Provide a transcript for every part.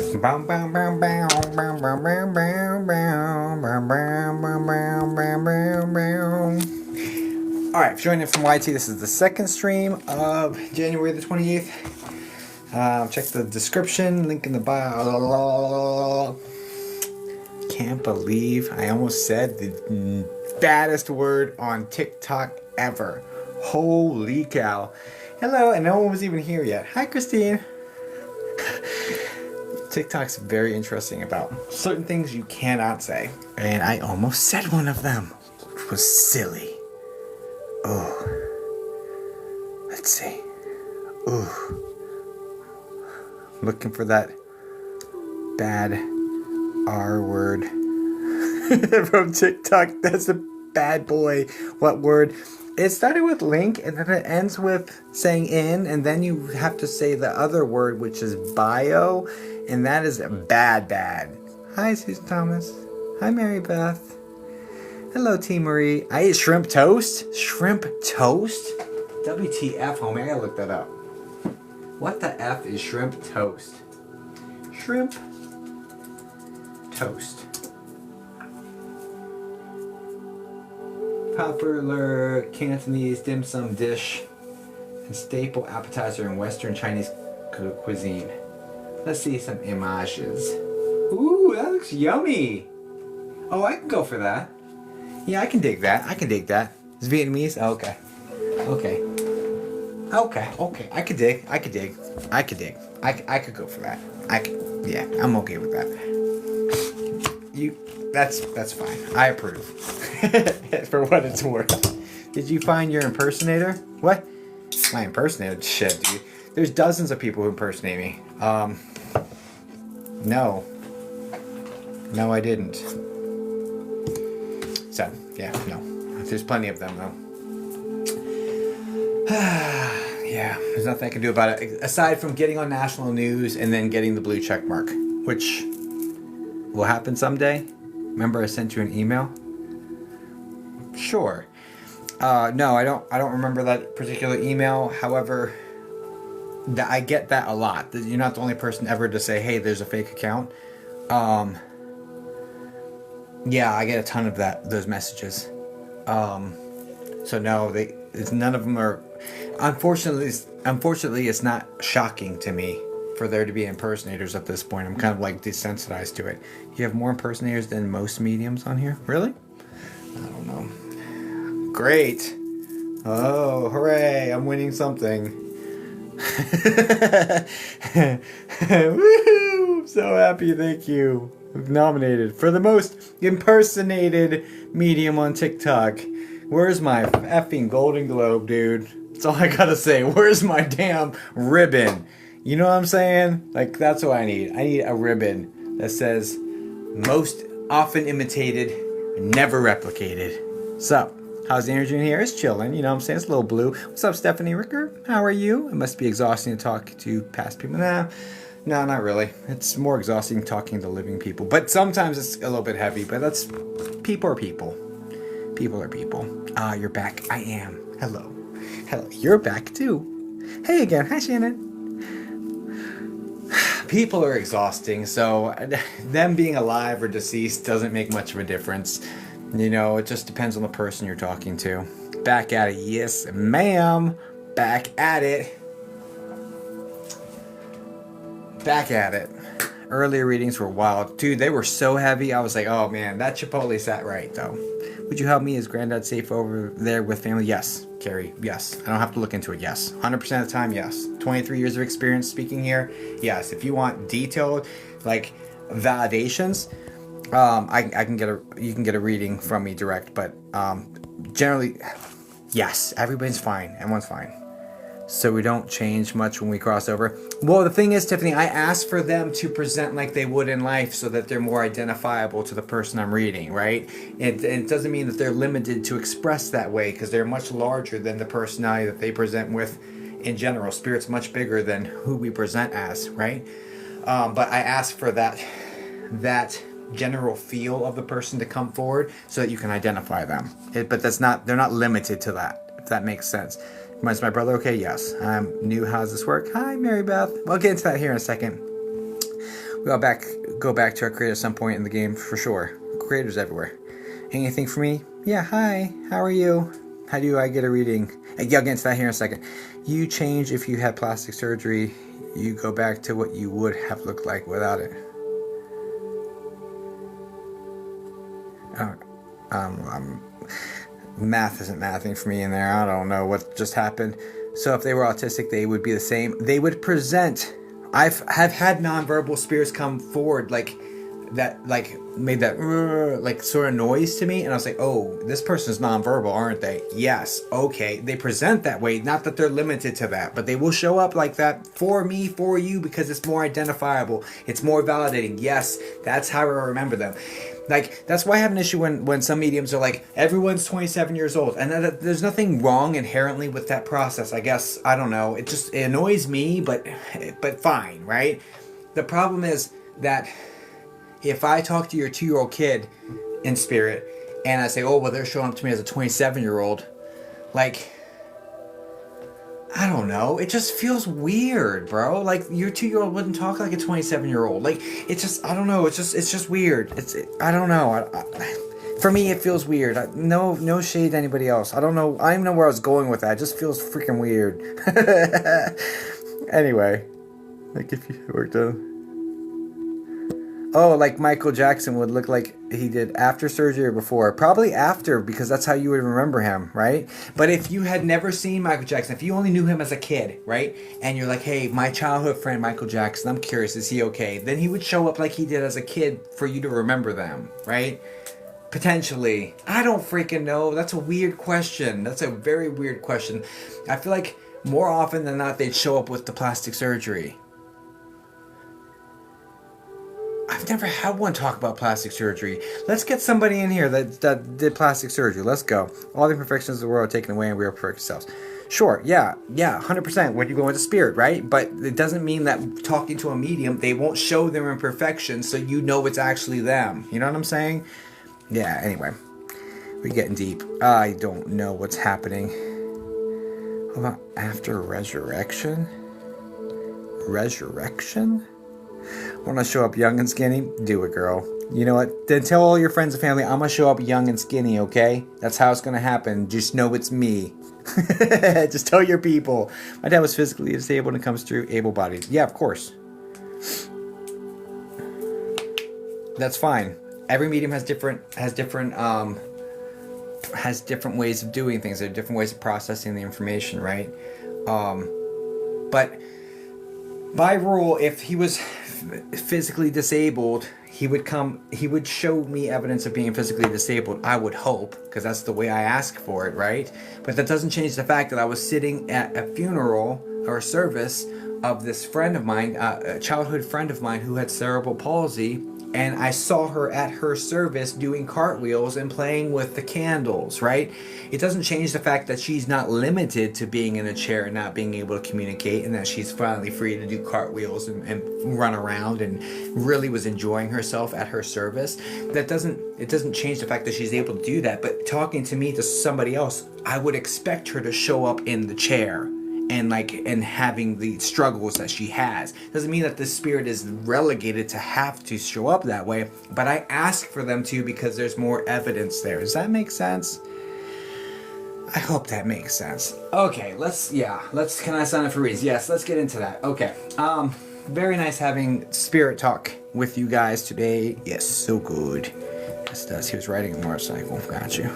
Alright, joining from YT, this is the second stream of January the 28th. Check the description, link in the bio. Can't believe I almost said the baddest word on TikTok ever. Holy cow. Hello, and no one was even here yet. Hi, Christine. TikTok's very interesting about certain things you cannot say. And I almost said one of them, which was silly. Oh. Let's see. Ooh. Looking for that bad R word from TikTok. That's a bad boy. What word? It started with link and then it ends with saying in, and then you have to say the other word, which is bio, and that is bad. Hi, Susan Thomas. Hi, Mary Beth. Hello, T. Marie. I ate shrimp toast. Shrimp toast? WTF, homie. I gotta look that up. What the F is shrimp toast? Shrimp toast. Popular Cantonese dim sum dish and staple appetizer in Western Chinese cuisine. Let's see some images. Ooh, that looks yummy. Oh, I can go for that. Yeah, I can dig that. It's Vietnamese? Oh, okay. Okay. I could dig. I could go for that. Yeah, I'm okay with that. That's fine. I approve. For what it's worth. Did you find your impersonator? What? My impersonator? Shit, dude. There's dozens of people who impersonate me. No, I didn't. So, yeah, no. There's plenty of them, though. Yeah, there's nothing I can do about it aside from getting on national news and then getting the blue check mark, which will happen someday. Remember I sent you an email? Sure. No, I don't remember that particular email. However, I get that a lot. You're not the only person ever to say, hey, there's a fake account. Yeah, I get a ton of those messages. So no, none of them are. Unfortunately, it's not shocking to me for there to be impersonators at this point. I'm kind of like desensitized to it. You have more impersonators than most mediums on here? Really? I don't know. Great. Oh, hooray. I'm winning something. Woohoo! I'm so happy. Thank you. I'm nominated for the most impersonated medium on TikTok. Where's my effing Golden Globe, dude? That's all I gotta say. Where's my damn ribbon? You know what I'm saying? Like, that's what I need. I need a ribbon that says most often imitated, never replicated. Sup? How's the energy in here? It's chilling. You know what I'm saying? It's a little blue. What's up, Stephanie Ricker? How are you? It must be exhausting to talk to past people. No, not really. It's more exhausting talking to living people. But sometimes it's a little bit heavy. But that's... People are people. People are people. You're back. I am. Hello. You're back too. Hey again. Hi, Shannon. People are exhausting, so them being alive or deceased doesn't make much of a difference. You know, it just depends on the person you're talking to. Back at it. Yes, ma'am. Back at it. Earlier readings were wild. Dude, they were so heavy. I was like, oh man, that Chipotle sat right, though. Would you help me? Is Granddad safe over there with family? Yes, Carrie. Yes. I don't have to look into it. Yes. 100% of the time, yes. 23 years of experience speaking here. Yes. If you want detailed, like, validations, you can get a reading from me direct, but generally, yes, everybody's fine. Everyone's fine. So we don't change much when we cross over. Well, the thing is, Tiffany, I asked for them to present like they would in life so that they're more identifiable to the person I'm reading, right? It doesn't mean that they're limited to express that way because they're much larger than the personality that they present with in general. Spirit's much bigger than who we present as, right? But I asked for that general feel of the person to come forward so that you can identify them. But they're not limited to that, if that makes sense. Is my brother okay? Yes. I'm new. How does this work? Hi, Mary Beth. We'll get into that here in a second. We all go back to our creator at some point in the game for sure. Creators everywhere. Anything for me? Yeah, hi. How are you? How do I get a reading? I'll get into that here in a second. You change if you had plastic surgery. You go back to what you would have looked like without it. Math isn't mathing for me in there. I don't know what just happened. So if they were autistic, they would be the same. They would present. Have had nonverbal spirits come forward like that, like made that like sort of noise to me, and I was like, oh, this person's nonverbal, aren't they? Yes. Okay. They present that way. Not that they're limited to that, but they will show up like that for me, for you, because it's more identifiable. It's more validating. Yes, that's how I remember them. Like, that's why I have an issue when some mediums are like, everyone's 27 years old. And there's nothing wrong inherently with that process, I guess. I don't know. It annoys me, but fine, right? The problem is that if I talk to your 2-year-old kid in spirit, and I say, oh, well, they're showing up to me as a 27-year-old, like, I don't know. It just feels weird, bro. Like, your 2-year-old wouldn't talk like a 27-year-old. Like, it's just, I don't know. It's just weird. I don't know. For me, it feels weird. No shade to anybody else. I don't know. I don't even know where I was going with that. It just feels freaking weird. Anyway, like if you worked on. Oh, like Michael Jackson would look like he did after surgery or before. Probably after, because that's how you would remember him, right? But if you had never seen Michael Jackson, if you only knew him as a kid, right? And you're like, hey, my childhood friend Michael Jackson, I'm curious, is he okay? Then he would show up like he did as a kid for you to remember them, right? Potentially. I don't freaking know. That's a weird question. That's a very weird question. I feel like more often than not, they'd show up with the plastic surgery. I've never had one talk about plastic surgery. Let's get somebody in here that did plastic surgery. Let's go. All the imperfections of the world are taken away and we are perfect selves. Sure, yeah, 100% when you go into spirit, right? But it doesn't mean that talking to a medium, they won't show their imperfections so you know it's actually them. You know what I'm saying? Yeah, anyway. We're getting deep. I don't know what's happening. Hold on. After resurrection? Resurrection? Want to show up young and skinny? Do it, girl. You know what? Then tell all your friends and family, I'm going to show up young and skinny, okay? That's how it's going to happen. Just know it's me. Just tell your people. My dad was physically disabled and comes through able-bodied. Yeah, of course. That's fine. Every medium has different ways of doing things. There are different ways of processing the information, right? But by rule, if he was physically disabled, he would show me evidence of being physically disabled, I would hope, because that's the way I ask for it, right? But that doesn't change the fact that I was sitting at a funeral or a service of this friend of mine, a childhood friend of mine who had cerebral palsy, and I saw her at her service doing cartwheels and playing with the candles, right? It doesn't change the fact that she's not limited to being in a chair and not being able to communicate, and that she's finally free to do cartwheels and run around and really was enjoying herself at her service. It doesn't change the fact that she's able to do that. But talking to me to somebody else, I would expect her to show up in the chair and having the struggles that she has. Doesn't mean that the spirit is relegated to have to show up that way, but I ask for them to because there's more evidence there. Does that make sense? I hope that makes sense. Okay, can I sign up for reads? Yes, let's get into that. Okay. Very nice having spirit talk with you guys today. Yes, so good. Yes, it does. He was riding a motorcycle. Got you.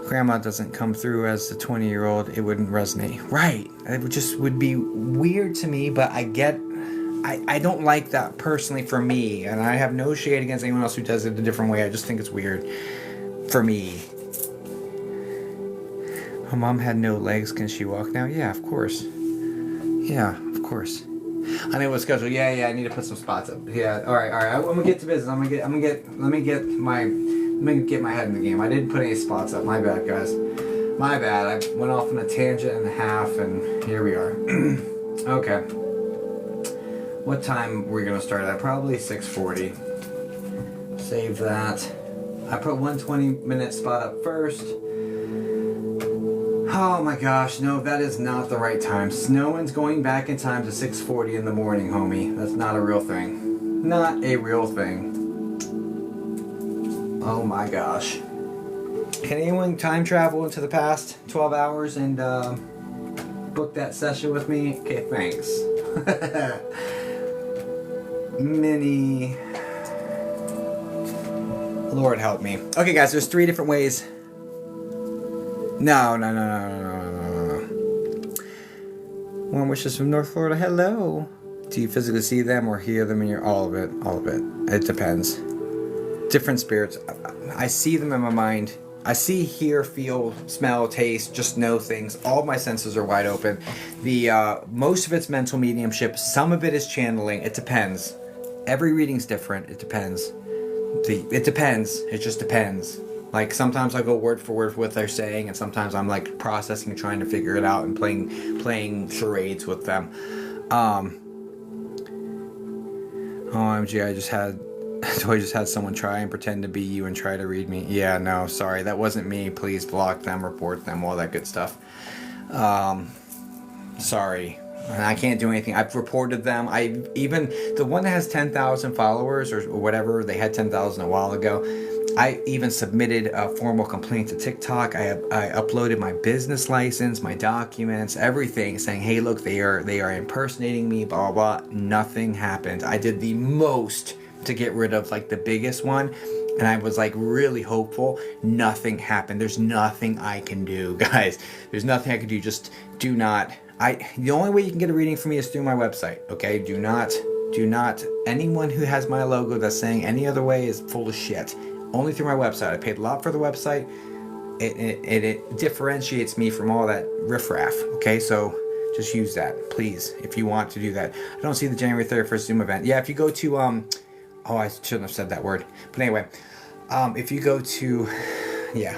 Grandma doesn't come through as a 20-year-old, it wouldn't resonate. Right. It would be weird to me, but I don't like that personally for me, and I have no shade against anyone else who does it a different way. I just think it's weird for me. Her mom had no legs. Can she walk now? Yeah, of course. Yeah, of course. I know what's scheduled. Yeah, I need to put some spots up. Yeah, all right. I'm gonna get to business. Let me get my head in the game. I didn't put any spots up. My bad, guys. My bad. I went off on a tangent and a half, and here we are. Okay. What time we're gonna start at? Probably 6:40. Save that. I put one 20-minute spot up first. Oh my gosh, no, that is not the right time. No one's going back in time to 6:40 in the morning, homie. That's not a real thing. Not a real thing. Oh my gosh. Can anyone time travel into the past 12 hours and book that session with me? Okay, thanks. Mini. Lord help me. Okay, guys, there's 3 different ways. No. Warm wishes from North Florida. Hello. Do you physically see them or hear them in your... All of it. It depends. Different spirits. I see them in my mind. I see, hear, feel, smell, taste, just know things. All of my senses are wide open. Most of it's mental mediumship. Some of it is channeling. It depends. Every reading's different. It depends. It depends. It just depends. Like, sometimes I go word for word for what they're saying, and sometimes I'm like processing, trying to figure it out, and playing charades with them. OMG, I just had someone try and pretend to be you and try to read me. Yeah, no, sorry, that wasn't me. Please block them, report them, all that good stuff. Sorry. I can't do anything. I've reported them. Even the one that has 10,000 followers or whatever, they had 10,000 a while ago. I even submitted a formal complaint to TikTok. I uploaded my business license, my documents, everything, saying, "Hey, look, they are impersonating me." Blah blah blah. Nothing happened. I did the most to get rid of like the biggest one, and I was like really hopeful. Nothing happened. There's nothing I can do, guys. There's nothing I can do. Just do not. The only way you can get a reading from me is through my website. Okay, do not. Anyone who has my logo that's saying any other way is full of shit. Only through my website. I paid a lot for the website. It differentiates me from all that riffraff. Okay, so just use that, please, if you want to do that. I don't see the January 31st Zoom event. Yeah, if you go to oh, I shouldn't have said that word. But anyway, if you go to, yeah.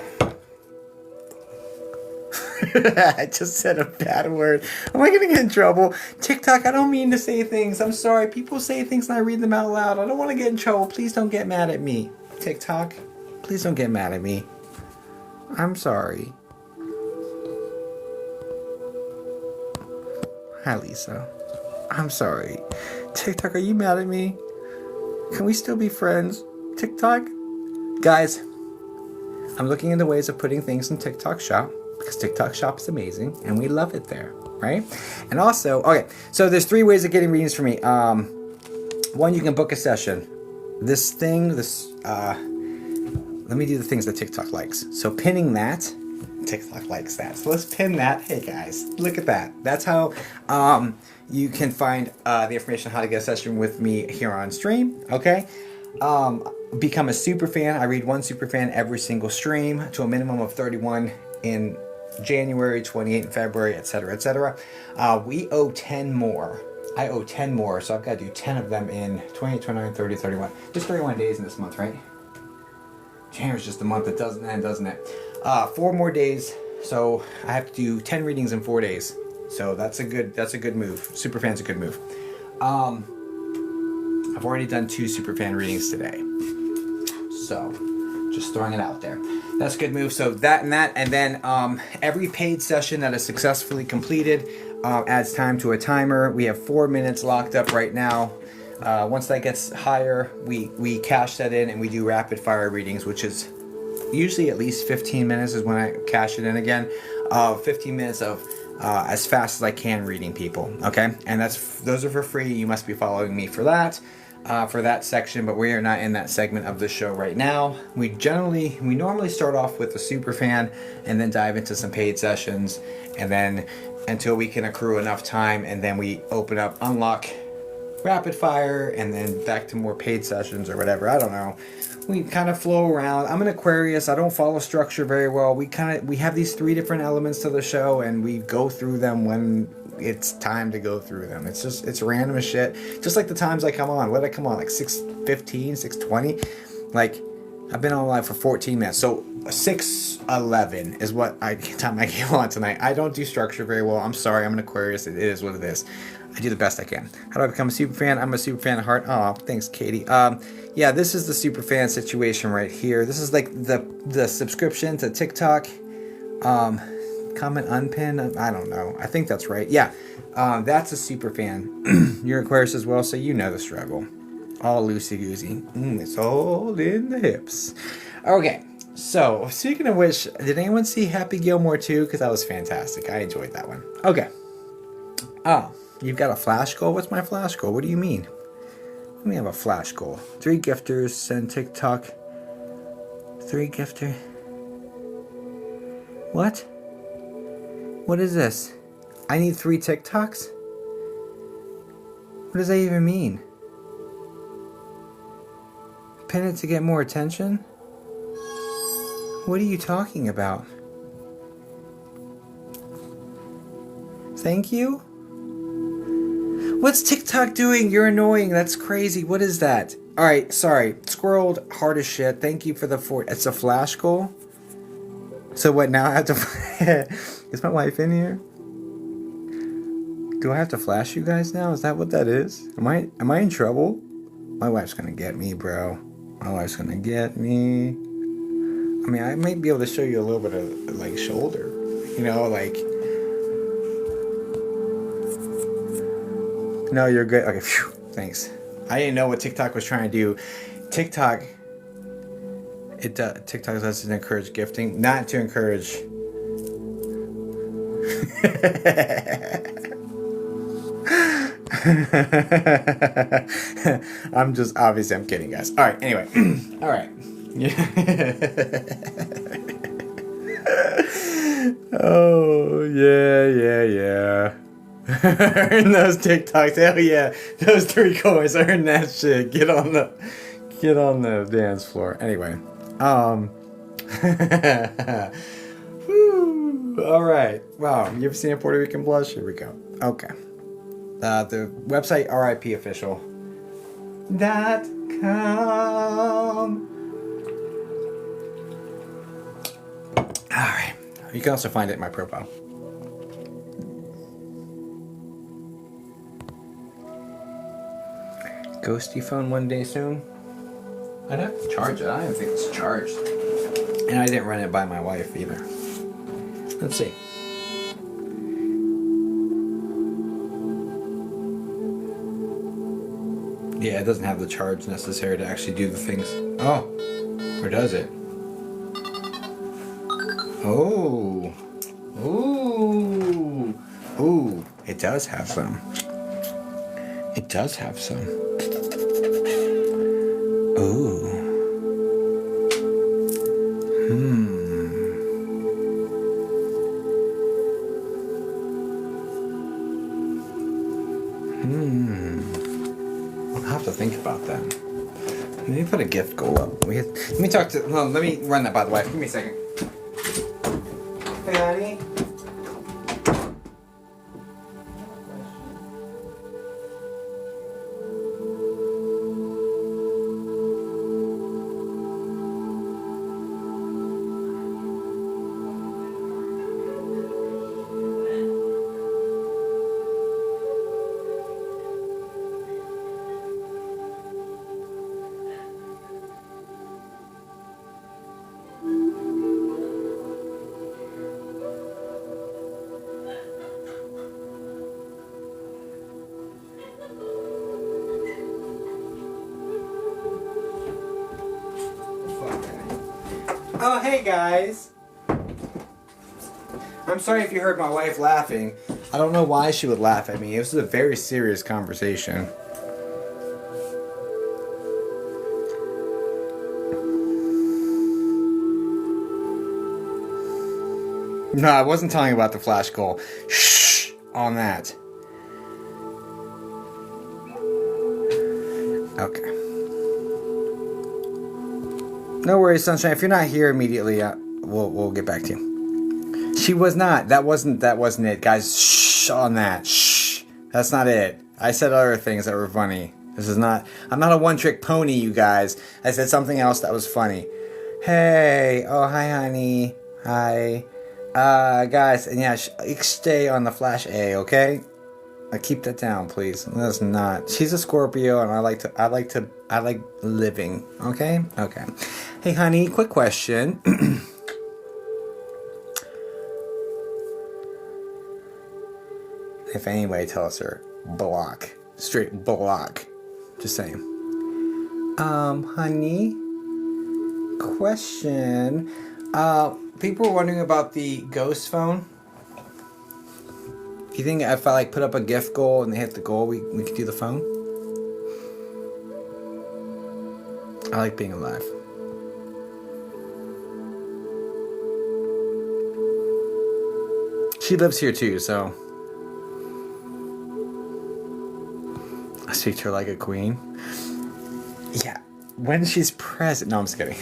I just said a bad word. Am I gonna get in trouble? TikTok, I don't mean to say things. I'm sorry. People say things and I read them out loud. I don't want to get in trouble. Please don't get mad at me. TikTok, please don't get mad at me. I'm sorry. Hi, Lisa. I'm sorry. TikTok, are you mad at me? Can we still be friends? TikTok? Guys, I'm looking into ways of putting things in TikTok Shop, because TikTok Shop is amazing and we love it there, right? And also, okay, so there's 3 ways of getting readings from me. One, you can book a session. Let me do the things that TikTok likes. So pinning that, TikTok likes that. So let's pin that. Hey guys, look at that. That's how you can find the information on how to get a session with me here on stream. Okay. Become a super fan. I read 1 super fan every single stream to a minimum of 31 in January, 28 in February, etc., etc. We owe 10 more. I owe 10 more, so I've got to do 10 of them in 28, 29, 30, 31. There's 31 days in this month, right? January's just a month that doesn't end, doesn't it? 4 more days, so I have to do 10 readings in 4 days. So that's a good move. Superfan's a good move. I've already done 2 superfan readings today. So, just throwing it out there. That's a good move. So and then every paid session that is successfully completed adds time to a timer. We have 4 minutes locked up right now. Once that gets higher, we cash that in and we do rapid fire readings, which is usually at least 15 minutes is when I cash it in again. 15 minutes of as fast as I can reading people. Okay, and those are for free. You must be following me for that section, but we are not in that segment of the show right now. We normally start off with a super fan and then dive into some paid sessions, and then until we can accrue enough time, and then we open up, unlock rapid fire, and then back to more paid sessions or whatever. I don't know. We kind of flow around. I'm an Aquarius. I don't follow structure very well. We have these 3 different elements to the show, and we go through them when it's time to go through them. It's random as shit. Just like the times I come on. What did I come on? Like 6:15, 6:20? Like, I've been on live for 14 minutes. So 6:11 is time I came on tonight. I don't do structure very well. I'm sorry. I'm an Aquarius. It is what it is. I do the best I can. How do I become a super fan? I'm a super fan at heart. Oh, thanks, Katie. Yeah, this is the super fan situation right here. This is like the subscription to TikTok. Comment unpin. I don't know. I think that's right. Yeah, that's a super fan. You're Aquarius as well, so you know the struggle. All loosey-goosey. It's all in the hips. Okay, so speaking of which, did anyone see Happy Gilmore 2? Because that was fantastic. I enjoyed that one. Okay. Oh, you've got a flash goal? What's my flash goal? What do you mean? Let me have a flash goal. 3 gifters, send TikTok. 3 gifter. What? What is this? I need 3 TikToks? What does that even mean? Pin it to get more attention? What are you talking about? Thank you? What's TikTok doing? You're annoying. That's crazy. What is that? Alright, sorry. Squirreled hard as shit. Thank you for the 4. It's a flash goal? So what, now I have to... Is my wife in here? Do I have to flash you guys now? Is that what that is? Am I in trouble? My wife's gonna get me, bro. My wife's gonna get me. I mean, I might be able to show you a little bit of, like, shoulder. You know, like... No, you're good. Okay, phew, thanks. I didn't know what TikTok was trying to do. TikTok doesn't encourage gifting. Not to encourage... I'm kidding, guys. All right, anyway. All right. Oh, yeah. Earn those TikToks. Hell yeah. Those 3 coins. Earn that shit. Get on the dance floor. Anyway. Whew. All right. Wow. You ever seen a Puerto Rican blush? Here we go. Okay. The website ripofficial.com. Alright. You can also find it in my profile. Ghosty phone one day soon. I'd have to charge it. I don't even think it's charged. And I didn't run it by my wife either. Let's see. Yeah, it doesn't have the charge necessary to actually do the things. Oh, or does it? Oh, ooh, ooh! It does have some. It does have some. Ooh. I'll have to think about that. Maybe put a gift goal up. Let me talk to. Well, let me run that by the way. Give me a second. Hey, honey. Oh, hey guys. I'm sorry if you heard my wife laughing. I don't know why she would laugh at me. This is a very serious conversation. No, I wasn't telling you about the flash goal. Shh on that. Okay. No worries, sunshine. If you're not here immediately, we'll get back to you. She was not. That wasn't it, guys. Shh on that. Shh. That's not it. I said other things that were funny. This is not. I'm not a one-trick pony, you guys. I said something else that was funny. Hey. Oh, hi, honey. Hi. Guys, and yeah, stay on the flash A, okay? Keep that down, please. That's not. She's a Scorpio, and I like living. Okay. Okay. Hey, honey. Quick question. If anybody tells her, block. Straight block. Just saying. Honey, question. People were wondering about the ghost phone. Do you think if I like put up a gift goal and they hit the goal, we could do the phone? I like being alive. She lives here too, so I speak to her like a queen. Yeah, when she's present. No, I'm just kidding.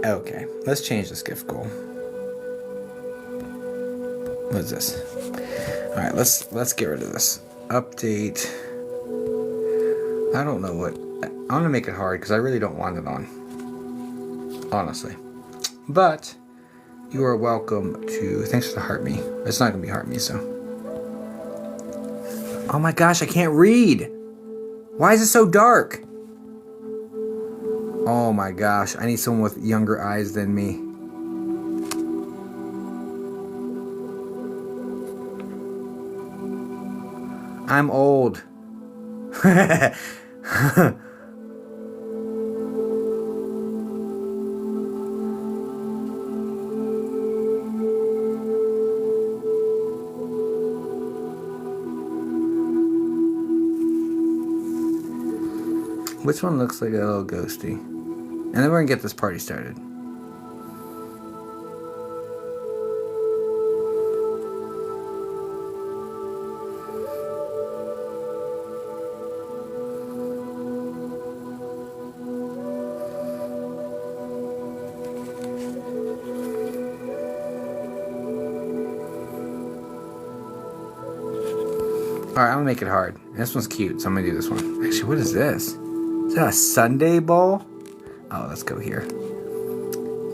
Okay, let's change this gift goal. What is this? All right, let's get rid of this. Update. I don't know what. I'm gonna make it hard because I really don't want it on. Honestly, but you are welcome to. Thanks for the heart me. It's not gonna be heart me, so. Oh my gosh, I can't read. Why is it so dark? Oh my gosh, I need someone with younger eyes than me. I'm old. Which one looks like a little ghosty? And then we're gonna get this party started. Alright, I'm gonna make it hard. This one's cute, so I'm gonna do this one. Actually, what is this? Is that a Sunday bowl? Oh, let's go here.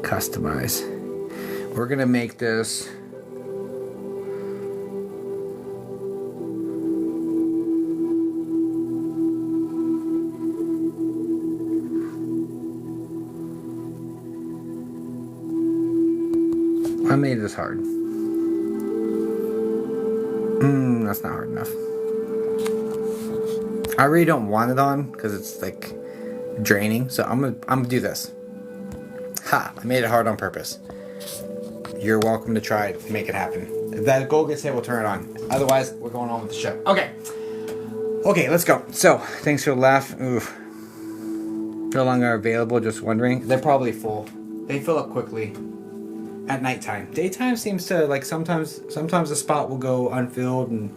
Customize. We're gonna make this. I made this hard. That's not hard enough. I really don't want it on because it's like draining. So I'm gonna do this. Ha! I made it hard on purpose. You're welcome to try it, make it happen. If that goal gets hit, we'll turn it on. Otherwise, we're going on with the show. Okay, let's go. So, thanks for the laugh. Oof. No longer available, just wondering. They're probably full. They fill up quickly at nighttime. Daytime seems to, like, sometimes the spot will go unfilled, and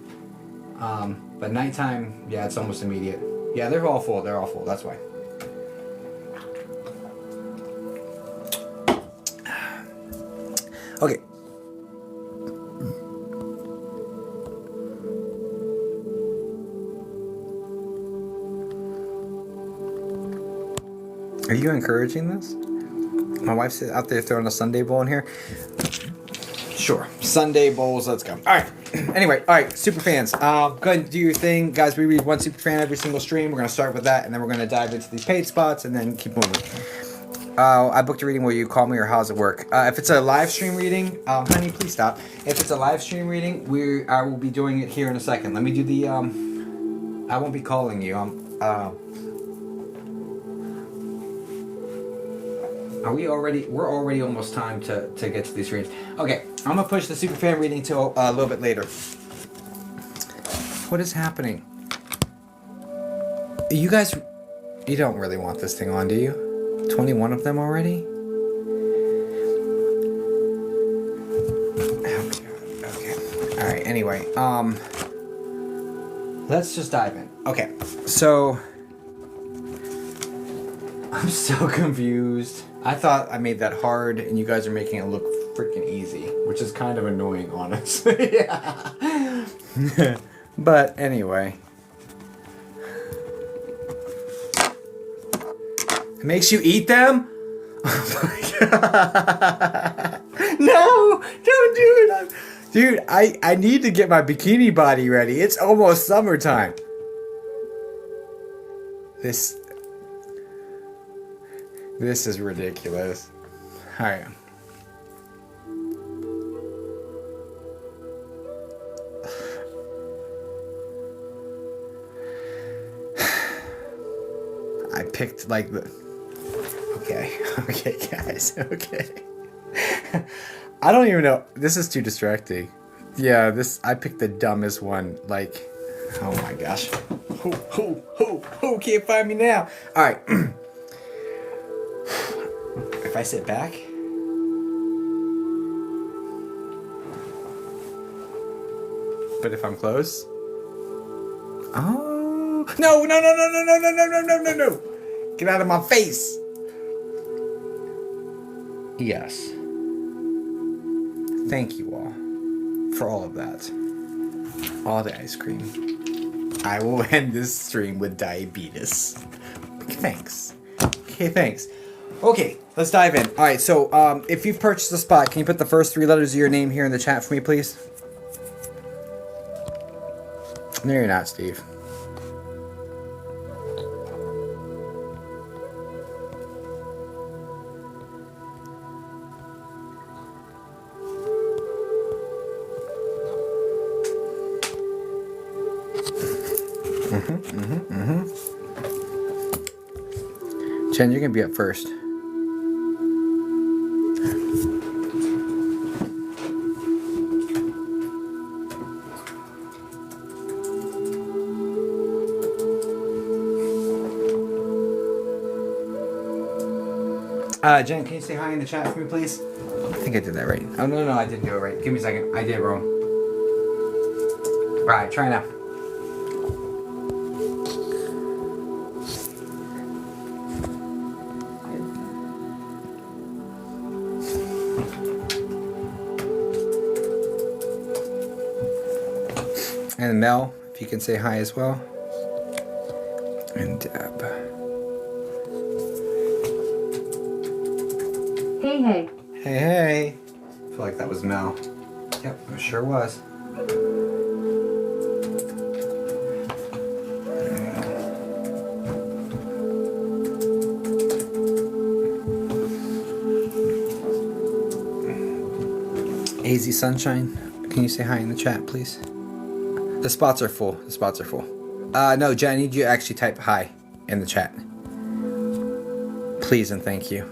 but nighttime, yeah, it's almost immediate. Yeah, they're all full. That's why. Okay. Are you encouraging this? My wife's out there throwing a Sunday bowl in here. Sure. Sunday bowls, let's go. Alright. Anyway, alright, super fans. Go ahead and do your thing. Guys, we read one super fan every single stream. We're gonna start with that, and then we're gonna dive into these paid spots and then keep moving. I booked a reading. Will you call me, or how's it work? If it's a live stream reading, honey, please stop. If it's a live stream reading, I will be doing it here in a second. Let me do the I won't be calling you. We're already almost time to get to these readings. Okay, I'm gonna push the super fan reading till a little bit later. What is happening? You guys, you don't really want this thing on, do you? 21 of them already? Okay. Alright, anyway, let's just dive in. Okay, so I'm so confused. I thought I made that hard, and you guys are making it look freaking easy, which is kind of annoying, honestly. Yeah. But anyway. It makes you eat them? Oh my god. No! Don't do it! Dude, I need to get my bikini body ready. It's almost summertime. This is ridiculous. Alright. picked like the. Okay, okay, guys, okay. I don't even know. This is too distracting. Yeah, I picked the dumbest one. Like, oh my gosh. Who can't find me now? All right. If I sit back. But if I'm close. Oh. No. Get out of my face. Yes. Thank you all for all of that. All the ice cream. I will end this stream with diabetes. Thanks. Okay, thanks. Okay, let's dive in. All right, so if you've purchased a spot, can you put the first 3 letters of your name here in the chat for me, please? No, you're not, Steve. Jen, you're gonna be up first. Jen, can you say hi in the chat for me, please? I think I did that right. Oh, no, I didn't do it right. Give me a second. I did it wrong. All right, try now. And Mel, if you can say hi as well. And Deb. Hey. Hey. I feel like that was Mel. Yep, it sure was. AZ Sunshine, can you say hi in the chat, please? The spots are full. No, Jen, I need you to actually type hi in the chat. Please and thank you.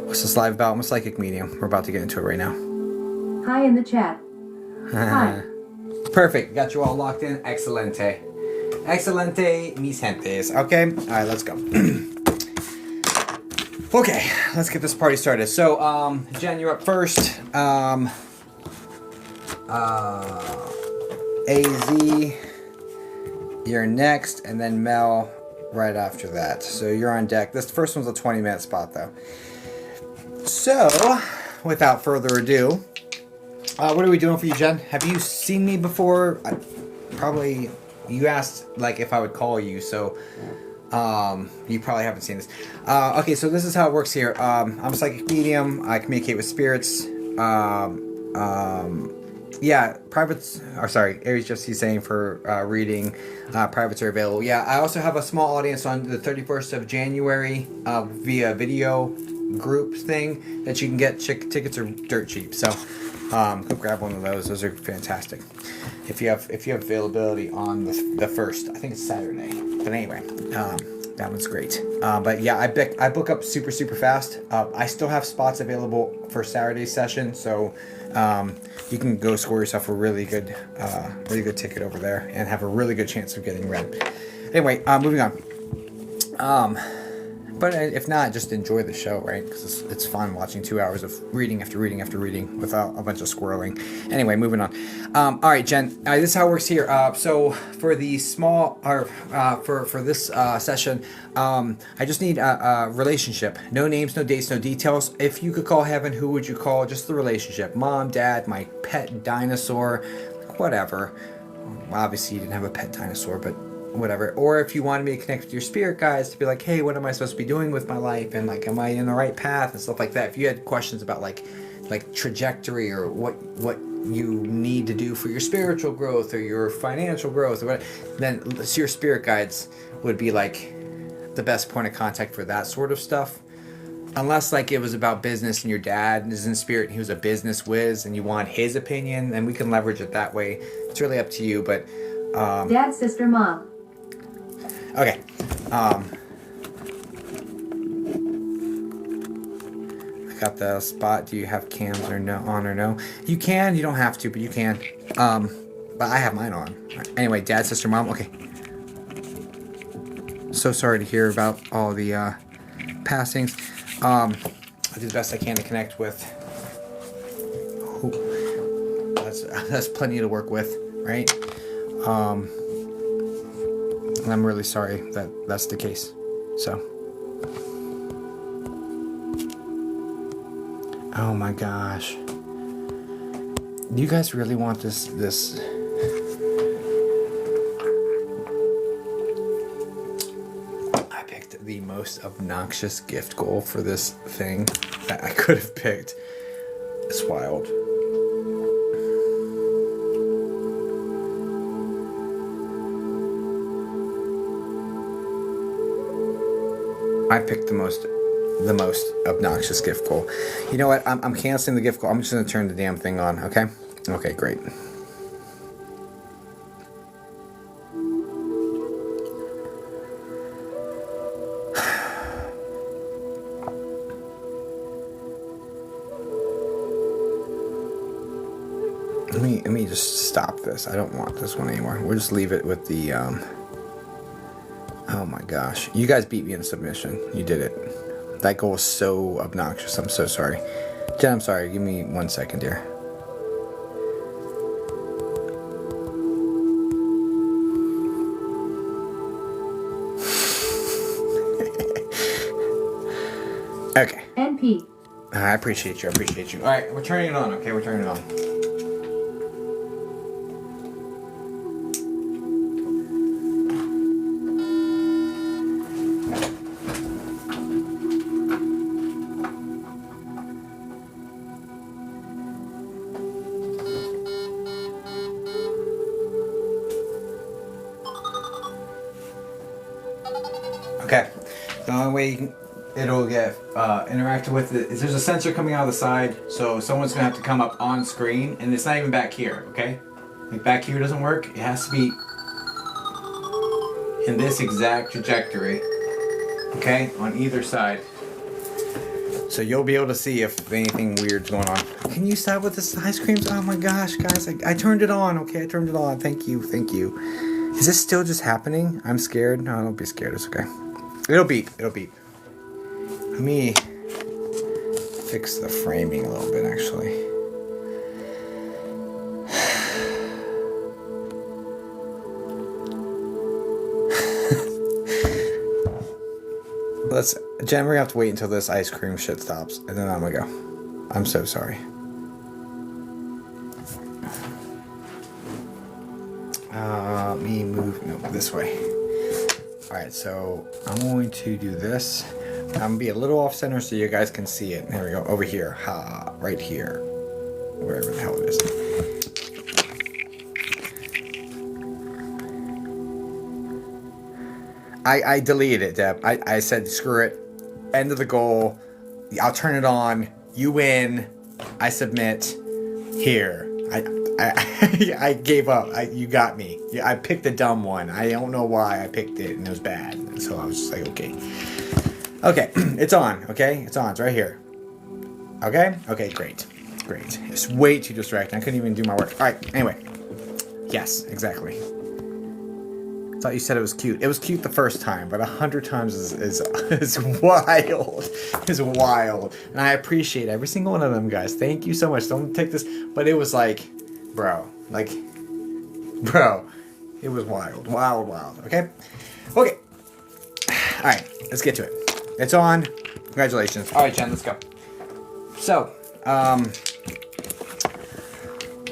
What's this live about? I'm a psychic medium. We're about to get into it right now. Hi in the chat. Hi. Perfect. Got you all locked in. Excelente. Mis gentes. Okay. All right, let's go. Okay, let's get this party started. So, Jen, you're up first. AZ, you're next, and then Mel right after that. So you're on deck. This first one's a 20-minute spot, though. So, without further ado, what are we doing for you, Jen? Have you seen me before? Probably, you asked like if I would call you, so you probably haven't seen this. Okay, so this is how it works here. I'm a psychic medium. I communicate with spirits. Yeah, privates are sorry. Aries just he's saying for reading, privates are available. Yeah, I also have a small audience on the 31st of January via video group thing that you can get. Tickets are dirt cheap, so go grab one of those. Those are fantastic. If you have availability on the first, I think it's Saturday. But anyway, that one's great. But yeah, I book up super fast. I still have spots available for Saturday's session, so you can go score yourself a really good ticket over there and have a really good chance of getting read. Anyway, moving on. But if not, just enjoy the show, right? Because it's fun watching 2 hours of reading after reading after reading without a bunch of squirreling. Anyway, moving on. All right, Jen. This is how it works here. So for the small, or for this session, I just need a relationship. No names, no dates, no details. If you could call heaven, who would you call? Just the relationship. Mom, dad, my pet dinosaur, whatever. Obviously, you didn't have a pet dinosaur, but whatever. Or if you wanted me to connect with your spirit guides to be like, hey, what am I supposed to be doing with my life, and like, am I in the right path and stuff like that. If you had questions about like trajectory or what you need to do for your spiritual growth or your financial growth or what, then your spirit guides would be like the best point of contact for that sort of stuff. Unless like it was about business and your dad is in spirit and he was a business whiz and you want his opinion, then we can leverage it that way. It's really up to you, but dad, sister, mom. Okay. got the spot. Do you have cams or no on or no? You can. You don't have to, but you can. But I have mine on. Anyway, dad, sister, mom. Okay. So sorry to hear about all the passings. I do the best I can to connect with. That's plenty to work with, right? And I'm really sorry that that's the case. So. Oh my gosh. Do you guys really want this? I picked the most obnoxious gift goal for this thing that I could have picked. It's wild. I picked the most obnoxious gift goal. You know what? I'm canceling the gift goal. I'm just gonna turn the damn thing on. Okay. Okay. Great. Let me just stop this. I don't want this one anymore. We'll just leave it with the Oh my gosh. You guys beat me in submission. You did it. That goal was so obnoxious. I'm so sorry. Jen, I'm sorry. Give me 1 second here. Okay. NP. I appreciate you. All right. We're turning it on. Okay. We're turning it on. Okay, the only way it'll get interacted with it is there's a sensor coming out of the side, so someone's gonna have to come up on screen, and it's not even back here, okay? Like back here doesn't work, it has to be in this exact trajectory, okay, on either side. So you'll be able to see if anything weird's going on. Can you stop with the ice creams? Oh my gosh, guys, I turned it on, okay, I turned it on, thank you. Is this still just happening? I'm scared. No, don't be scared, it's okay. It'll beep. Let me fix the framing a little bit, actually. Jen, we're gonna have to wait until this ice cream shit stops, and then I'm gonna go. I'm so sorry. Let me move this way. Alright, so I'm going to do this. I'm going to be a little off center so you guys can see it. There we go. Over here. Right here. Wherever the hell it is. I deleted it, Deb. I said screw it. End of the goal. I'll turn it on. You win. I submit. Here. I gave up. You got me. Yeah, I picked the dumb one. I don't know why I picked it, and it was bad. So I was just like, okay. Okay, it's on. Okay, it's on. It's right here. Okay. Okay, great. It's way too distracting. I couldn't even do my work. All right. Anyway. Yes, exactly. I thought you said it was cute. It was cute the first time, but 100 times is wild. Is wild. And I appreciate every single one of them, guys. Thank you so much. Don't take this, but it was like, bro, it was wild. Okay. All right, let's get to it. It's on. Congratulations. All right, Jen, let's go. So,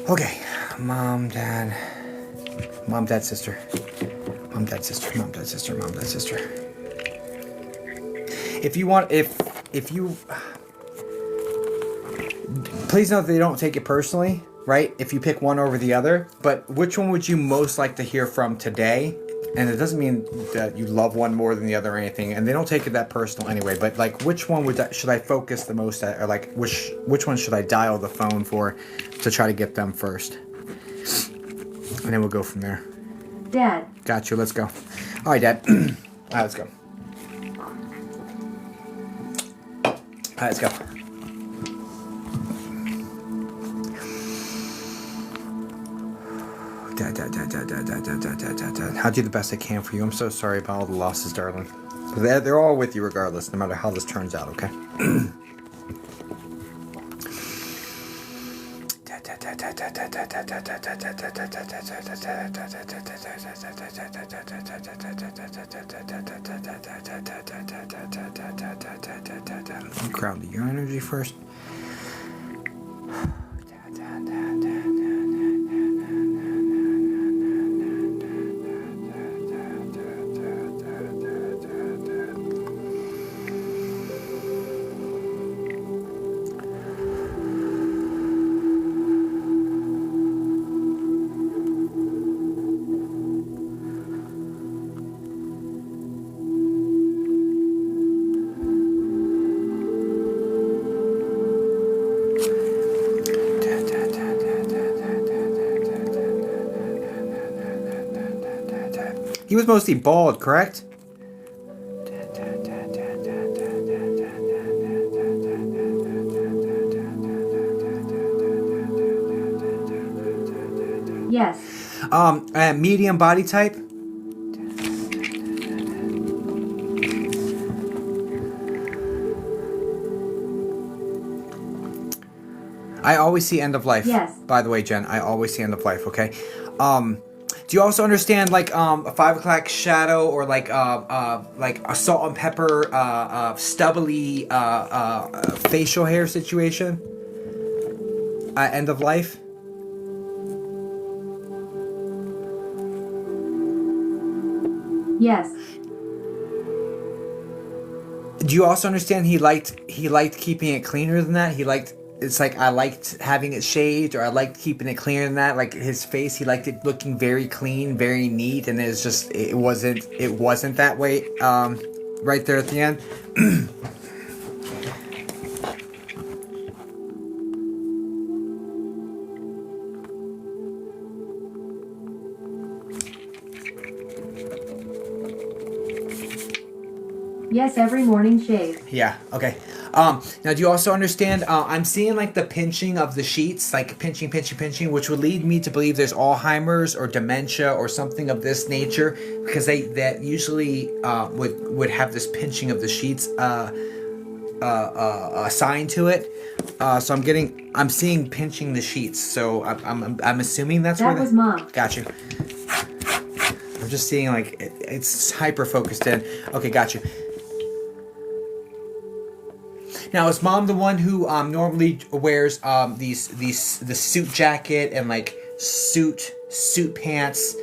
okay, mom, dad, sister. If you please note that they don't take it personally, right? If you pick one over the other, but which one would you most like to hear from today? And it doesn't mean that you love one more than the other or anything, and they don't take it that personal anyway, but like which one should I focus the most at, or like which one should I dial the phone for to try to get them first? And then we'll go from there. Dad. Got you, let's go. All right, Dad. All right, let's go. All right, let's go. I'll do the best I can for you. I'm so sorry about all the losses, darling. They're all with you regardless, no matter how this turns out, okay? Ground your energy first. He was mostly bald, correct? Yes. Medium body type? I always see end of life. Yes. By the way, Jen, I always see end of life, okay? Do you also understand like a 5 o'clock shadow or like a salt and pepper stubbly facial hair situation? End of life? Yes. Do you also understand he liked keeping it cleaner than that? It's like I liked having it shaved, or I liked keeping it cleaner than that. Like his face, he liked it looking very clean, very neat, and it wasn't that way. Right there at the end. Yes, every morning shave. Yeah, okay. Now do you also understand, I'm seeing like the pinching of the sheets, like pinching, which would lead me to believe there's Alzheimer's or dementia or something of this nature, because that usually would have this pinching of the sheets assigned to it. So I'm seeing pinching the sheets. So I'm assuming that's that was Mom. Got you. I'm just seeing like it's hyper focused in. Okay, got you. Now, is Mom the one who normally wears the suit jacket and like suit pants?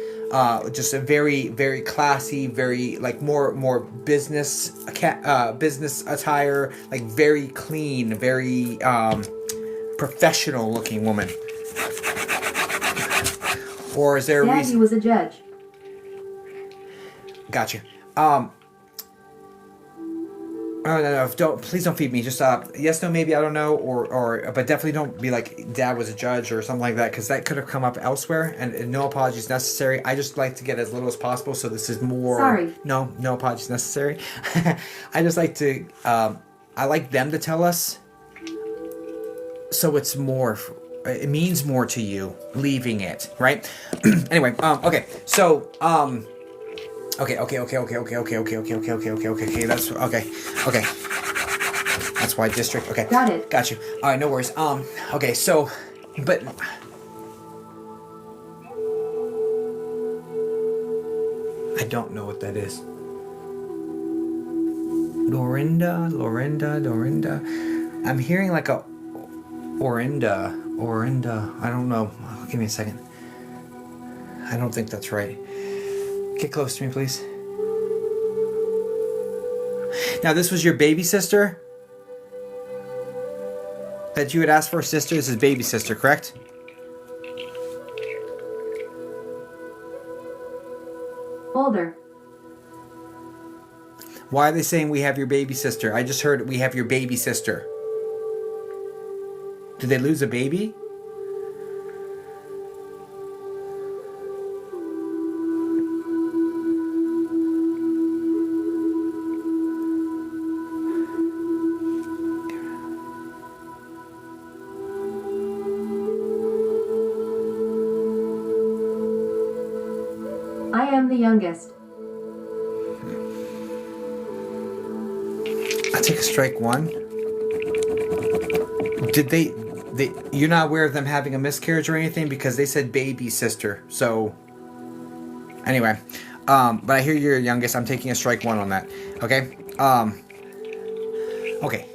Just a very, very classy, very like more business attire, like very clean, very professional looking woman. Or is there a Dad, reason? he was a judge. Gotcha. Oh no! Please don't feed me. Just yes, no, maybe, I don't know, or but definitely don't be like Dad was a judge or something like that, because that could have come up elsewhere, and no apologies necessary. I just like to get as little as possible, so this is more. Sorry. No apologies necessary. I just like to. I like them to tell us, so it's more. It means more to you leaving it, right? Anyway, okay, so Okay. That's okay. That's why district. Okay. Got it. Got you. All right, no worries. Okay. So, but I don't know what that is. Lorinda. I'm hearing like a Orinda. I don't know. Give me a second. I don't think that's right. Get close to me, please. Now, this was your baby sister? That you had asked for a sister? This is baby sister, correct? Older. Why are they saying we have your baby sister? I just heard we have your baby sister. Did they lose a baby? am the youngest. I take a strike one. Did they you're not aware of them having a miscarriage or anything because they said baby sister. So anyway, but I hear you're youngest. I'm taking a strike one on that. Okay. Okay.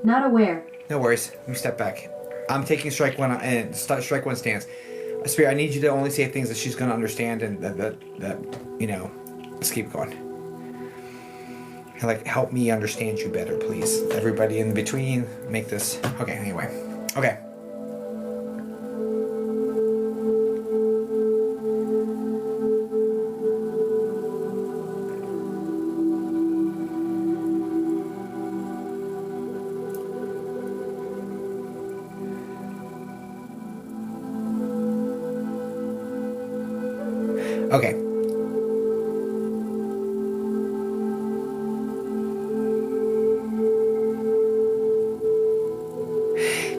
Not aware. No worries. Let me step back. I'm taking strike one and strike one stance. Spirit, I need you to only say things that she's going to understand and that you know. Let's keep going. Like, help me understand you better, please. Everybody in between, make this. Okay. Anyway. Okay. Okay.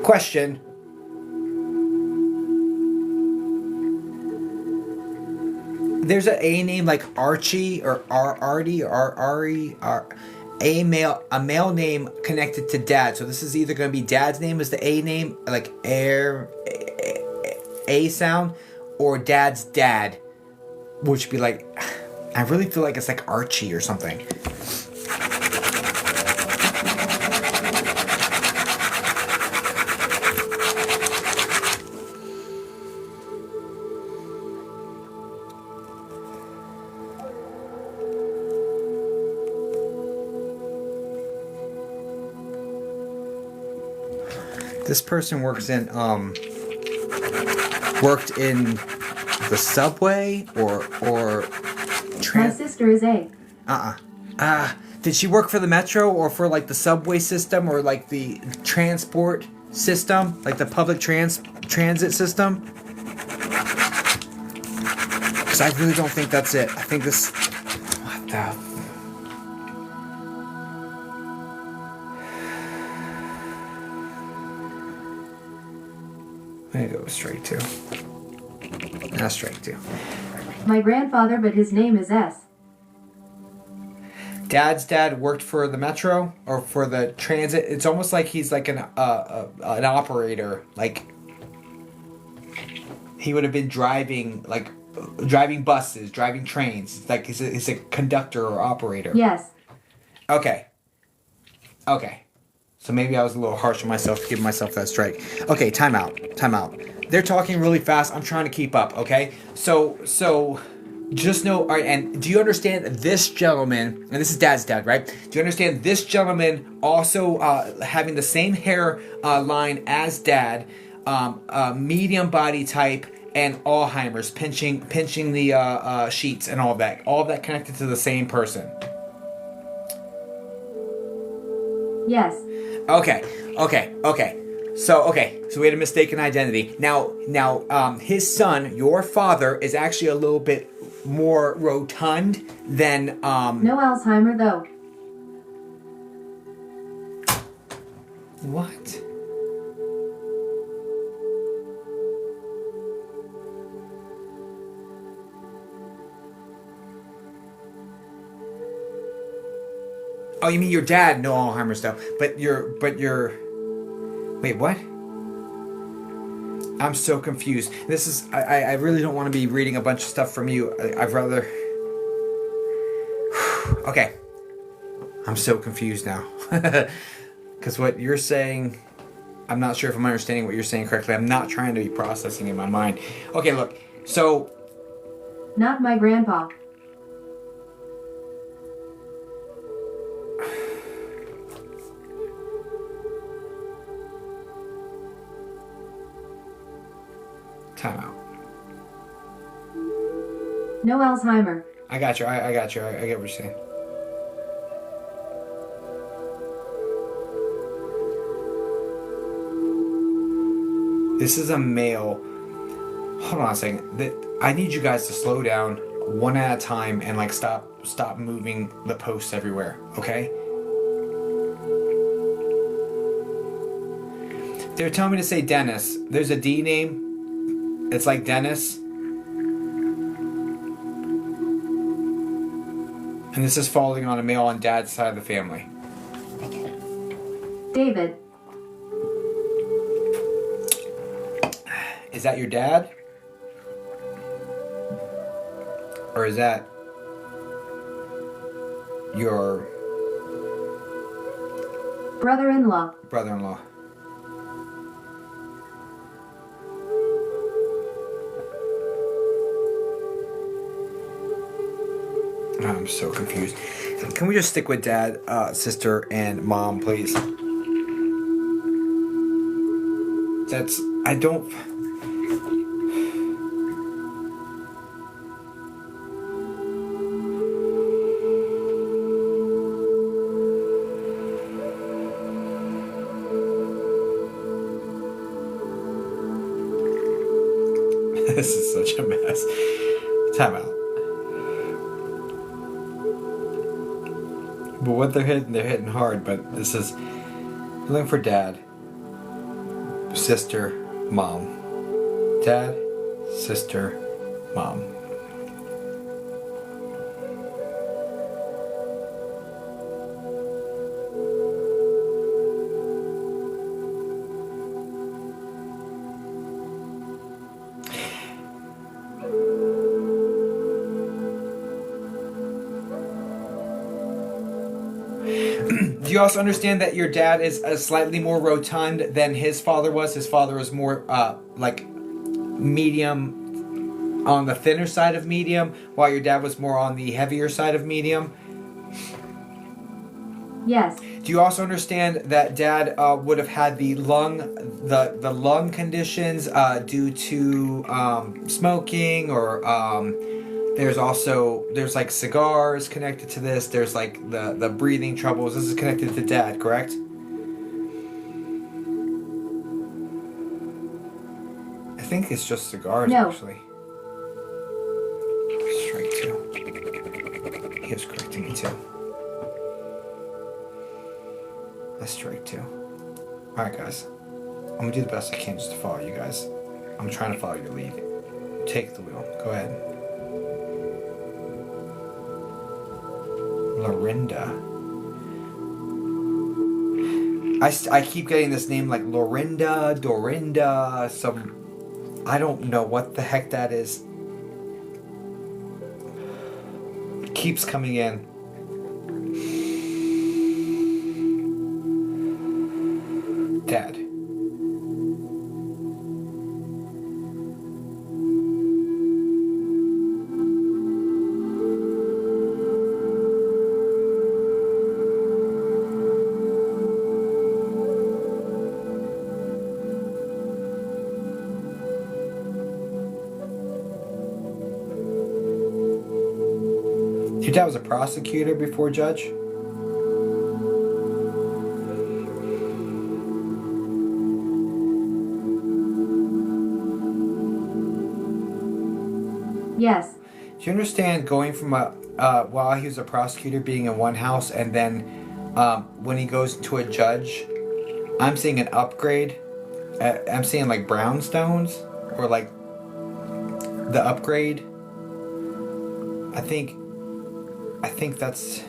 Question. There's an A name like Archie or Artie or Ari or a male name connected to dad. So this is either going to be dad's name as the A name, like A sound, or dad's dad, which would be like, I really feel like it's like Archie or something. This person worked in the subway or My sister is A. Did she work for the metro or for like the subway system or like the transport system, like the public transit system? Because I really don't think that's it. I think this. What the. I'm gonna go straight two. Not straight two. My grandfather, but his name is S. Dad's dad worked for the metro or for the transit. It's almost like he's like an operator. Like he would have been driving buses, driving trains. Like he's a conductor or operator. Yes. Okay. So maybe I was a little harsh on myself to give myself that strike. Okay, time out. They're talking really fast. I'm trying to keep up, okay? So just know, all right, and do you understand this gentleman, and this is dad's dad, right? Do you understand this gentleman also having the same hair line as dad, medium body type, and Alzheimer's, pinching the sheets and all of that connected to the same person? Yes. Okay. So we had a mistaken identity. Now, his son, your father, is actually a little bit more rotund than No Alzheimer though. What? Oh, you mean your dad? No Alzheimer's stuff, but your. Wait, what? I'm so confused. This is. I really don't want to be reading a bunch of stuff from you. I'd rather. Okay. I'm so confused now. Because what you're saying, I'm not sure if I'm understanding what you're saying correctly. I'm not trying to be processing in my mind. Okay, look. So. Not my grandpa. Time out. No Alzheimer. I got you. I got you. I get what you're saying. This is a male. Hold on a second. I need you guys to slow down one at a time and like stop moving the posts everywhere. Okay? They're telling me to say Dennis. There's a D name. It's like Dennis. And this is falling on a male on dad's side of the family. David. Is that your dad? Or is that your Brother-in-law. brother-in-law? I'm so confused. Can we just stick with dad, sister, and mom, please? I don't... This is such a mess. Time out. But what they're hitting hard. But this is looking for dad, sister, mom. Dad, sister, mom. Do you also understand that your dad is slightly more rotund than his father was? His father was more like medium, on the thinner side of medium, while your dad was more on the heavier side of medium? Yes. Do you also understand that dad would have had the lung conditions due to smoking, or there's like cigars connected to this. There's like the breathing troubles. This is connected to dad, correct? I think it's just cigars, No. actually. Strike two. He was correcting me too. That's strike two. Alright, guys. I'm gonna do the best I can just to follow you guys. I'm trying to follow your lead. Take the wheel. Go ahead. Lorinda. I keep getting this name like Lorinda, Dorinda, some... I don't know what the heck that is. It keeps coming in. Dad. Your dad was a prosecutor before judge? Yes. Do you understand going from while he was a prosecutor being in one house, and then when he goes to a judge, I'm seeing an upgrade. I'm seeing like brownstones, or like the upgrade. I think that's...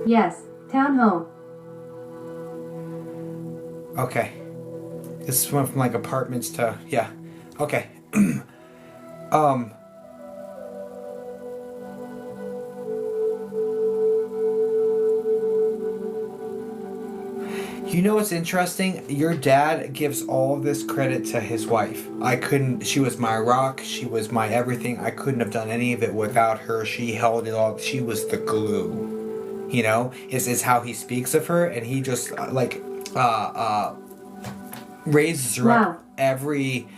Yes. Townhome. Okay. This went from like apartments to... Yeah. Okay. You know what's interesting? Your dad gives all this credit to his wife. She was my rock, she was my everything. I couldn't have done any of it without her. She held it all. She was the glue. You know? Is how he speaks of her, and he just raises her up every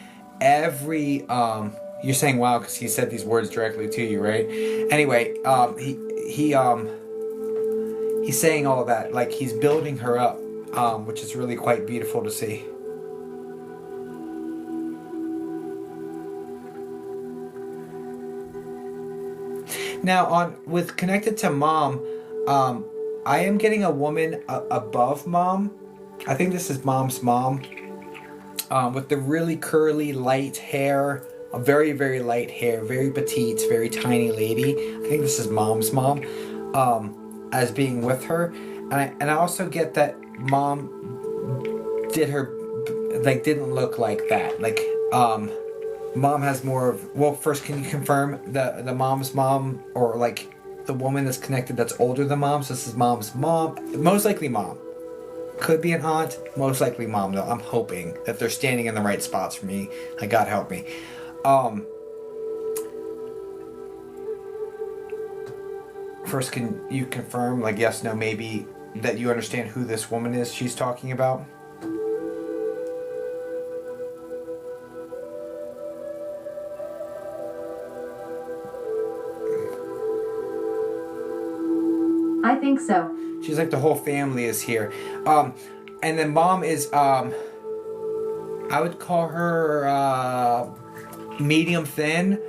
you're saying wow because he said these words directly to you, right? Anyway, he's saying all of that, like he's building her up. Which is really quite beautiful to see. Now, connected to mom, I am getting a woman above mom, I think this is mom's mom. With the really curly, light hair. A very, very light hair. Very petite, very tiny lady. I think this is mom's mom. As being with her. And I also get that mom didn't look like that. Like, mom has more of... Well, first, can you confirm the mom's mom, or like the woman that's connected that's older than mom? So this is mom's mom. Most likely mom. Could be an aunt. Most likely mom, though. I'm hoping that they're standing in the right spots for me. Like, God help me. First, can you confirm, like, yes, no, maybe, that you understand who this woman is she's talking about? I think so. She's like, the whole family is here. And then mom is, I would call her, medium thin.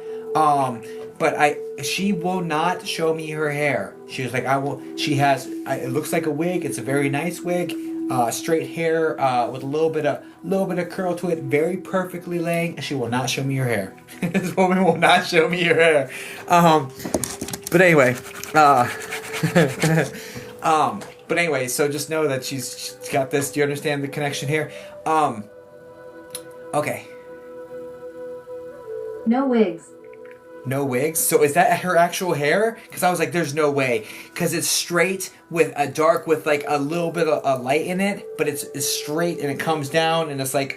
But she will not show me her hair. She was like, it looks like a wig. It's a very nice wig. Straight hair, with a little bit of curl to it, very perfectly laying. And she will not show me her hair. This woman will not show me her hair. But anyway, so just know that she's got this. Do you understand the connection here? Okay. No wigs. No wigs? So is that her actual hair? Because I was like, there's no way. Because it's straight with a dark with like a little bit of a light in it, but it's straight and it comes down and it's like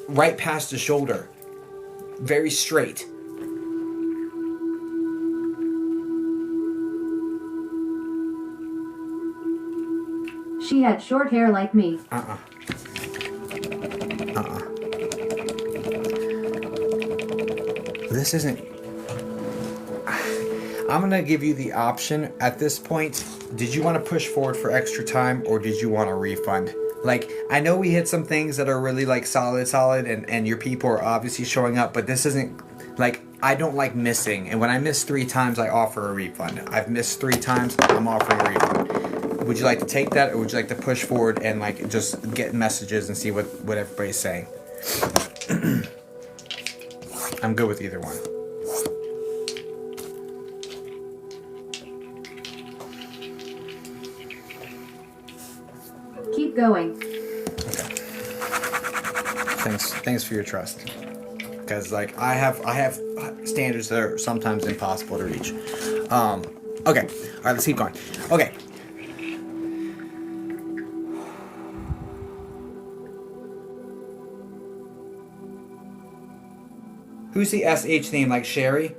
right past the shoulder. Very straight. She had short hair like me. This isn't... I'm going to give you the option at this point. Did you want to push forward for extra time, or did you want a refund? Like, I know we hit some things that are really, like, solid, and your people are obviously showing up, but this isn't... Like, I don't like missing, and when I miss 3 times, I offer a refund. I've missed 3 times, I'm offering a refund. Would you like to take that, or would you like to push forward and, like, just get messages and see what everybody's saying? I'm good with either one. Keep going. Okay. Thanks for your trust. Because like I have standards that are sometimes impossible to reach. Okay. All right. Let's keep going. Okay. Who's the SH name, like Sherry?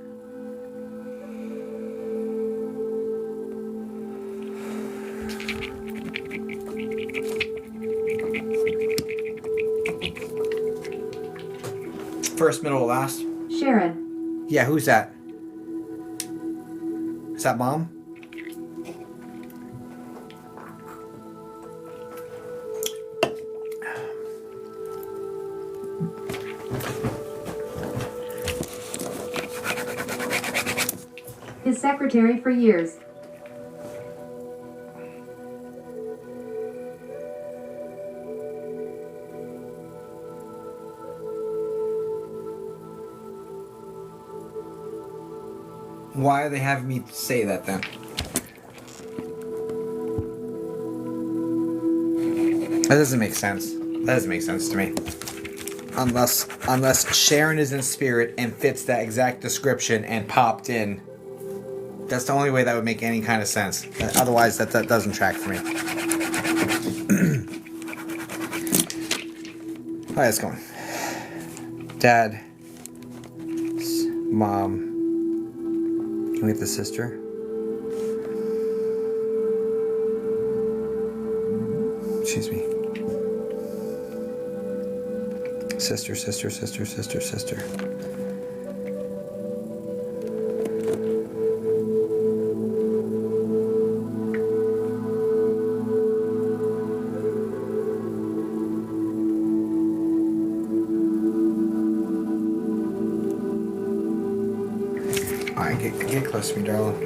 First, middle, last? Sharon. Yeah, who's that? Is that mom? His secretary for years. Why are they having me say that then? That doesn't make sense. That doesn't make sense to me. Unless Sharon is in spirit and fits that exact description and popped in. That's the only way that would make any kind of sense. Otherwise, that doesn't track for me. Alright, let's go. Dad. Mom. Can we get the sister? Excuse me. Sister. Alright, get close to me, darling.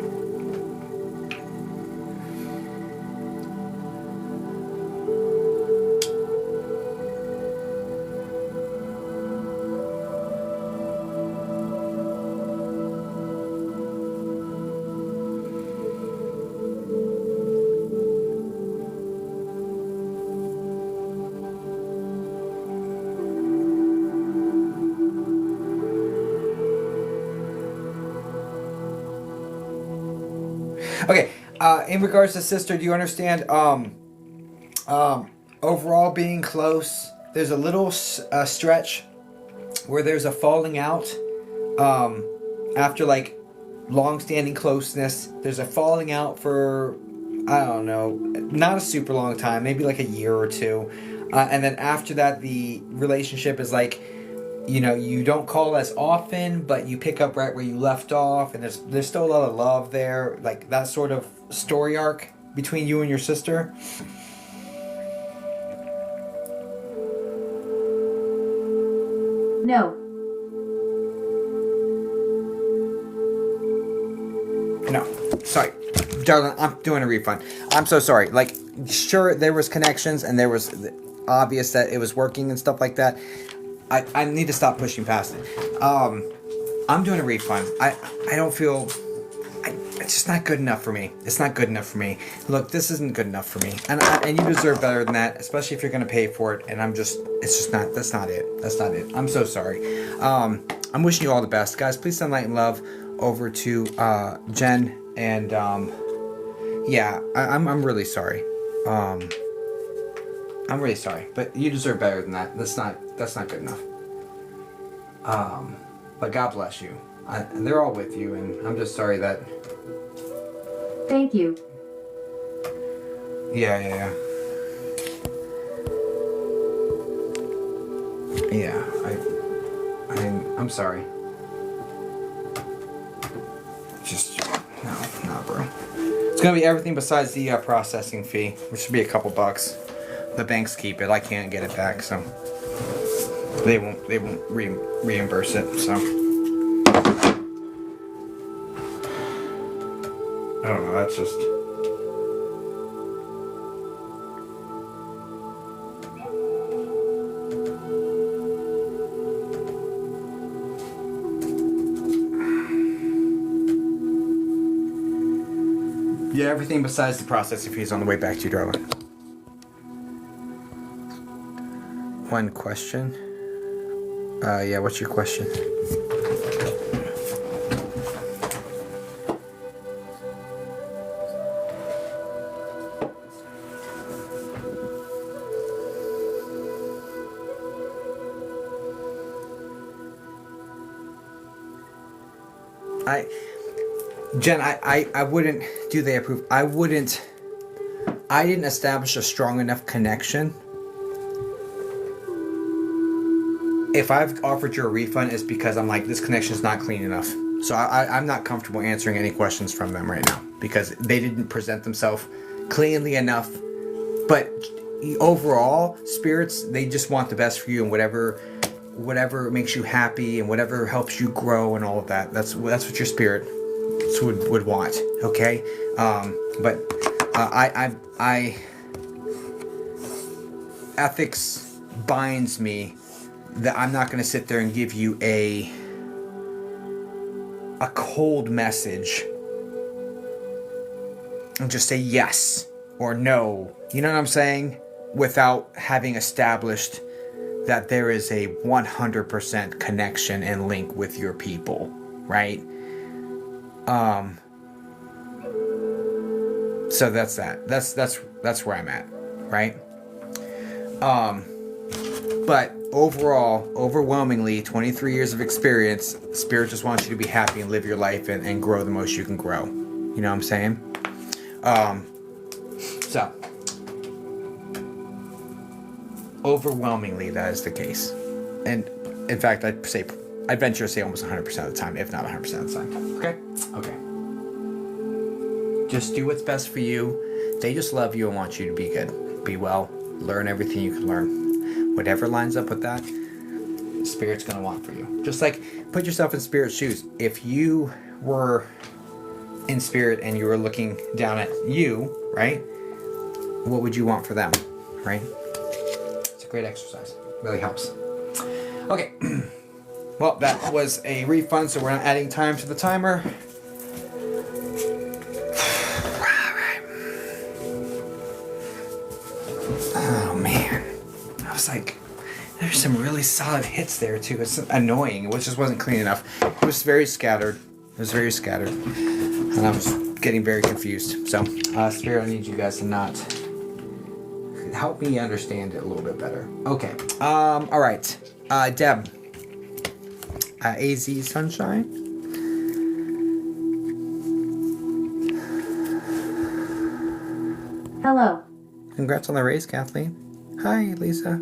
In regards to sister, do you understand? Overall being close. There's a little stretch where there's a falling out. After like long-standing closeness, there's a falling out for I don't know, not a super long time, maybe like a year or two, and then after that, the relationship is like, you know, you don't call as often, but you pick up right where you left off, and there's still a lot of love there, like that sort of story arc between you and your sister. No. No, sorry, darling, I'm doing a refund. I'm so sorry. Like, sure, there was connections and there was obvious that it was working and stuff like that. I need to stop pushing past it. I'm doing a refund. I don't feel. It's just not good enough for me. It's not good enough for me. Look, this isn't good enough for me, and you deserve better than that, especially if you're gonna pay for it. And it's just not. That's not it. That's not it. I'm so sorry. I'm wishing you all the best, guys. Please send light and love over to Jen, and yeah, I'm really sorry. I'm really sorry, but you deserve better than that. That's not good enough. But God bless you. They're all with you, and I'm just sorry that. Thank you. Yeah. Yeah, I'm sorry. Just no, bro. It's gonna be everything besides the processing fee, which should be a couple bucks. The banks keep it. I can't get it back, so they won't reimburse it. So I don't know. That's just. Yeah, everything besides the processing fees on the way back to you, darling. One question. Yeah, what's your question? Jen, I wouldn't. Do they approve? I wouldn't. I didn't establish a strong enough connection. If I've offered you a refund, it's because I'm like, this connection is not clean enough. So I'm not comfortable answering any questions from them right now because they didn't present themselves cleanly enough. But overall, spirits, they just want the best for you, and whatever makes you happy and whatever helps you grow and all of that. That's what your spirit would want. Okay, but I ethics binds me that I'm not going to sit there and give you a cold message and just say yes or no. You know what I'm saying? Without having established that there is a 100% connection and link with your people, right? So that's that. That's where I'm at, right? But overall, overwhelmingly, 23 years of experience, Spirit just wants you to be happy and live your life and grow the most you can grow. You know what I'm saying? So, overwhelmingly, that is the case. And in fact, I'd venture to say almost 100% of the time, if not 100% of the time. Okay. Just do what's best for you. They just love you and want you to be good. Be well. Learn everything you can learn. Whatever lines up with that, Spirit's going to want for you. Just like, put yourself in Spirit's shoes. If you were in Spirit and you were looking down at you, right? What would you want for them, right? It's a great exercise. Really helps. Okay. Well, that was a refund, so we're not adding time to the timer. Oh, man. I was like, there's some really solid hits there, too. It's annoying. It just wasn't clean enough. It was very scattered. And I was getting very confused. So, Spirit, I need you guys to not help me understand it a little bit better. Okay. All right. Deb. AZ Sunshine. Hello. Congrats on the race, Kathleen. Hi, Lisa.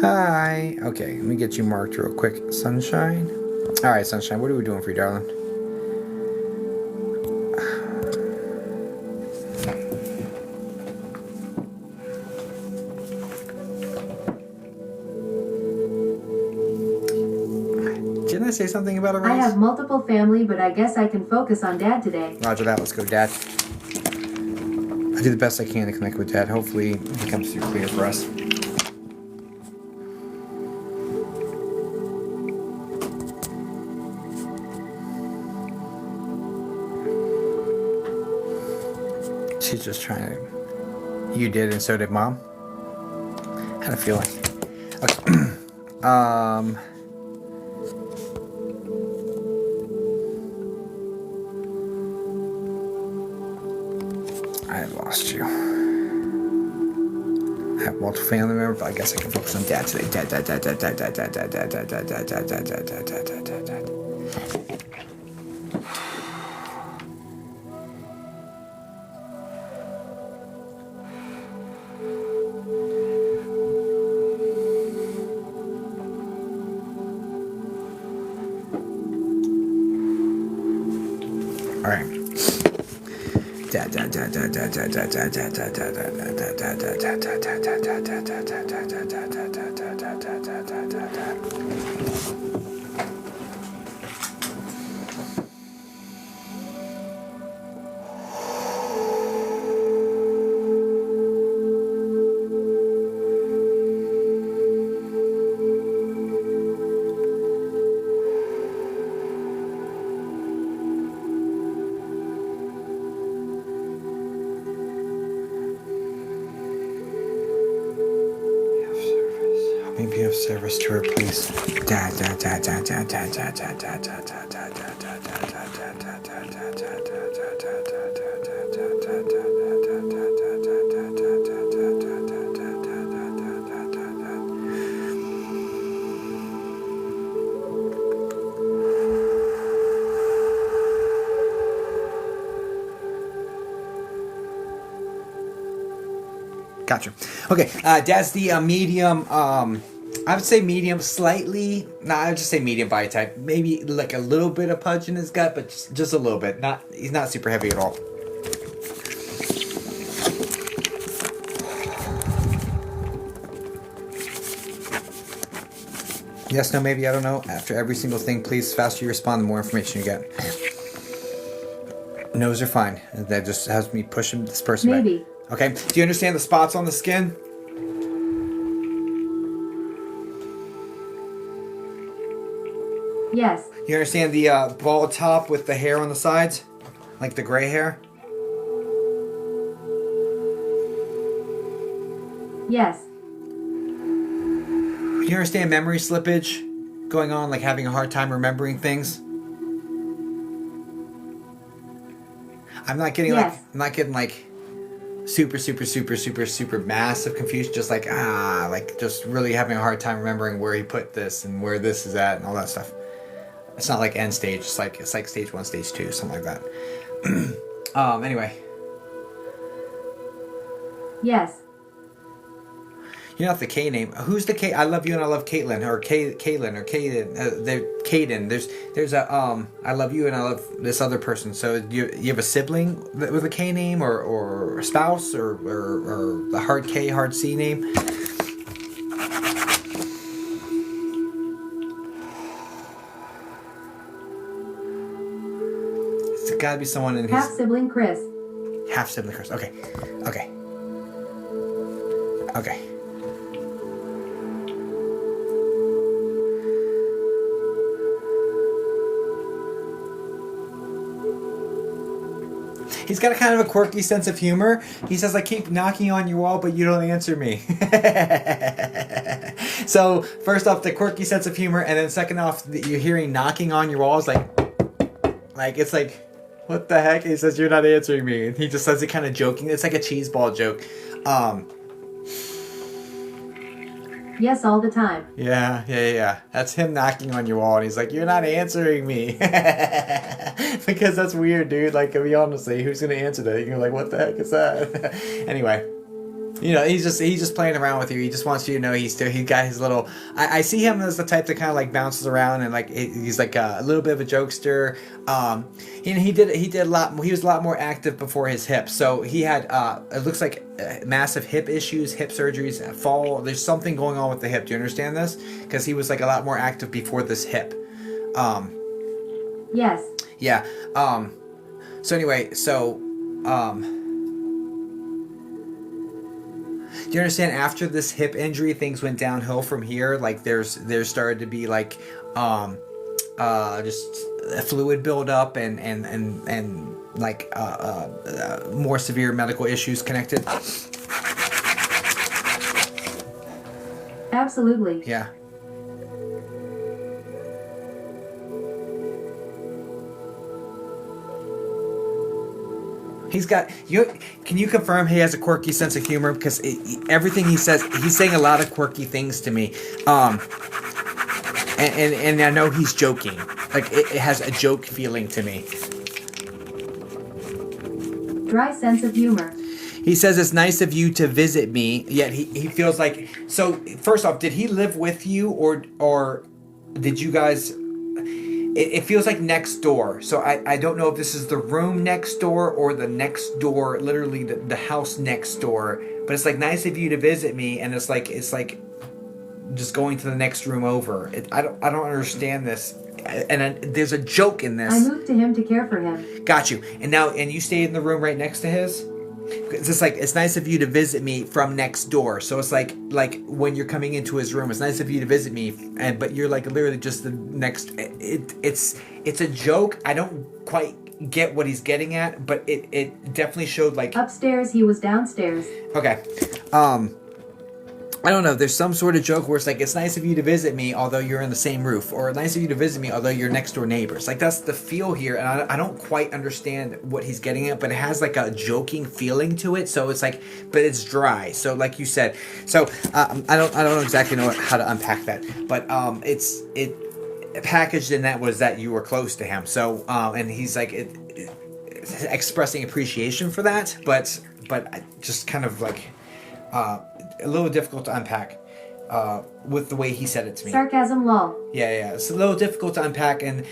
Hi. Okay, let me get you marked real quick. Sunshine. All right, Sunshine. What are we doing for you, darling? Didn't I say something about a race? I have multiple family, but I guess I can focus on Dad today. Roger that. Let's go, Dad. I do the best I can to connect with Dad. Hopefully, he comes through clear for us. She's just trying to. You did, and so did Mom. Had a feeling. Okay. I lost you. I have multiple family members, but I guess I can focus on Dad today. Dad. All right. Maybe have service to her, please. Gotcha. Okay, Dad's the medium. I would say medium, slightly. Nah, I would just say medium body type. Maybe like a little bit of pudge in his gut, but just a little bit. He's not super heavy at all. Yes, no, maybe, I don't know. After every single thing, please, the faster you respond, the more information you get. No's are fine. That just has me pushing this person Maybe. back. Okay, do you understand the spots on the skin? Yes. You understand the bald top with the hair on the sides? Like the gray hair? Yes. You understand memory slippage going on, like having a hard time remembering things? I'm not getting Yes. like super massive confusion, just like just really having a hard time remembering where he put this and where this is at and all that stuff. It's not like end stage, it's like stage 1, stage 2, something like that. Anyway. Yes. You're not the K name. Who's the K? I love you and I love Caitlin or Caitlin or Caden. Caden. There's a I love you and I love this other person. So you have a sibling with a K name or a spouse or the hard K hard C name. It's got to be someone in his Half sibling Chris. half sibling Chris. Okay. He's got a kind of a quirky sense of humor. He says, I keep knocking on your wall, but you don't answer me. So, first off, the quirky sense of humor, and then second off, you're hearing knocking on your walls, like it's like, What the heck? He says, you're not answering me. And he just says it kind of joking. It's like a cheese ball joke. Yes, all the time. Yeah. That's him knocking on your wall, and he's like, you're not answering me. Because that's weird, dude. Like, to be honestly, who's going to answer that? You're like, what the heck is that? Anyway. You know, he's just playing around with you. He just wants you to know he got his little. I see him as the type that kind of like bounces around and like he's like a little bit of a jokester. He did a lot. He was a lot more active before his hip. So he had it looks like massive hip issues, hip surgeries, fall. There's something going on with the hip. Do you understand this? Because he was like a lot more active before this hip. Yes. Yeah. So anyway, do you understand? After this hip injury, things went downhill from here. Like there's started to be like just a fluid buildup and like more severe medical issues connected. Absolutely. Yeah. He's got you. Can you confirm he has a quirky sense of humor? Because everything he says, he's saying a lot of quirky things to me. And I know he's joking. Like it has a joke feeling to me. Dry sense of humor. He says it's nice of you to visit me. Yet he feels like. So first off, did he live with you or did you guys? It feels like next door. So I don't know if this is the room next door or the next door, literally the house next door. But it's like nice of you to visit me, and it's like just going to the next room over. I don't understand this. And there's a joke in this. I moved to him to care for him. Got you. And you stayed in the room right next to his? It's just like, it's nice of you to visit me from next door. So it's like when you're coming into his room, it's nice of you to visit me, but you're like literally just the next. It's a joke. I don't quite get what he's getting at, but it definitely showed like Upstairs, he was downstairs. Okay. I don't know. There's some sort of joke where it's like, it's nice of you to visit me, although you're in the same roof, or nice of you to visit me, although you're next door neighbors. Like that's the feel here, and I don't quite understand what he's getting at, but it has like a joking feeling to it. So it's like, but it's dry. So like you said, so I don't exactly know how to unpack that, but it packaged in that was that you were close to him. So and he's like expressing appreciation for that, but just kind of like. A little difficult to unpack with the way he said it to me. Sarcasm lol. Yeah. It's a little difficult to unpack, and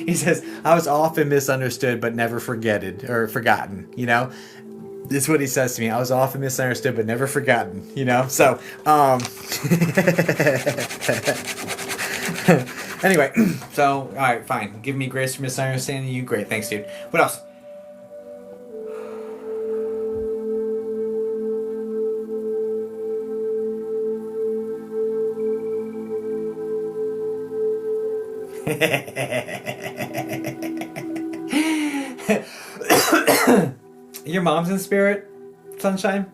he says, I was often misunderstood but never forgotten, you know? This is what he says to me. I was often misunderstood but never forgotten, you know? So, anyway, so, alright, fine. Give me grace for misunderstanding you. Great, thanks, dude. What else? Your mom's in spirit, Sunshine?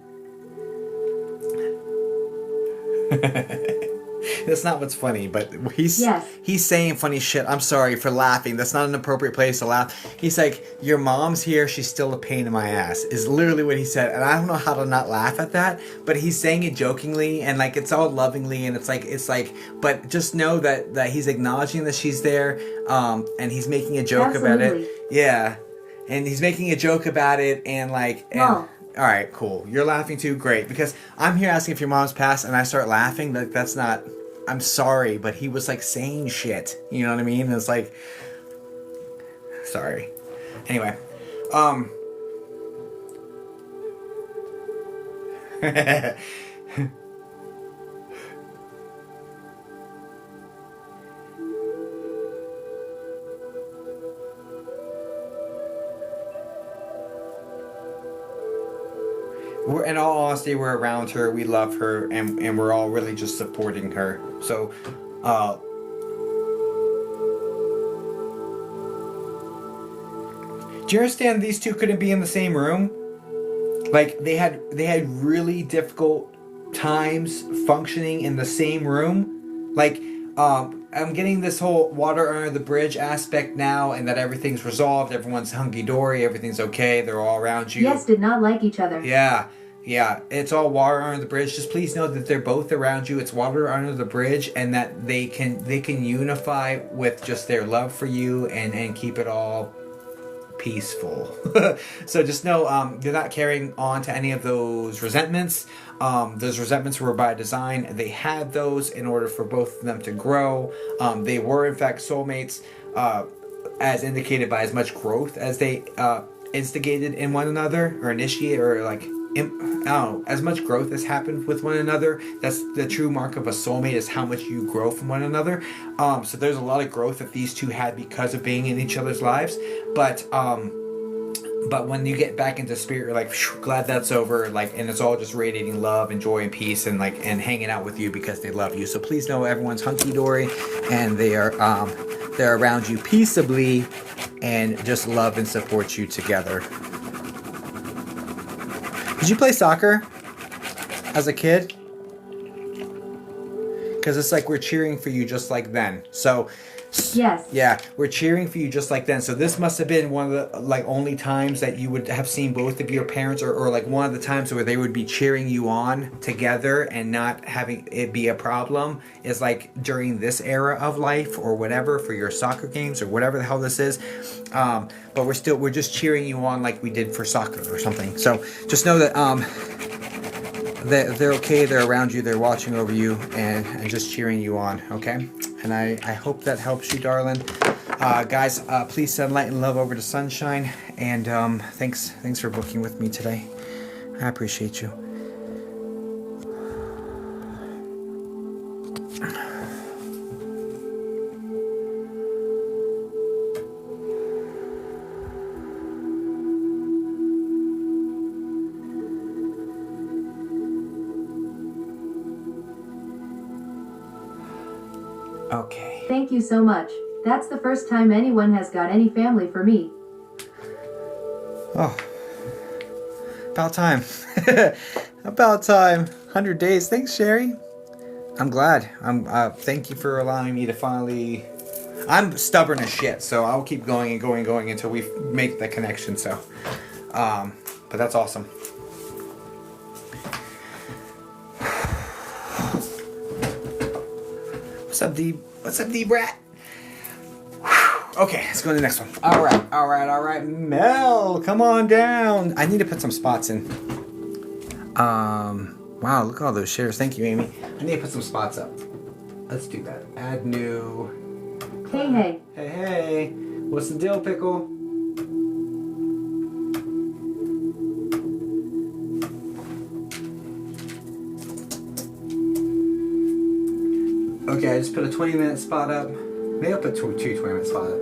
That's not what's funny, but he's saying funny shit. I'm sorry for laughing. That's not an appropriate place to laugh. He's like, your mom's here, she's still a pain in my ass, is literally what he said. And I don't know how to not laugh at that, but he's saying it jokingly and like it's all lovingly, and it's like but just know that he's acknowledging that she's there, and he's making a joke about it. Yeah. And he's making a joke about it, and like all right, cool. You're laughing too, great. Because I'm here asking if your mom's passed, and I start laughing. Like that's not. I'm sorry, but he was like saying shit. You know what I mean? And it's like, sorry. Anyway, in all honesty, we're around her, we love her, and we're all really just supporting her. So, do you understand these two couldn't be in the same room? Like, they had really difficult times functioning in the same room. Like, I'm getting this whole water under the bridge aspect now, and that everything's resolved, everyone's hunky-dory, everything's okay, they're all around you. Yes, did not like each other. Yeah, it's all water under the bridge. Just please know that they're both around you. It's water under the bridge, and that they can unify with just their love for you and keep it all peaceful. So just know you're not carrying on to any of those resentments. Those resentments were by design. They had those in order for both of them to grow. They were in fact soulmates, as indicated by as much growth as they instigated in one another, or initiate, or like, I don't know, as much growth has happened with one another. That's the true mark of a soulmate, is how much you grow from one another. So there's a lot of growth that these two had because of being in each other's lives. But when you get back into spirit, you're like, glad that's over, like, and it's all just radiating love and joy and peace, and like, and hanging out with you because they love you. So please know everyone's hunky-dory, and they're around you peaceably, and just love and support you together. Did you play soccer as a kid? Because it's like we're cheering for you just like then. So, yes. Yeah, we're cheering for you just like then. So this must have been one of the like only times that you would have seen both of your parents, or like one of the times where they would be cheering you on together and not having it be a problem, is like during this era of life or whatever, for your soccer games or whatever the hell this is. But we're just cheering you on like we did for soccer or something. So just know that they're okay, they're around you, they're watching over you, and just cheering you on, okay? And I hope that helps you, darling. Guys, please send light and love over to Sunshine, and thanks for booking with me today. I appreciate you. Okay. Thank you so much. That's the first time anyone has got any family for me. Oh. About time. About time. 100 days. Thanks, Sherry. I'm glad. Thank you for allowing me to finally... I'm stubborn as shit, so I'll keep going and going until we make the connection, so... but that's awesome. What's up, D? What's up, D Brat? Okay, let's go to the next one. All right. Mel, come on down. I need to put some spots in. Wow, look at all those shares. Thank you, Amy. I need to put some spots up. Let's do that. Add new. Hey. Hey. What's the deal, Pickle? Okay, I just put a 20-minute spot up. Maybe I'll put two 20-minute spots up.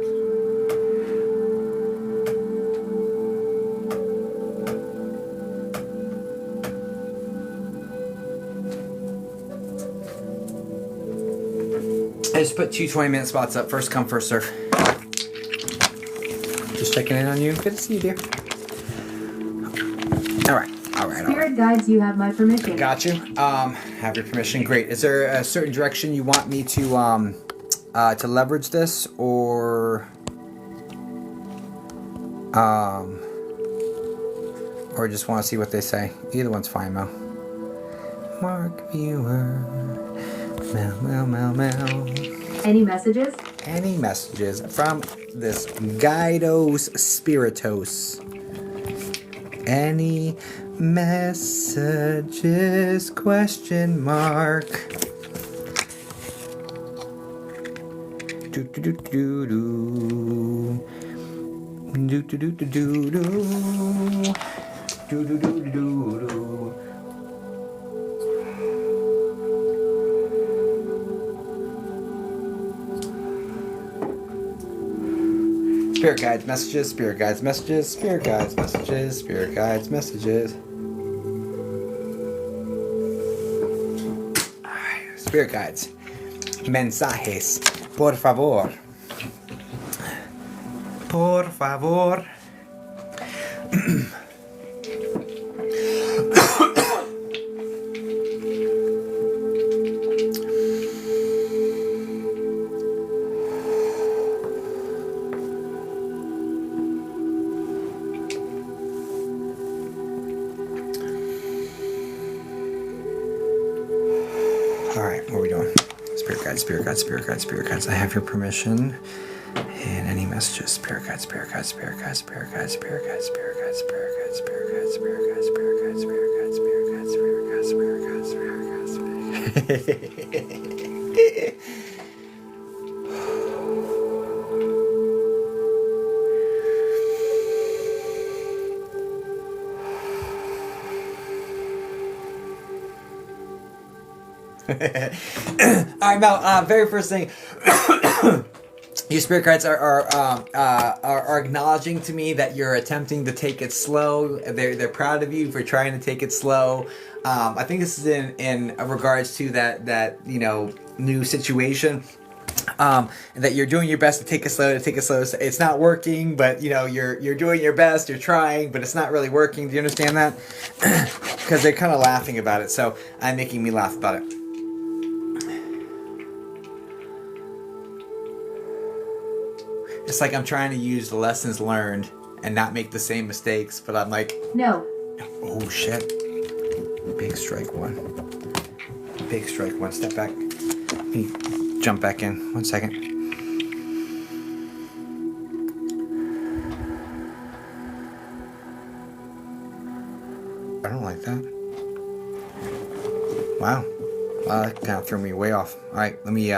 I just put two 20-minute spots up. First come, first serve. Just checking in on you. Good to see you, dear. All right. Spirit guides, you have my permission. Got you. Have your permission. Great. Is there a certain direction you want me to leverage this, or just want to see what they say? Either one's fine, Mel. Mark viewer. Mel. Any messages? Any messages from this Guidos Spiritos? Any messages? Question mark. Do do do do do. Do do do do do do. Do do do do do. Spirit guides messages, spirit guides messages, spirit guides messages, spirit guides messages. Alright, spirit guides. Mensajes. Por favor. Por favor. Spirit guides, spirit guides, spirit guides, spirit guides. I have your permission. And any messages, spirit guides, spirit guides, spirit guides, spirit guides, spirit guides, spirit guides, spirit guides, spirit guides, spirit guides, spirit guides, spirit guides, spirit guides, spirit guides, spirit guides, spirit guides. All right, Mel. Very first thing. Your spirit guides are acknowledging to me that you're attempting to take it slow. They're proud of you for trying to take it slow. I think this is in regards to that new situation. That you're doing your best to take it slow. It's not working, but you're doing your best. You're trying, but it's not really working. Do you understand that? Because they're kind of laughing about it. So I'm making me laugh about it. It's like I'm trying to use the lessons learned and not make the same mistakes, but I'm like... No. Oh, shit. Big strike one. Big strike one. Step back. Let me jump back in. 1 second. I don't like that. Wow. That kind of threw me way off. Alright, let me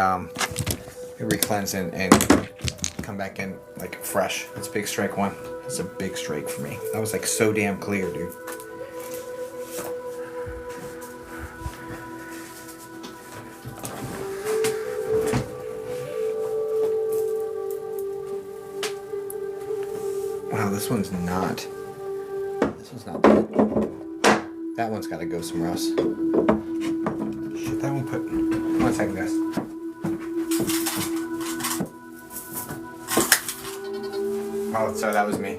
re-cleanse and come back in like fresh. That's big strike one. That's a big strike for me. That was like so damn clear, dude. Wow, this one's not good. That one's gotta go somewhere else. Shit, that one put... 1 second, guys. Oh, sorry, that was me.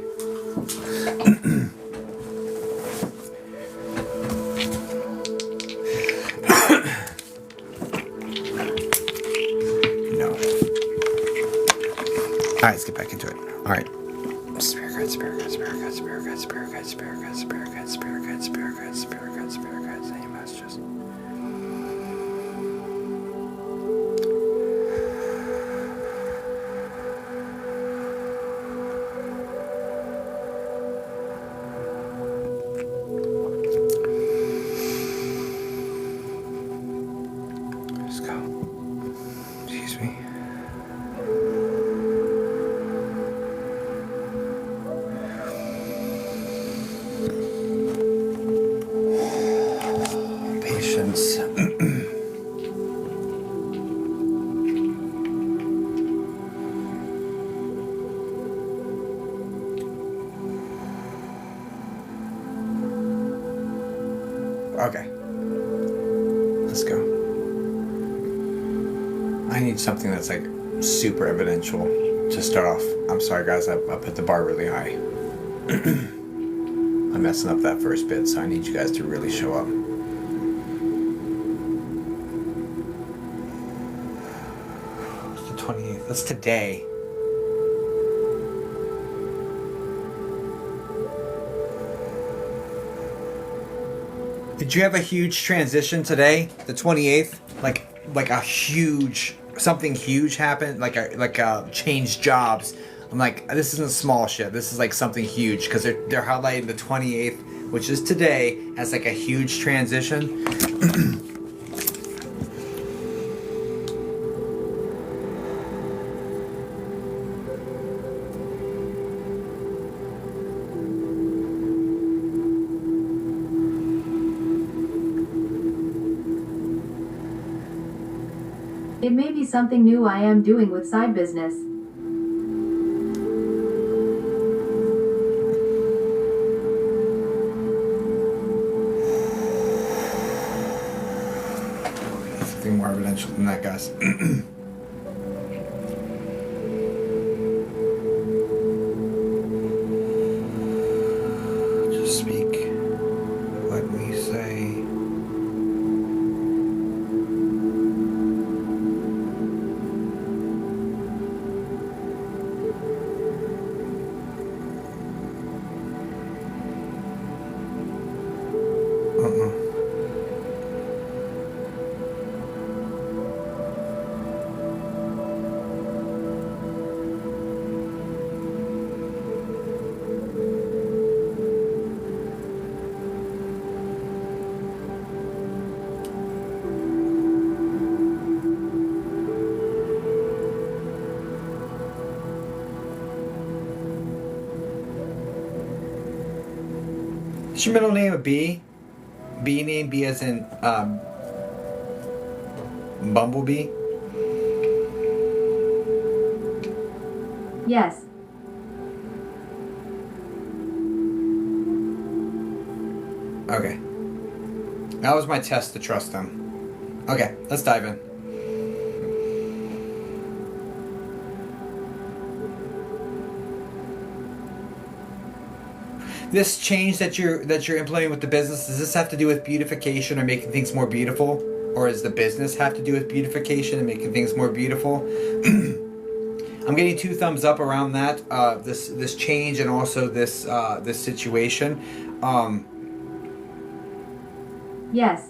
No. Alright, let's get back into it. Alright. Spirit guides, spirit guides, spirit guides, spirit guides, spirit guides, spirit guides, spirit guides, spirit guides, spirit guides, spirit guides, spirit guides, any messages? Okay. Let's go. I need something that's like super evidential to start off. I'm sorry guys, I put the bar really high. I'm messing up that first bit, so I need you guys to really show up. It's the 28th. That's today. Did you have a huge transition today, the 28th? Like a huge, something huge happened, like a change jobs. I'm like, this isn't small shit. This is like something huge because they're highlighting the 28th, which is today, as like a huge transition. It may be something new I am doing with side business. Something more evidential than that, guys. Just speak. Let me say. Is your middle name a B? B name, B as in Bumblebee? Yes. Okay. That was my test to trust them. Okay, let's dive in. This change that you're implementing with the business, does this have to do with beautification or making things more beautiful? Or does the business have to do with beautification and making things more beautiful? I'm getting 2 thumbs up around that. This change and also this situation. Yes.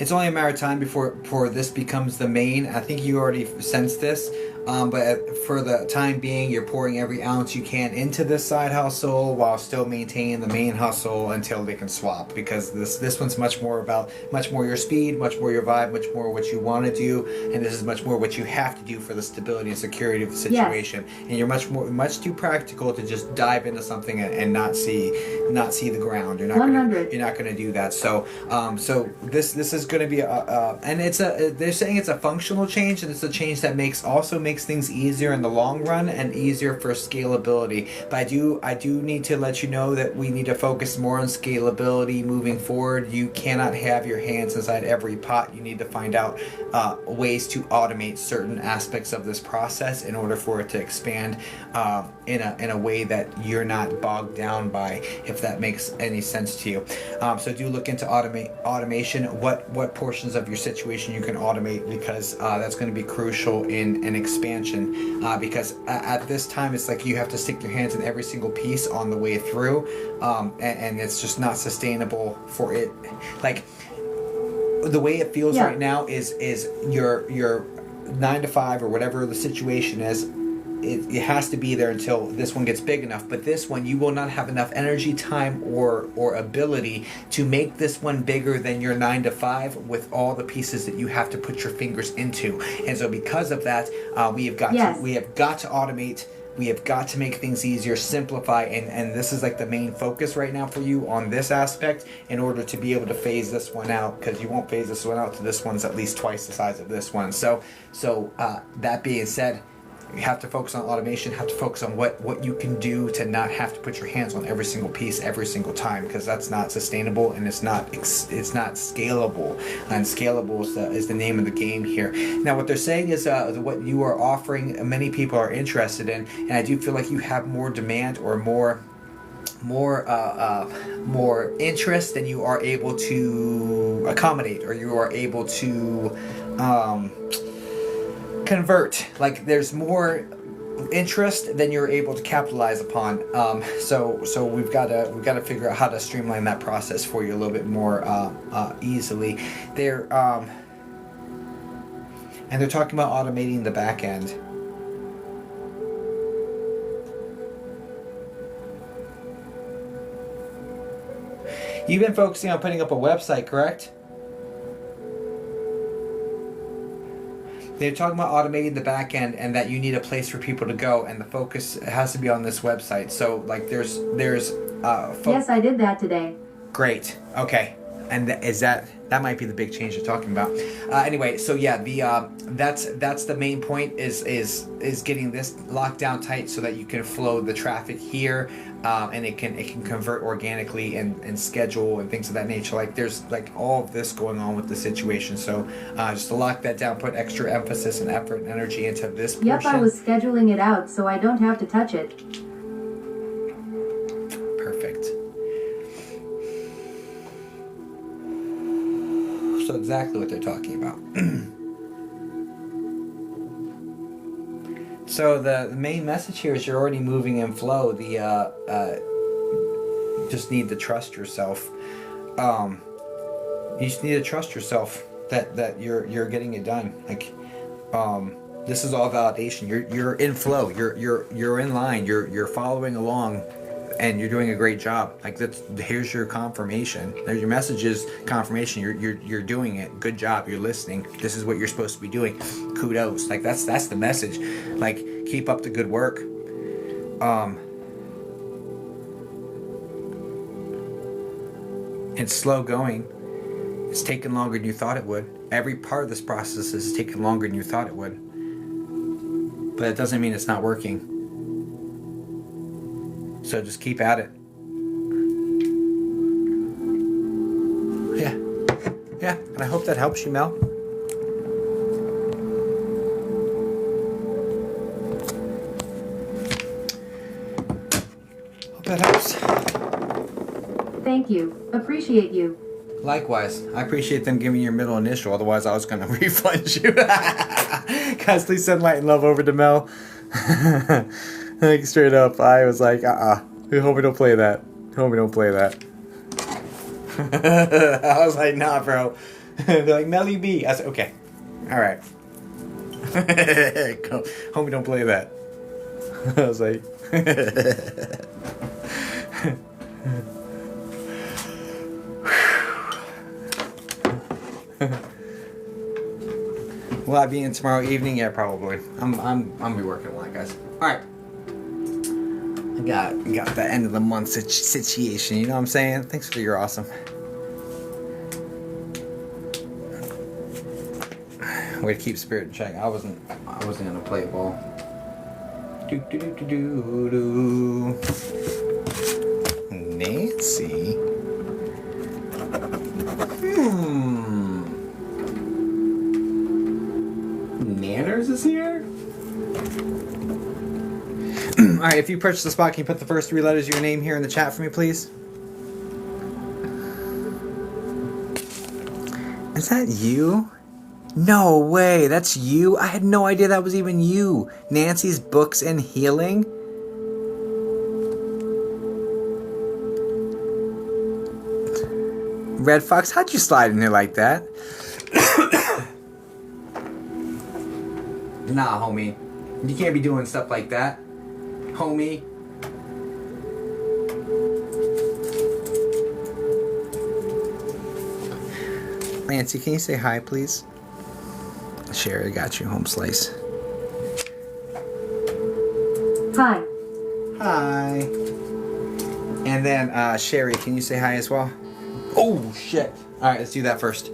It's only a matter of time before this becomes the main. I think you already sensed this. But for the time being, you're pouring every ounce you can into this side hustle while still maintaining the main hustle until they can swap. Because this one's much more your speed, much more your vibe, much more what you want to do, and this is much more what you have to do for the stability and security of the situation. Yes. And you're much too practical to just dive into something and not see the ground. You're not 100. You're not going to do that. So this is going to be and they're saying it's a functional change, and it's a change that makes things easier in the long run and easier for scalability. But I do need to let you know that we need to focus more on scalability moving forward. You cannot have your hands inside every pot. You need to find out ways to automate certain aspects of this process in order for it to expand in a way that you're not bogged down by, if that makes any sense to you. So do look into automation, what portions of your situation you can automate, because that's going to be crucial in an expansion, because at this time it's like you have to stick your hands in every single piece on the way through, and it's just not sustainable for it. Like the way it feels right now is your 9 to 5 or whatever the situation is. It has to be there until this one gets big enough. But this one, you will not have enough energy, time, or ability to make this one bigger than your 9 to 5 with all the pieces that you have to put your fingers into. And so because of that, we have got to automate. We have got to make things easier, simplify, and this is like the main focus right now for you on this aspect in order to be able to phase this one out, because you won't phase this one out till this one's at least twice the size of this one. So that being said, you have to focus on automation, have to focus on what you can do to not have to put your hands on every single piece every single time, because that's not sustainable and it's not scalable. And scalable is the name of the game here. Now what they're saying is what you are offering, many people are interested in, and I do feel like you have more demand or more interest than you are able to accommodate, or you are able to convert. Like there's more interest than you're able to capitalize upon. So we've got to figure out how to streamline that process for you a little bit more easily. They're talking about automating the back end. You've been focusing on putting up a website, correct? They're talking about automating the back end and that you need a place for people to go, and the focus has to be on this website. So like there's yes, I did that today. Great. Okay. And that might be the big change you're talking about. Anyway, so yeah, that's the main point is getting this locked down tight so that you can flow the traffic here, and it can convert organically and schedule and things of that nature. Like there's like all of this going on with the situation. So just to lock that down, put extra emphasis and effort and energy into this portion. Yep, I was scheduling it out so I don't have to touch it. Perfect. So exactly what they're talking about. So the main message here is you're already moving in flow. You just need to trust yourself. You just need to trust yourself that you're getting it done. Like this is all validation. You're in flow. You're in line. You're following along. And you're doing a great job. Like here's your confirmation. There's your message is confirmation. You're doing it. Good job. You're listening. This is what you're supposed to be doing. Kudos. Like that's the message. Like keep up the good work. It's slow going. It's taking longer than you thought it would. Every part of this process is taking longer than you thought it would. But it doesn't mean it's not working. So just keep at it. Yeah. Yeah, and I hope that helps you, Mel. Hope that helps. Thank you. Appreciate you. Likewise. I appreciate them giving your middle initial, otherwise I was going to refund you. Constantly send light and love over to Mel. Like, straight up, I was like, we hope we don't play that. Hope we don't play that. I was like, nah, bro. They're like, Melly B. I said, okay. Alright. Hope we don't play that. I was like... Will I be in tomorrow evening? Yeah, probably. I'm be working a lot, guys. All right. I got the end of the month situation. You know what I'm saying? Thanks for your awesome. Way to keep spirit in check. I wasn't gonna play ball. Do do do do do do. Nancy. Nanners is here? Alright, if you purchase the spot, can you put the first 3 letters of your name here in the chat for me, please? Is that you? No way, that's you? I had no idea that was even you. Nancy's Books and Healing? Red Fox, how'd you slide in here like that? Nah, homie. You can't be doing stuff like that. Homie. Nancy, can you say hi, please? Sherry, got you. Home slice. Hi. Hi. And then, Sherry, can you say hi as well? Oh, shit. Alright, let's do that first.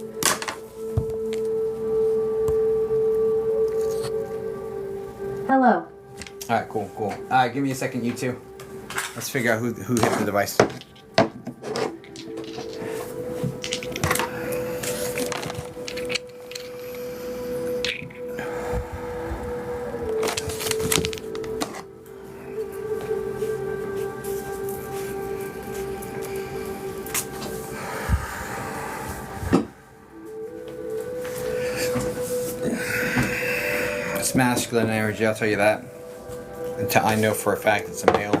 Hello. Alright, cool. Give me a second, you two. Let's figure out who hit the device. It's masculine energy, I'll tell you that. Until I know for a fact it's a male.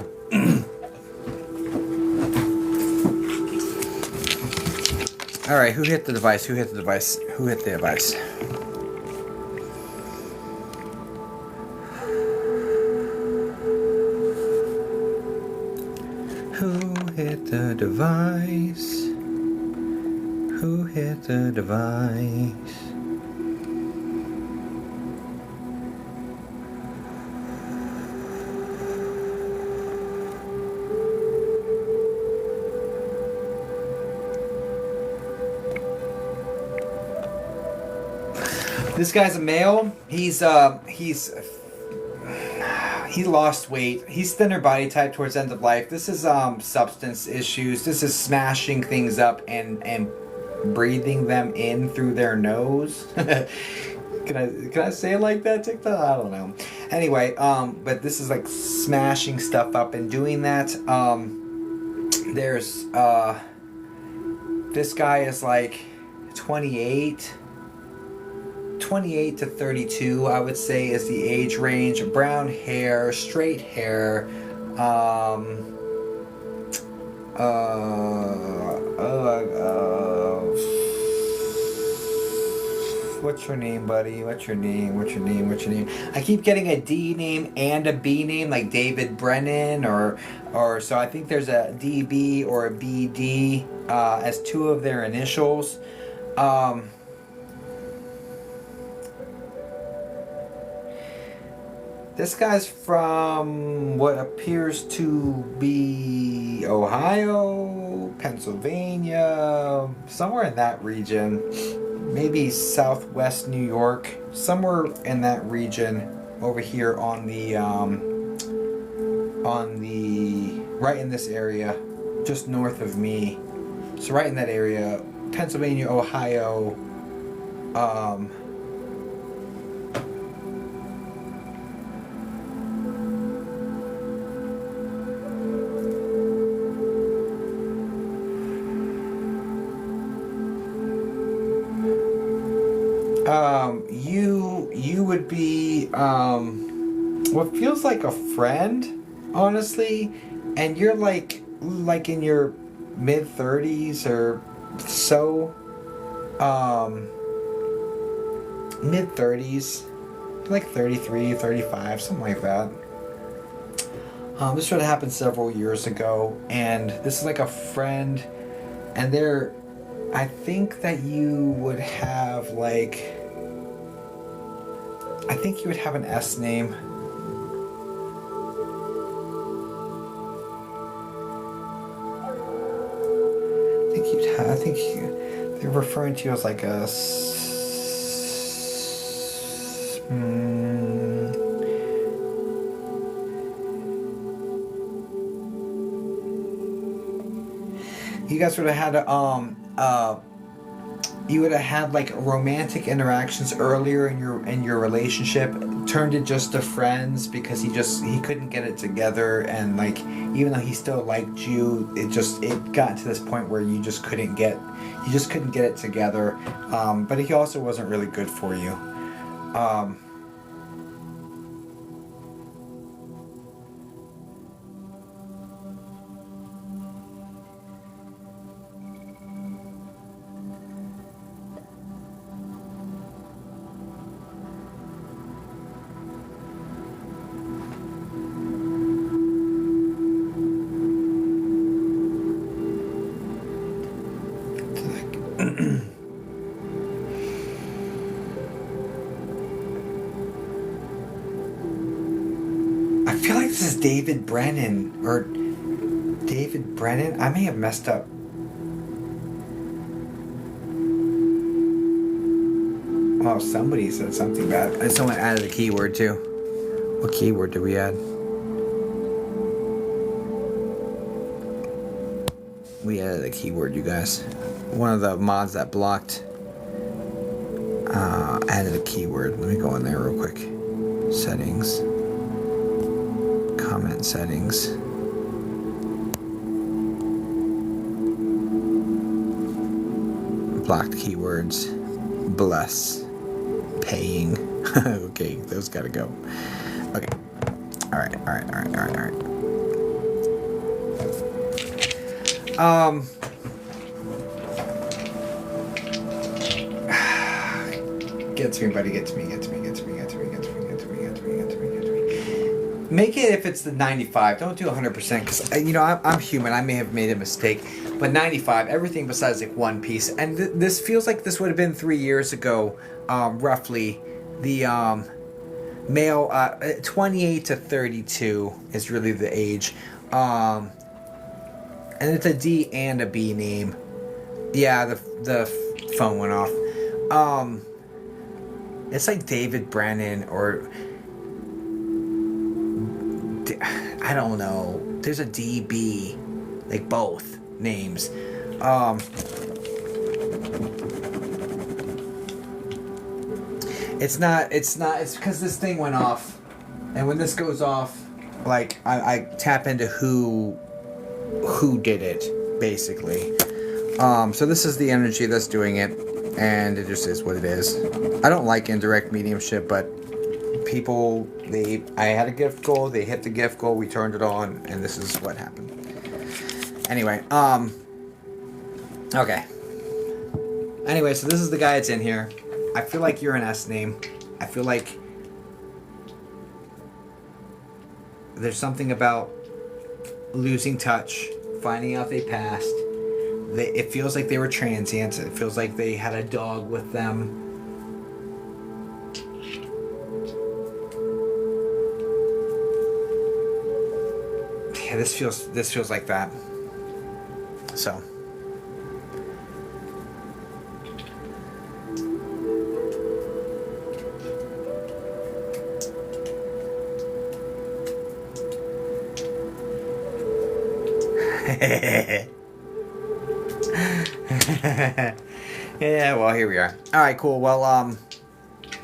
Alright, who hit the device? Who hit the device? Who hit the device? Who hit the device? Who hit the device? This guy's a male. He lost weight. He's thinner body type towards the end of life. This is substance issues. This is smashing things up and breathing them in through their nose. Can I say it like that, TikTok? I don't know. Anyway, but this is like smashing stuff up and doing that. There's this guy is like 28 to 32, I would say, is the age range. Brown hair, straight hair. What's your name, buddy? What's your name? I keep getting a D name and a B name, like David Brennan, or so I think there's a DB or a BD as 2 of their initials. This guy's from what appears to be Ohio, Pennsylvania, somewhere in that region. Maybe southwest New York, somewhere in that region over here on the right in this area, just north of me. So right in that area, Pennsylvania, Ohio, you would be what feels like a friend, honestly, and you're like in your mid 30s or so, mid 30s, like 33, 35, something like that. This sort of happened several years ago, and this is like a friend, and I think that you would have like, I think you would have an S name. I think they're referring to you as like a. You guys would have had you would have had like romantic interactions earlier in your relationship, turned it just to friends because he couldn't get it together, and like even though he still liked you, it got to this point where you just couldn't get it together. But he also wasn't really good for you. I feel like this is David Brennan. I may have messed up. Oh, somebody said something bad. And someone added a keyword too. What keyword did we add? We added a keyword, you guys. One of the mods that blocked added a keyword. Let me go in there real quick. Settings. Comment settings. Blocked keywords. Bless. Paying. Okay, those gotta go. Okay. Alright. Gets me, buddy. Gets me. Make it if it's the 95. Don't do 100% because I'm human. I may have made a mistake, but 95. Everything besides like one piece. And this feels like this would have been 3 years ago, roughly. The male, 28 to 32 is really the age, and it's a D and a B name. Yeah, the phone went off. It's like David Brennan or. I don't know. There's a DB, like both names. It's because this thing went off, and when this goes off, like I tap into who did it basically. So this is the energy that's doing it, and it just is what it is. I don't like indirect mediumship, but people, I had a gift goal, they hit the gift goal, we turned it on, and this is what happened. Anyway, okay. Anyway, so this is the guy that's in here. I feel like you're an S name. I feel like there's something about losing touch, finding out they passed. It feels like they were transient. It feels like they had a dog with them. Yeah, this feels like that. So Yeah, well, here we are. All right, cool. Well,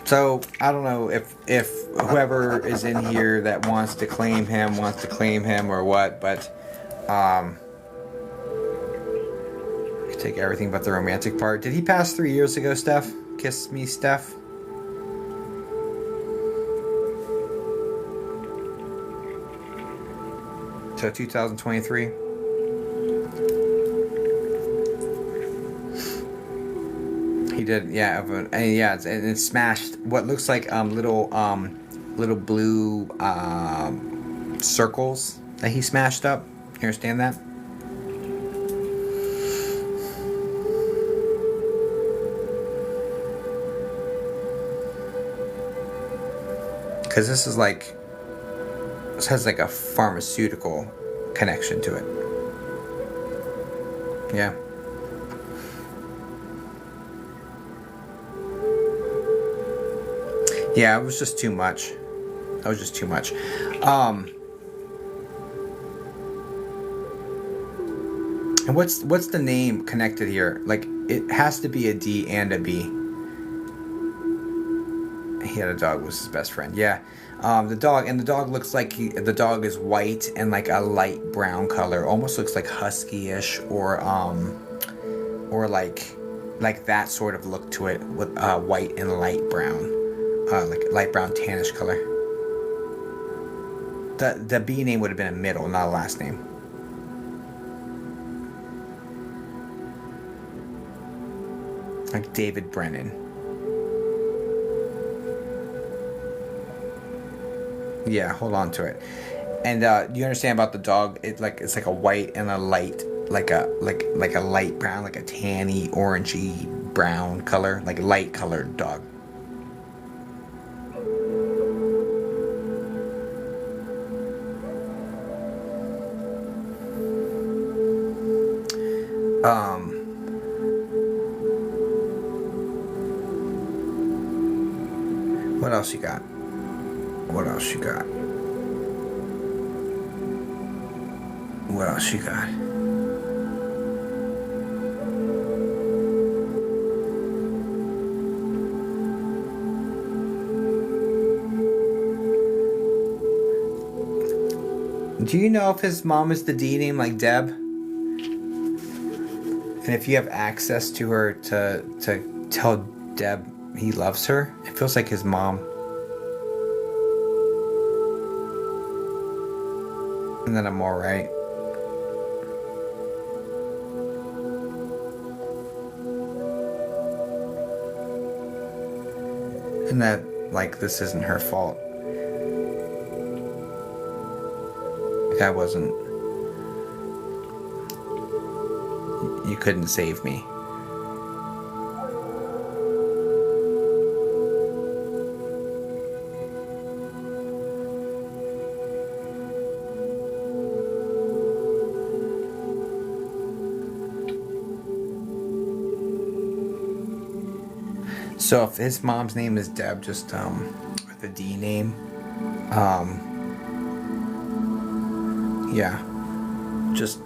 so I don't know if whoever is in here that wants to claim him or what, but I take everything but the romantic part. Did he pass 3 years ago, Steph? Kiss me, Steph. So 2023. He did, yeah, and yeah, it smashed what looks like little blue circles that he smashed up. You understand that? Because this has like a pharmaceutical connection to it. Yeah. Yeah, it was just too much. That was just too much. And what's the name connected here? Like, it has to be a D and a B. He had a dog, was his best friend. Yeah. The dog looks like the dog is white and like a light brown color. Almost looks like husky-ish or like that sort of look to it with white and light brown. Like light brown tannish color. The B name would have been a middle, not a last name. Like David Brennan. Yeah, hold on to it. And you understand about the dog? It's like a white and a light, like a light brown, like a tanny, orangey brown color, like light colored dog. What else you got? What else you got? What else you got? Do you know if his mom is the D name like Deb? And if you have access to her to tell Deb he loves her, it feels like his mom. And then I'm alright. And that, like, this isn't her fault. Like, I wasn't. You couldn't save me. So if his mom's name is Deb, just the D name, yeah, just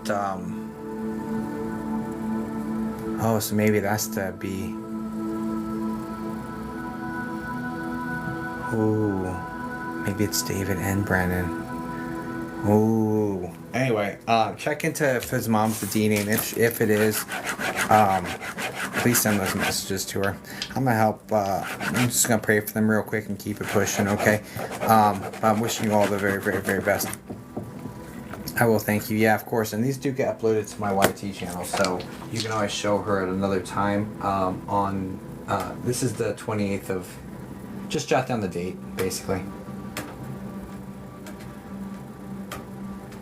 oh, so maybe that's the B. Ooh, maybe it's David and Brandon. Ooh. Anyway, check into if his mom's the D name. If it is, please send those messages to her. I'm gonna help. I'm just gonna pray for them real quick and keep it pushing. Okay. I'm wishing you all the very, very, very best. I will, thank you. Yeah, of course. And these do get uploaded to my YT channel, so you can always show her at another time. On this is the 28th of. Just jot down the date, basically.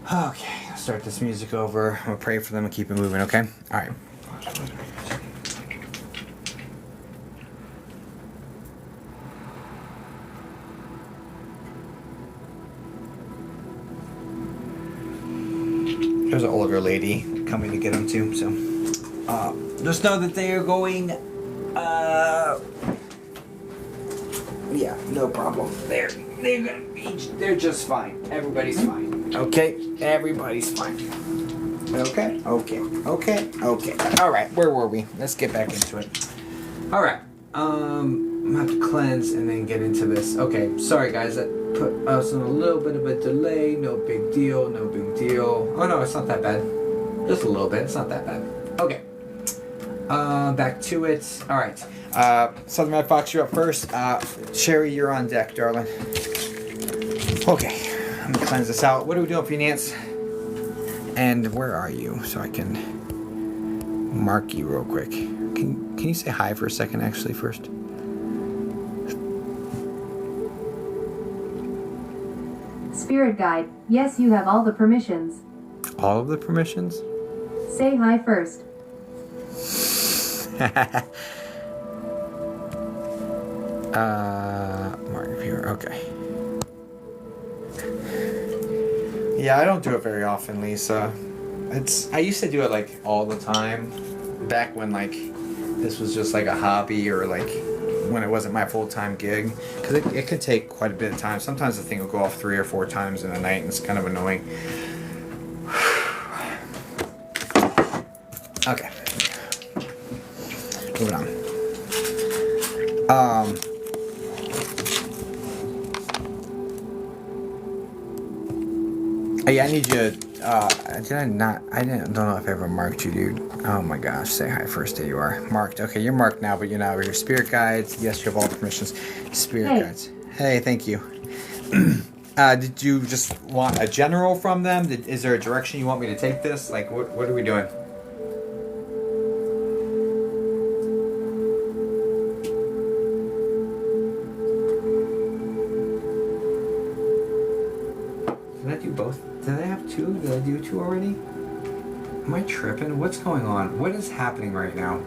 Okay, I'll start this music over. I'm gonna pray for them and keep it moving. Okay. All right. There's an older lady coming to get them too, so just know that they are going. Yeah, no problem. They're gonna be. They're just fine. Everybody's fine. Okay, everybody's fine. Okay. All right, where were we? Let's get back into it. All right. I'm gonna have to cleanse and then get into this. Okay, sorry guys, that put us in a little bit of a delay. No big deal. No big deal. Oh no, it's not that bad. Just a little bit. It's not that bad. Okay. Back to it. All right. Southern Red Fox, you're up first. Sherry, you're on deck, darling. Okay. I'm gonna cleanse this out. What are we doing, Finance? And where are you? So I can mark you real quick. Can you say hi for a second, actually, first? Spirit guide, yes, you have all the permissions. All of the permissions? Say hi first. Mark viewer, okay. Yeah, I don't do it very often, Lisa. I used to do it like all the time, back when like this was just like a hobby or like when it wasn't my full-time gig, because it could take quite a bit of time. Sometimes the thing will go off 3 or 4 times in a night, and it's kind of annoying. Okay, moving on. Hey, I need you to, don't know if I ever marked you, dude. Oh my gosh, say hi first, there you are. Marked, okay, you're marked now, but you're not. Your spirit guides, yes, you have all the permissions. Spirit guides. Hey, thank you. Did you just want a general from them? Is there a direction you want me to take this? Like, what are we doing? Did I do both? Did I have 2? Did I do 2 already? Am I tripping? What's going on? What is happening right now?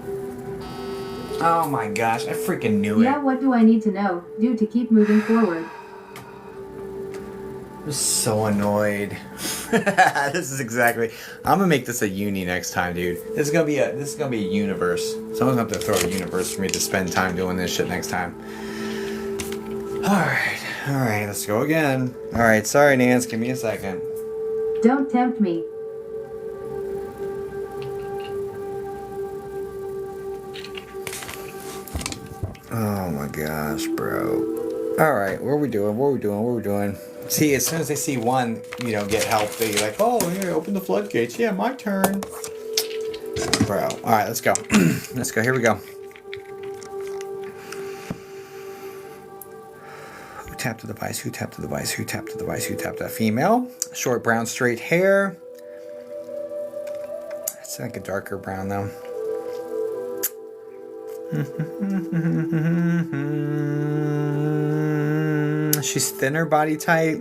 Oh my gosh, I freaking knew it. Yeah, what do I need to know? Do to keep moving forward. I'm so annoyed. This is exactly. I'm gonna make this a uni next time, dude. This is gonna be a universe. Someone's gonna have to throw a universe for me to spend time doing this shit next time. All right, let's go again. All right, sorry, Nance. Give me a second. Don't tempt me. Oh my gosh, bro. All right, what are we doing? See, as soon as they see one, get help, they're like, oh, here, open the floodgates. Yeah, my turn. Bro. All right, let's go. Let's go. Here we go. Who tapped the device? Who tapped that female? Short brown, straight hair. It's like a darker brown, though. She's thinner body type.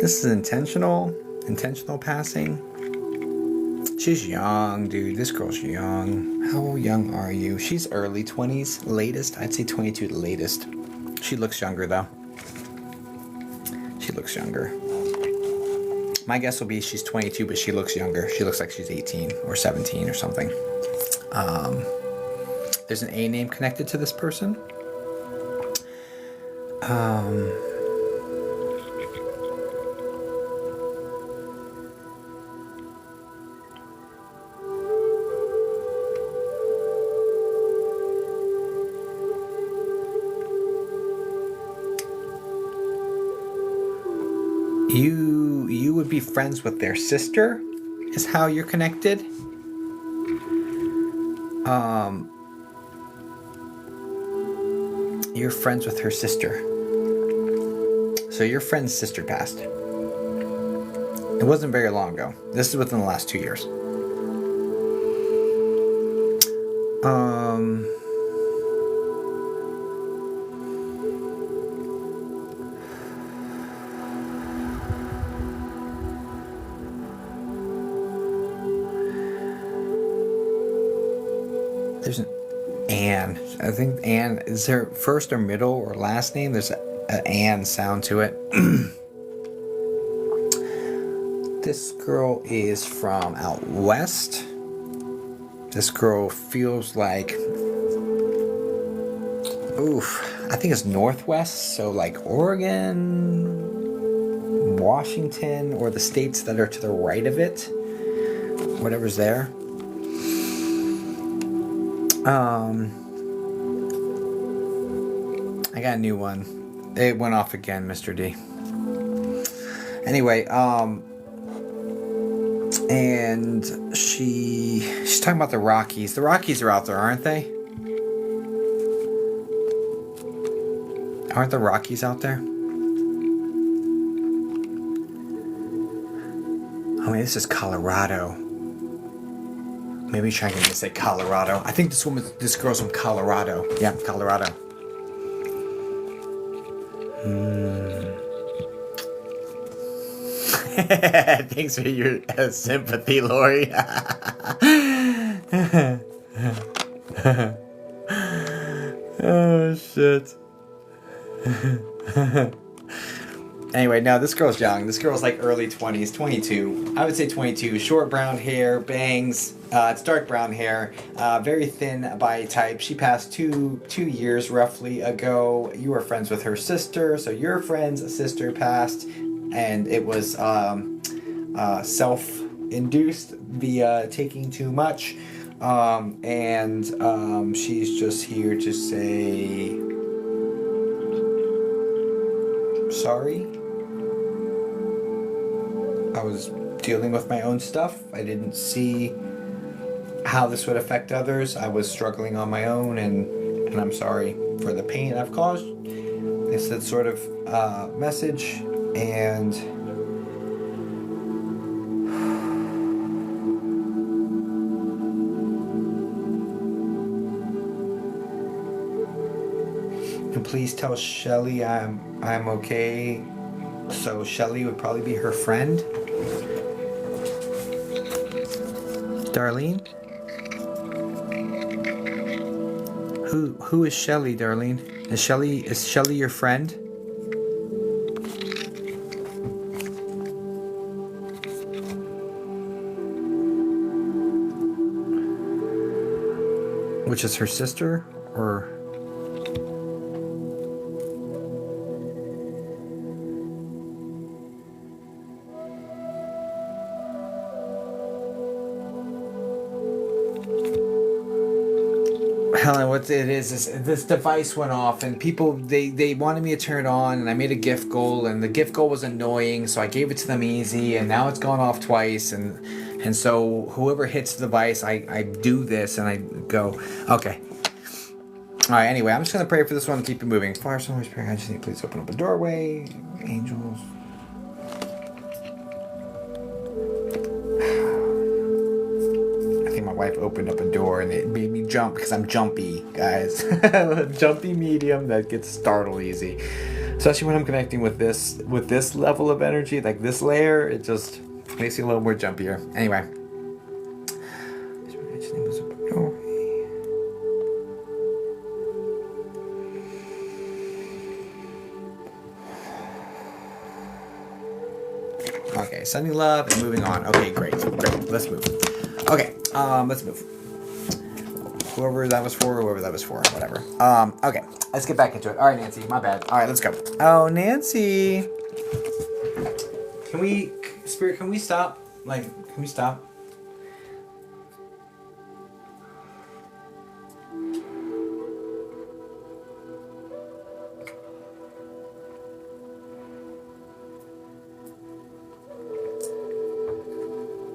This is intentional passing. She's young, dude. This girl's young. How young are you? She's early 20s, latest. I'd say 22 the latest. She looks younger, though. She looks younger. My guess will be she's 22, but she looks younger. She looks like she's 18 or 17 or something. There's an A name connected to this person. You would be friends with their sister, is how you're connected. You're friends with her sister. So your friend's sister passed. It wasn't very long ago. This is within the last 2 years. There's an Anne. I think Anne is her first or middle or last name. There's an Anne sound to it. This girl is from out west. This girl feels like, I think it's northwest, so like Oregon, Washington, or the states that are to the right of it. Whatever's there. I got a new one. It went off again, Mr. D. Anyway, and she's talking about the Rockies. The Rockies are out there, aren't they? Aren't the Rockies out there? Oh, wait, this is Colorado. Maybe trying to say Colorado. I think this girl's from Colorado. Yeah, Colorado. Thanks for your sympathy, Lori. Oh, shit. Anyway, no, this girl's young. This girl's like early 20s, 22. I would say 22. Short brown hair, bangs. It's dark brown hair. Very thin body type. She passed 2 years roughly ago. You were friends with her sister, so your friend's sister passed, and it was self-induced via taking too much. She's just here to say sorry. I was dealing with my own stuff. I didn't see how this would affect others. I was struggling on my own, and I'm sorry for the pain I've caused. It's that sort of message, and please tell Shelly I'm okay. So Shelly would probably be her friend. Darlene? Who is Shelly, Darlene? Is Shelly your friend? Which is her sister, or? Helen, what it is this device went off, and people they wanted me to turn it on, and I made a gift goal, and the gift goal was annoying, so I gave it to them easy, and now it's gone off twice, and so whoever hits the device, I do this, and I go, okay. All right. Anyway, I'm just gonna pray for this one and keep it moving. Fire, Son, Holy Spirit, I just need please open up a doorway, angels. My wife opened up a door and it made me jump because I'm jumpy, guys. Jumpy medium that gets startled easy, especially when I'm connecting with this level of energy, like this layer. It just makes you a little more jumpier. Anyway, okay, sending love and moving on. Okay, great. Let's move. Okay, let's move. Whoever that was for, whatever. Okay, let's get back into it. All right, Nancy, my bad. All right, let's go. Oh, Nancy. Can we stop? Can we stop?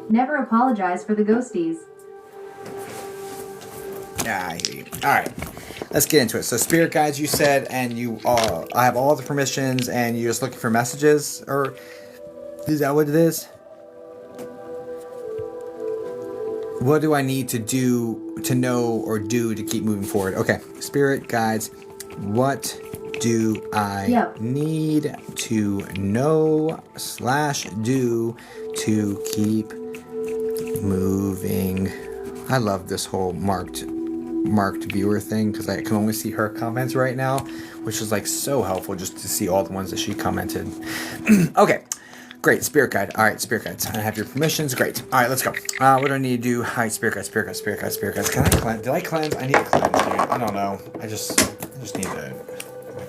Never apologize for the ghosties. Yeah, I hear you. All right, let's get into it. So, spirit guides, you said, and I have all the permissions, and you're just looking for messages, or is that what it is? What do I need to do to know or do to keep moving forward? Okay, spirit guides, what do I need to know / do to keep moving? I love this whole marked viewer thing because I can only see her comments right now, which is like so helpful just to see all the ones that she commented. Okay, great. Spirit guide. All right, spirit guides. I have your permissions. Great. All right, let's go. What do I need to do? Hi, spirit guides. Can I cleanse? Did I cleanse? I need to cleanse, dude. I don't know. I just need to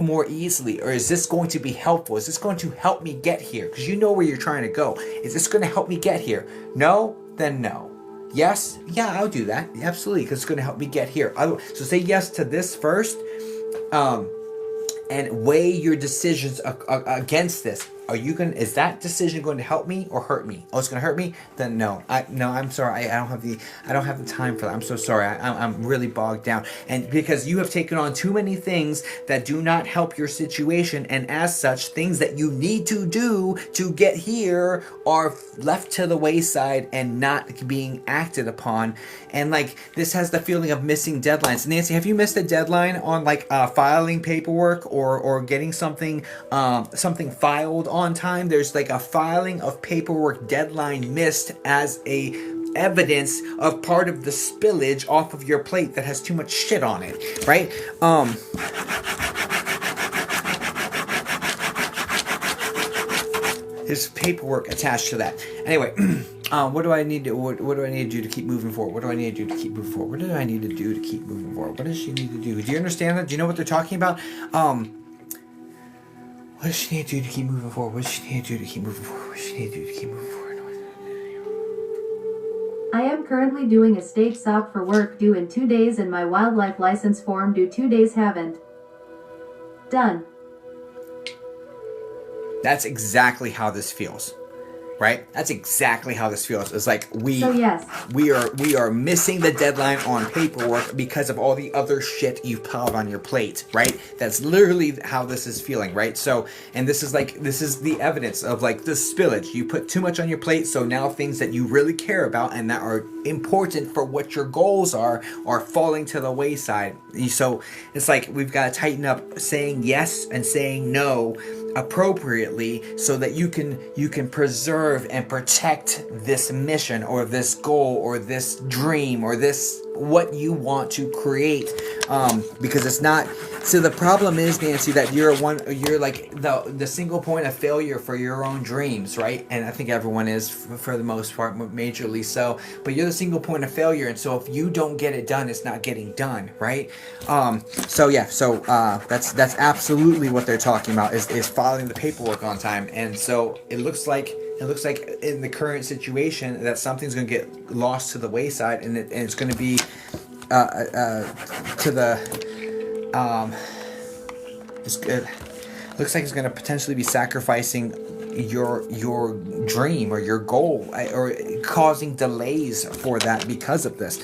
more easily, or is this going to be helpful? Is this going to help me get here? Because you know where you're trying to go. Is this going to help me get here? No, then no. Yes, yeah, I'll do that. Absolutely, because it's going to help me get here. So say yes to this first, and weigh your decisions against this. Is that decision going to help me or hurt me? Oh, it's going to hurt me? Then no. I'm sorry. I don't have the time for that. I'm so sorry. I'm really bogged down. And because you have taken on too many things that do not help your situation, and as such, things that you need to do to get here are left to the wayside and not being acted upon. And like, this has the feeling of missing deadlines. Nancy, have you missed a deadline on like filing paperwork or getting something filed on time? There's like a filing of paperwork deadline missed as a evidence of part of the spillage off of your plate that has too much shit on it, right? There's paperwork attached to that. Anyway, what do I need to do to keep moving forward? What do I need to do to keep moving forward? What do I need to do to keep moving forward? What does she need to do? Do you understand that? Do you know what they're talking about? What does she need to do to keep moving forward? What does she need to do to keep moving forward? What does she need to do to keep moving forward? I am currently doing a state SOP for work due in 2 days and my wildlife license form due 2 days haven't. Done. That's exactly how this feels. Right? That's exactly how this feels. It's like we are missing the deadline on paperwork because of all the other shit you've piled on your plate, right? That's literally how this is feeling, right? So, and this is the evidence of like the spillage. You put too much on your plate, so now things that you really care about and that are important for what your goals are falling to the wayside. So it's like we've got to tighten up saying yes and saying no appropriately so that you can preserve and protect this mission or this goal or this dream or this what you want to create, because it's not. So the problem is, Nancy, that you're like the single point of failure for your own dreams, right? And I think everyone is for the most part, majorly so. But you're the single point of failure, and so if you don't get it done, it's not getting done, right? So that's absolutely what they're talking about is filing the paperwork on time. And so it looks like in the current situation that something's going to get lost to the wayside, and it's going to be to the it's good. Looks like it's going to potentially be sacrificing your dream or your goal, or causing delays for that because of this.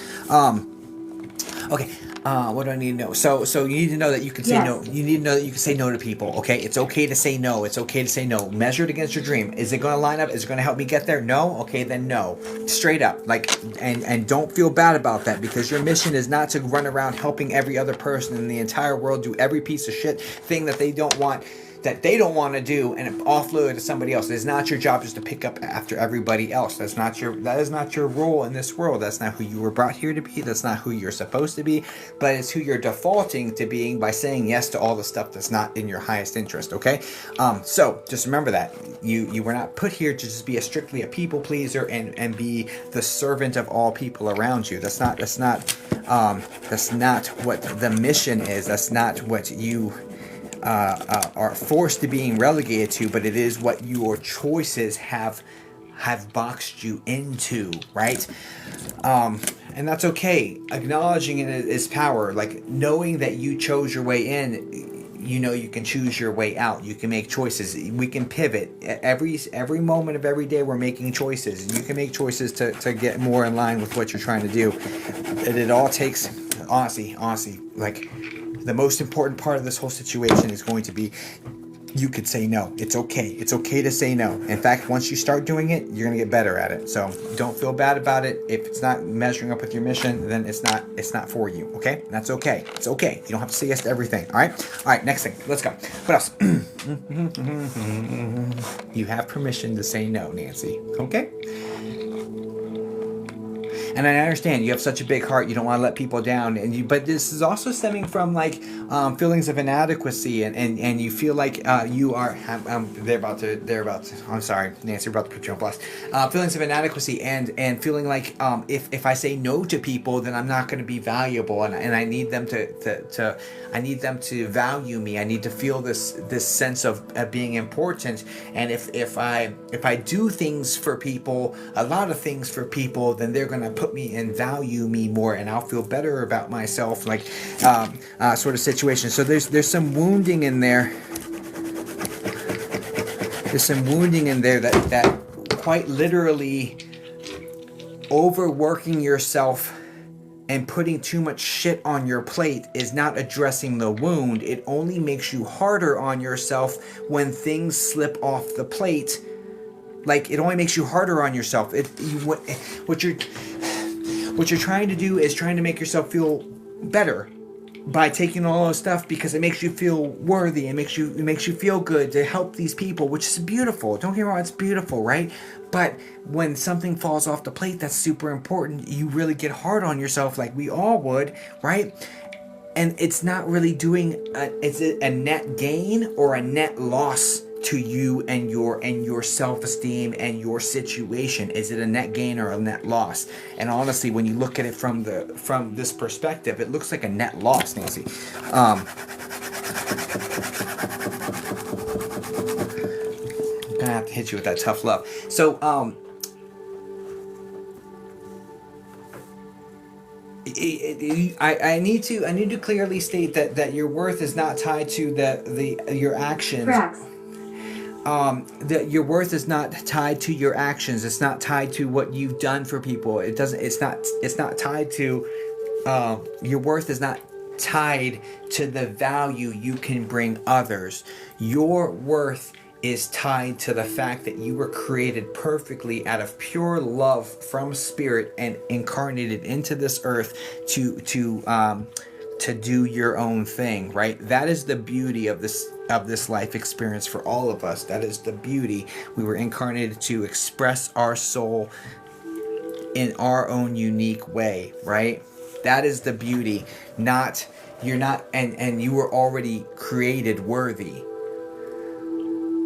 Okay. What do I need to know? So you need to know that you can say no. You need to know that you can say no to people. Okay, it's okay to say no. It's okay to say no. Measure it against your dream. Is it going to line up? Is it going to help me get there? No. Okay, then no. Straight up, and don't feel bad about that, because your mission is not to run around helping every other person in the entire world do every piece of shit thing that they don't want to do and offload it to somebody else. It's not your job just to pick up after everybody else. That is not your role in this world. That's not who you were brought here to be. That's not who you're supposed to be, but it's who you're defaulting to being by saying yes to all the stuff that's not in your highest interest. Okay. So just remember that you were not put here to just be strictly a people pleaser and be the servant of all people around you. That's not what the mission is. That's not what you are forced to being relegated to, but it is what your choices have boxed you into, right? And that's okay. Acknowledging it is power. Like knowing that you chose your way in, you can choose your way out. You can make choices. We can pivot. Every moment of every day we're making choices. You can make choices to get more in line with what you're trying to do. And it all takes, honestly, like, the most important part of this whole situation is going to be you could say no. It's okay. It's okay to say no. In fact, once you start doing it, you're going to get better at it. So don't feel bad about it. If it's not measuring up with your mission, then it's not for you. Okay? That's okay. It's okay. You don't have to say yes to everything. All right? All right, next thing. Let's go. What else? You have permission to say no, Nancy. Okay? And I understand you have such a big heart, you don't want to let people down, but this is also stemming from like feelings of inadequacy, and you feel like you are. They're about to. I'm sorry, Nancy, we're about to put you on blast. Feelings of inadequacy and feeling like if I say no to people, then I'm not going to be valuable, and I need them to I need them to value me. I need to feel this sense of being important, and if I do things for people, a lot of things for people, then they're going to put me and value me more, and I'll feel better about myself, like sort of situation. So there's some wounding in there. There's some wounding in there that quite literally overworking yourself and putting too much shit on your plate is not addressing the wound. It only makes you harder on yourself when things slip off the plate. Like, it only makes you harder on yourself. What you're trying to do is trying to make yourself feel better by taking all those stuff, because it makes you feel worthy. It makes you feel good to help these people, which is beautiful. Don't get me wrong, it's beautiful, right? But when something falls off the plate that's super important, you really get hard on yourself, like we all would, right? And it's not really doing is it a net gain or a net loss to you and your self-esteem and your situation? Is it a net gain or a net loss? And honestly, when you look at it from this perspective, it looks like a net loss, Nancy. I'm gonna have to hit you with that tough love. So I need to clearly state that your worth is not tied to your actions. Tracks. That your worth is not tied to your actions. It's not tied to what you've done for people. It's not tied to your worth is not tied to the value you can bring others. Your worth is tied to the fact that you were created perfectly out of pure love from spirit and incarnated into this earth to do your own thing, right? That is the beauty of this life experience for all of us. That is the beauty. We were incarnated to express our soul in our own unique way, right? That is the beauty. And you were already created worthy.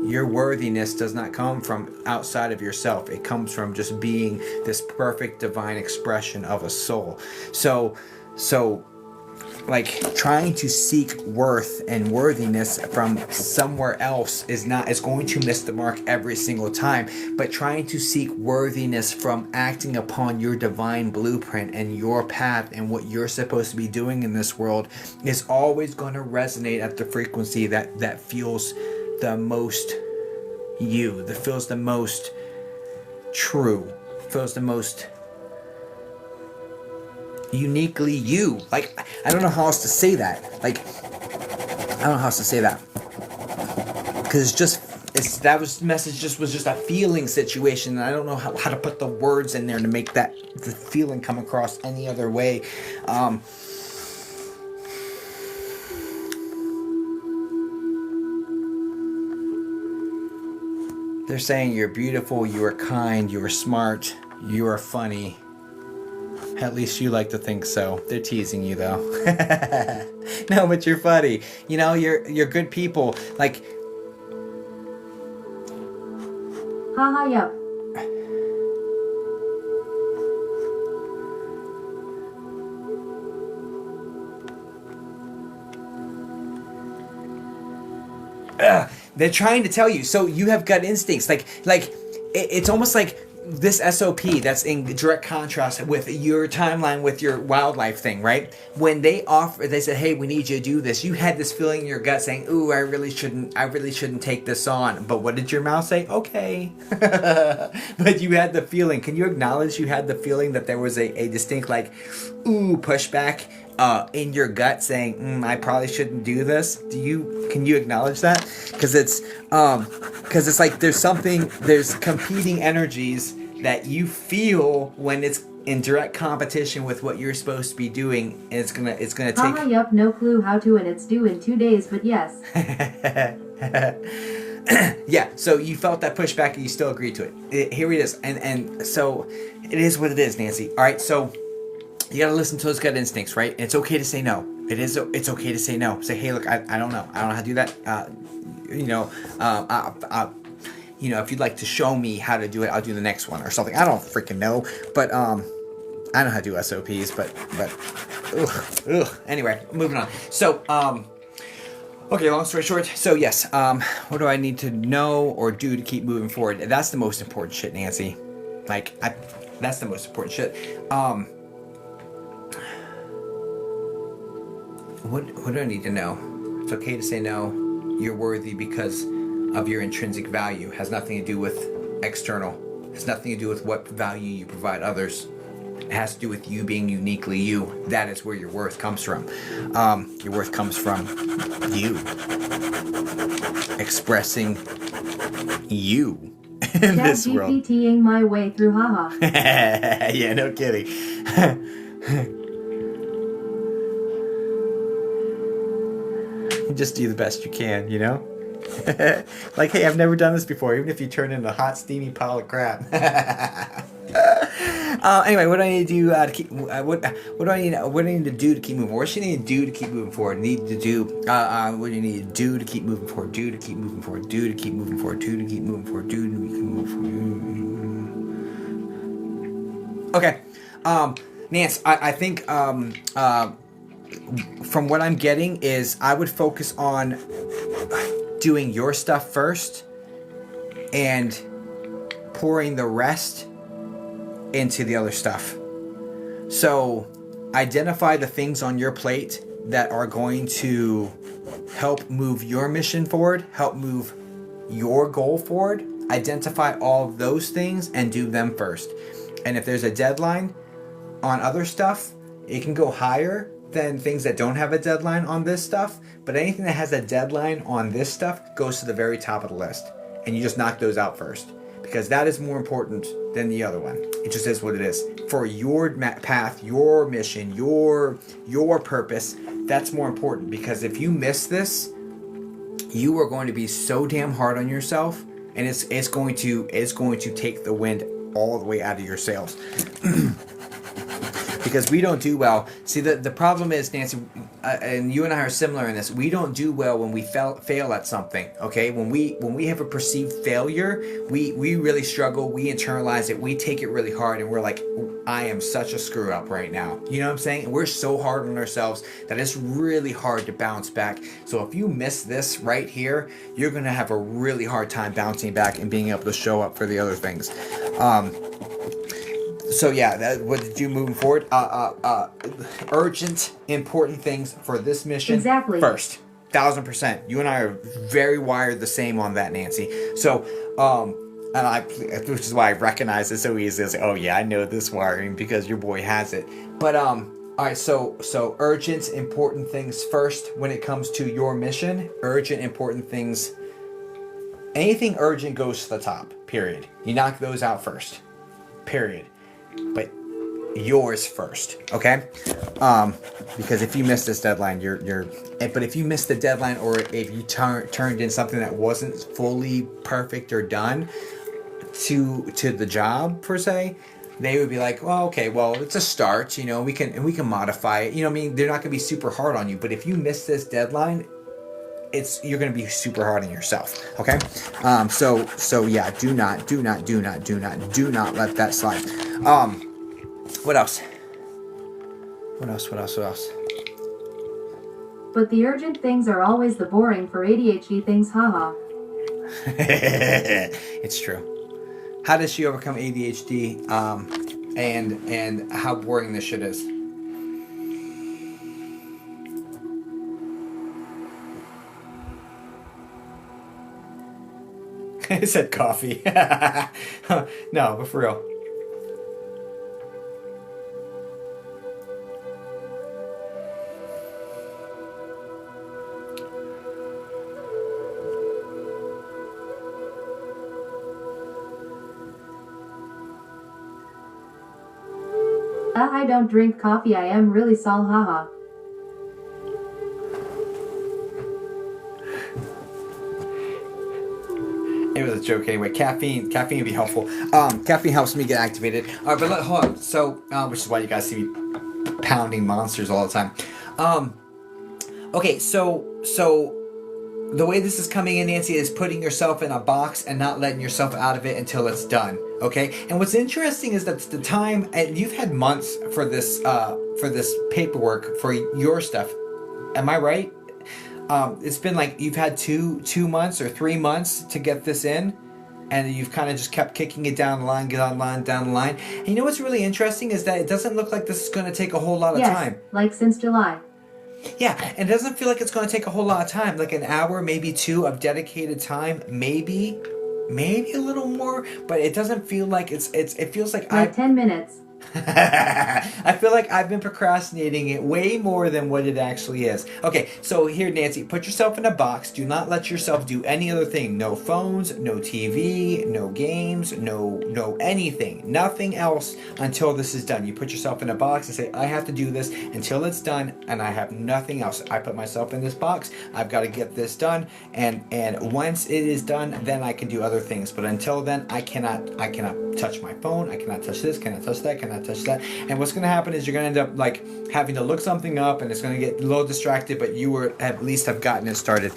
Your worthiness does not come from outside of yourself. It comes from just being this perfect divine expression of a soul. So like, trying to seek worth and worthiness from somewhere else is going to miss the mark every single time. But trying to seek worthiness from acting upon your divine blueprint and your path and what you're supposed to be doing in this world is always going to resonate at the frequency that feels the most you, that feels the most true, feels the most uniquely you. Like, I don't know how else to say that. Because that message was just a feeling situation, and I don't know how to put the words in there to make the feeling come across any other way. They're saying you're beautiful, you are kind, you are smart, you are funny. At least you like to think so. They're teasing you though. No, but you're funny. You know, you're good people. Like, Haha, yup. they're trying to tell you. So you have gut instincts. It's almost like this SOP that's in direct contrast with your timeline with your wildlife thing, right? When they said, hey, we need you to do this, you had this feeling in your gut saying, ooh, I really shouldn't take this on. But what did your mouth say? Okay. But you had the feeling. Can you acknowledge you had the feeling that there was a distinct, like, ooh, pushback in your gut saying, I probably shouldn't do this? Can you acknowledge that? Because it's like there's competing energies that you feel when it's in direct competition with what you're supposed to be doing, and it's gonna take. Haha, yup, no clue how to, and it's due in 2 days, but yes. Yeah, so you felt that pushback and you still agreed to it. Here it is. And so it is what it is, Nancy. All right, so you got to listen to those gut instincts, right? It's okay to say no. It's okay to say no. Say, hey, look, I don't know. I don't know how to do that. If you'd like to show me how to do it, I'll do the next one or something. I don't freaking know. But I know how to do SOPs, but anyway, moving on. So, okay, long story short. So yes, what do I need to know or do to keep moving forward? That's the most important shit, Nancy. That's the most important shit. What do I need to know? It's okay to say no. You're worthy because of your intrinsic value. It has nothing to do with external. It has nothing to do with what value you provide others. It has to do with you being uniquely you. That is where your worth comes from. Your worth comes from you. Expressing you in this world. ChatGPTing my way through, haha. Yeah, no kidding. You just do the best you can, you know? Like, hey, I've never done this before, even if you turn in a hot, steamy pile of crap. Anyway, what do I need to do to keep? What do I need to do to keep moving forward? What do you need to do to keep moving forward? Need to do. What do you need to do to keep moving forward? Do to keep moving forward. Do to keep moving forward. Do to keep moving forward. Do to keep moving forward. Okay, Nance, I think from what I'm getting is I would focus on doing your stuff first and pouring the rest into the other stuff. So identify the things on your plate that are going to help move your mission forward, help move your goal forward. Identify all of those things and do them first. And if there's a deadline on other stuff, it can go higher than things that don't have a deadline on this stuff, but anything that has a deadline on this stuff goes to the very top of the list, and you just knock those out first, because that is more important than the other one. It just is what it is. For your path, your mission, your purpose, that's more important, because if you miss this, you are going to be so damn hard on yourself, and it's going to take the wind all the way out of your sails. Because we don't do well. See, the problem is, Nancy, and you and I are similar in this. We don't do well when we fail at something. Okay, when we have a perceived failure, we really struggle. We internalize it. We take it really hard, and we're like, I am such a screw up right now. You know what I'm saying? And we're so hard on ourselves that it's really hard to bounce back. So if you miss this right here, you're gonna have a really hard time bouncing back and being able to show up for the other things. So yeah, what did you moving forward? Urgent, important things for this mission. Exactly. First, 1000%. You and I are very wired the same on that, Nancy. So, which is why I recognize it so easily. It's like, oh yeah, I know this wiring because your boy has it. But all right. So urgent, important things first when it comes to your mission. Urgent, important things. Anything urgent goes to the top. Period. You knock those out first. Period. But yours first, okay? Because if you miss this deadline, but if you missed the deadline, or if you turned in something that wasn't fully perfect or done to the job per se, they would be like, well, okay, well, it's a start, you know, we can modify it, you know what I mean? They're not gonna be super hard on you, but if you miss this deadline, you're gonna be super hard on yourself, okay? So yeah, do not let that slide. What else? But the urgent things are always the boring for ADHD things, haha. It's true. How does she overcome ADHD? And how boring this shit is. I said coffee. No, but for real. I don't drink coffee, I am really Sal, haha. It was a joke anyway. Caffeine would be helpful. Caffeine helps me get activated. All right, but hold on. So, which is why you guys see me pounding monsters all the time. Okay, so the way this is coming in, Nancy, is putting yourself in a box and not letting yourself out of it until it's done. Okay, and what's interesting is that the time, and you've had months for this paperwork for your stuff. Am I right? It's been like you've had two months or 3 months to get this in, and you've kind of just kept kicking it down the line, down the line. And you know what's really interesting is that it doesn't look like this is going to take a whole lot of time. Like since July. Yeah, and it doesn't feel like it's going to take a whole lot of time, like an hour, maybe 2 of dedicated time, maybe a little more, but it doesn't feel like it feels like 10 minutes. I feel like I've been procrastinating it way more than what it actually is. Okay, so here, Nancy, put yourself in a box. Do not let yourself do any other thing. No phones, no TV, no games, no anything. Nothing else until this is done. You put yourself in a box and say, I have to do this until it's done, and I have nothing else. I put myself in this box. I've got to get this done, and once it is done, then I can do other things. But until then, I cannot touch my phone. I cannot touch this, cannot touch that, cannot touch that. And what's going to happen is you're going to end up like having to look something up, and it's going to get a little distracted, but you were at least have gotten it started.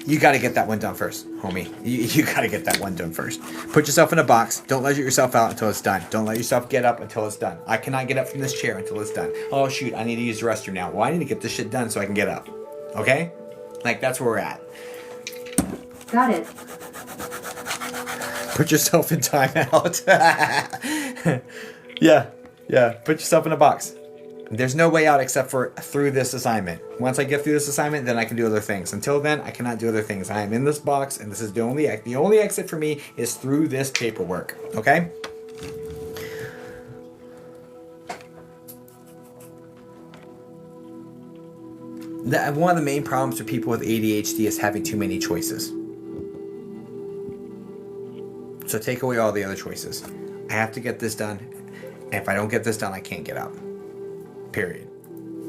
You got to get that one done first, homie. You got to get that one done first. Put yourself in a box. Don't let yourself out until it's done. Don't let yourself get up until it's done. I cannot get up from this chair until it's done. Oh, shoot, I need to use the restroom now. Well, I need to get this shit done so I can get up. Okay? Like, that's where we're at. Got it. Put yourself in timeout. Yeah. Put yourself in a box. There's no way out except for through this assignment. Once I get through this assignment, then I can do other things. Until then, I cannot do other things. I am in this box, and this is the only exit for me is through this paperwork. Okay? One of the main problems for people with ADHD is having too many choices. So take away all the other choices. I have to get this done. And if I don't get this done, I can't get up. Period.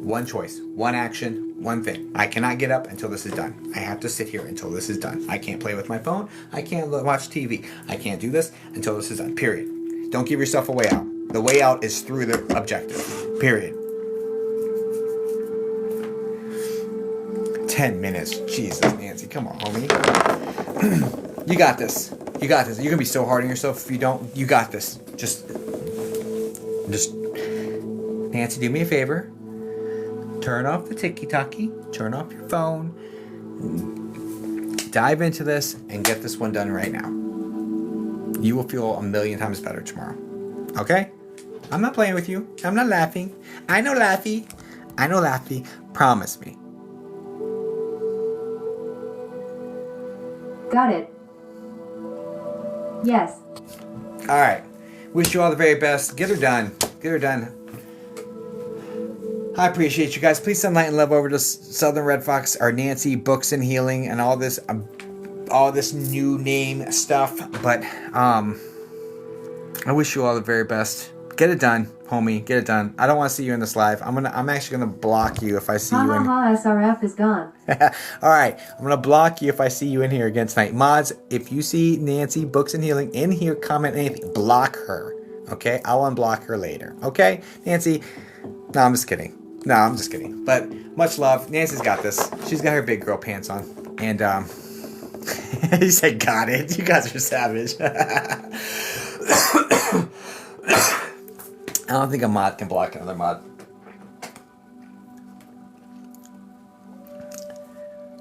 One choice, one action, one thing. I cannot get up until this is done. I have to sit here until this is done. I can't play with my phone. I can't watch TV. I can't do this until this is done. Period. Don't give yourself a way out. The way out is through the objective. Period. 10 minutes. Jesus, Nancy. Come on, homie. You got this. You got this. You're going to be so hard on yourself if you don't. You got this. Just Nancy, do me a favor. Turn off the ticky-tacky. Turn off your phone. Dive into this and get this one done right now. You will feel a million times better tomorrow. Okay? I'm not playing with you. I'm not laughing. I know Laffy. Promise me. Got it. Yes. All right. Wish you all the very best. Get her done. I appreciate you guys. Please send light and love over to Southern Red Fox or Nancy Books and Healing and all this new name stuff. But I wish you all the very best. Get it done, homie. Get it done. I don't want to see you in this live. I'm actually gonna block you if I see you in. SRF is gone. All right, I'm gonna block you if I see you in here again tonight. Mods, if you see Nancy Books and Healing in here, comment anything. Block her. Okay, I'll unblock her later. Okay, Nancy. No, I'm just kidding. But much love. Nancy's got this. She's got her big girl pants on. And he said, "Got it." You guys are savage. I don't think a mod can block another mod.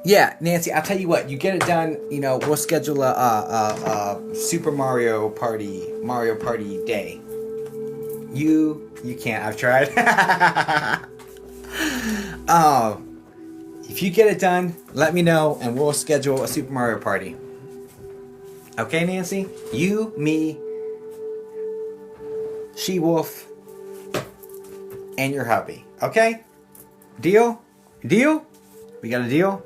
Yeah, Nancy, I'll tell you what. You get it done. You know, we'll schedule a Super Mario Party day. You can't. I've tried. If you get it done, let me know, and we'll schedule a Super Mario Party. Okay, Nancy? You, me, She-Wolf, and your hubby. Okay? Deal? Deal? We got a deal?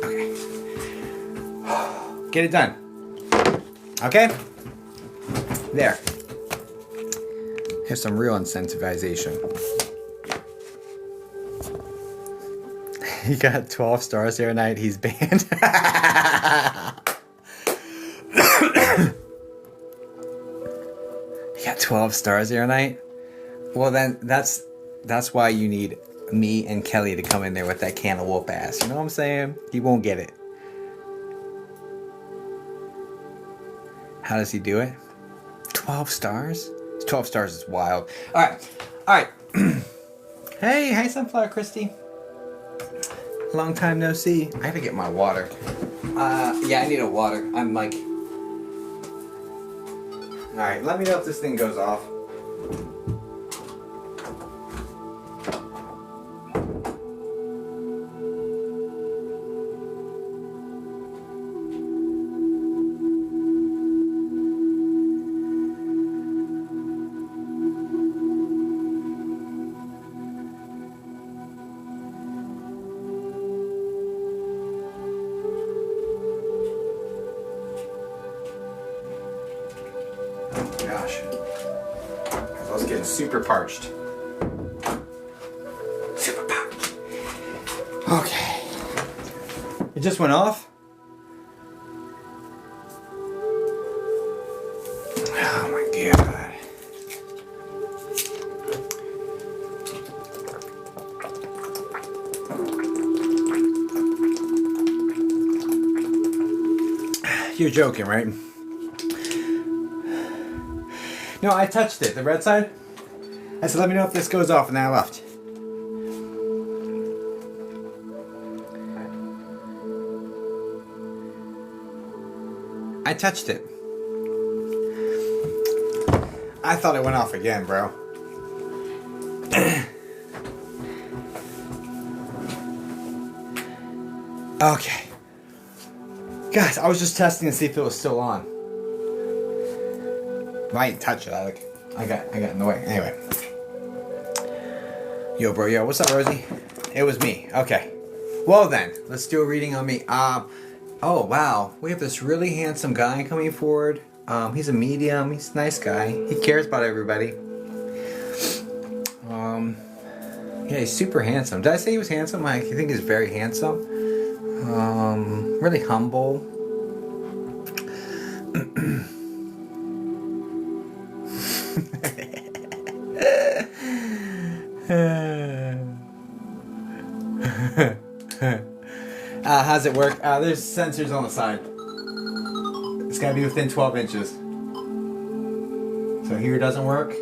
Okay. Get it done. Okay? There. Here's some real incentivization. He got 12 stars the other night. He's banned. He got 12 stars the other night. Well, then that's why you need me and Kelly to come in there with that can of whoop ass. You know what I'm saying? He won't get it. How does he do it? 12 stars? 12 stars is wild. All right. Hey, hi, Sunflower Christy. Long time no see. I gotta get my water. Yeah, I need a water. I'm like... Alright, let me know if this thing goes off. Gosh. I was getting super parched. Super parched. Okay. It just went off. Oh my god. You're joking, right? No, I touched it. The red side. I said, let me know if this goes off, and then I left. I touched it. I thought it went off again, bro. Okay. Guys, I was just testing to see if it was still on. I didn't touch it. I got in the way. Anyway. Yo, bro. Yo, what's up, Rosie? It was me. Okay. Well then, let's do a reading on me. Oh wow, we have this really handsome guy coming forward. He's a medium. He's a nice guy. He cares about everybody. Yeah, he's super handsome. Did I say he was handsome? I think he's very handsome. Really humble. How's it work? There's sensors on the side. It's gotta be within 12 inches. So here doesn't work,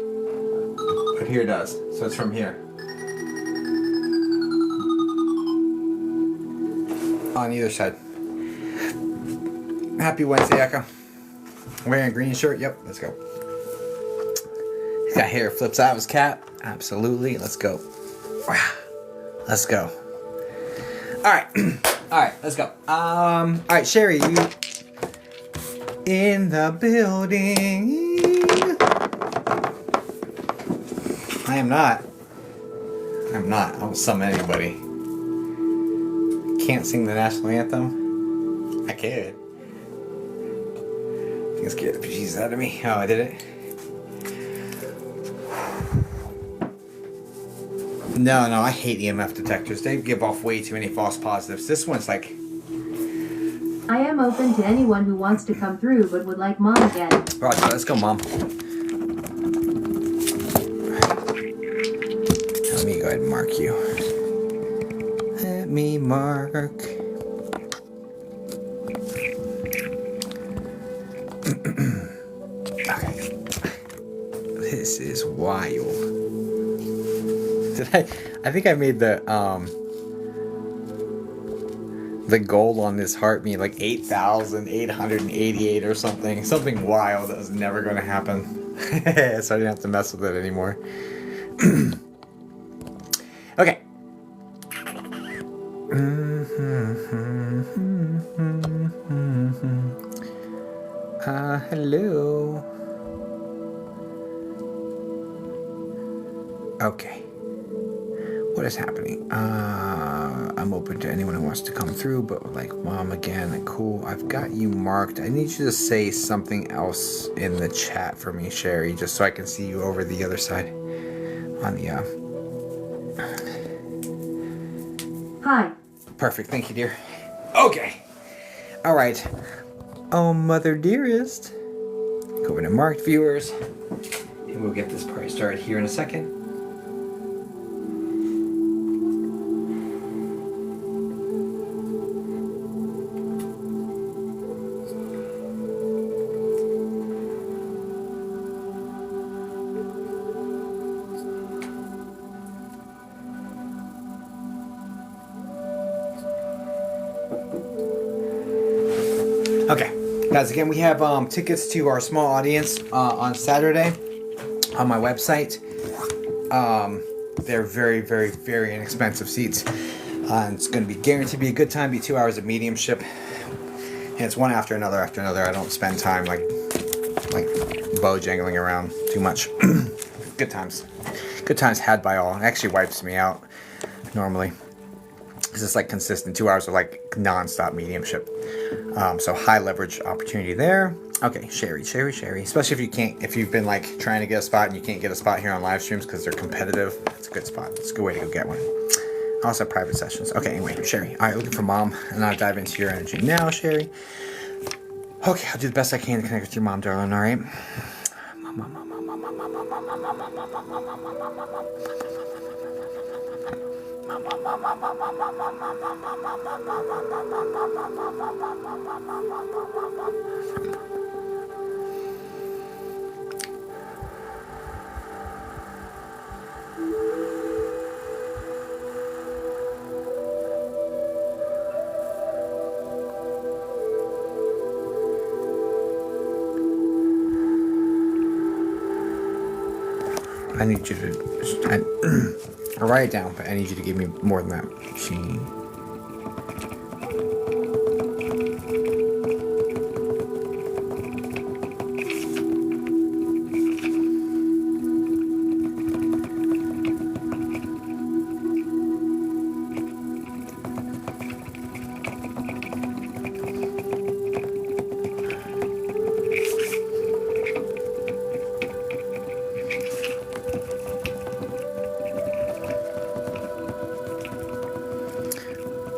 but here does. So it's from here. On either side. Happy Wednesday, Echo. Wearing a green shirt? Yep, let's go. He's got hair flips out of his cap. Absolutely, let's go. Let's go. Alright. Alright, let's go. Alright, Sherry, you in the building. I am not. I don't summon anybody. Can't sing the national anthem. I could. I think it's scared the bejesus out of me. Oh, I did it. No, I hate EMF detectors. They give off way too many false positives. This one's like... I am open to anyone who wants to come through but would like Mom again. Roger, let's go, Mom. Let me go ahead and mark you. Let me mark. Okay. This is wild. I think I made the goal on this heart meet like 8,888 or something. Something wild that was never going to happen. So I didn't have to mess with it anymore. Okay. Hello. Okay. What is happening? I'm open to anyone who wants to come through, but like Mom again. Cool. I've got you marked. I need you to say something else in the chat for me, Sherry, just so I can see you over the other side. On the Hi. Perfect. Thank you, dear. Okay. All right. Oh, Mother Dearest. Go over to marked viewers. And we'll get this part started here in a second. Okay, guys, again, we have tickets to our small audience on Saturday on my website. They're very, very, very inexpensive seats. It's going to be guaranteed to be a good time, be 2 hours of mediumship. And it's one after another after another. I don't spend time like bojangling around too much. Good times. Good times had by all. It actually wipes me out normally. It's just like consistent 2 hours of like non-stop mediumship. So high leverage opportunity there. Okay, Sherry. Especially if you've been like trying to get a spot and you can't get a spot here on live streams because they're competitive. It's a good spot. It's a good way to go get one. Also private sessions. Okay, anyway, Sherry. All right, looking for mom, and I'll dive into your energy now, Sherry. Okay, I'll do the best I can to connect with your mom, darling. All right. I need you to. I'll write it down, but I need you to give me more than that.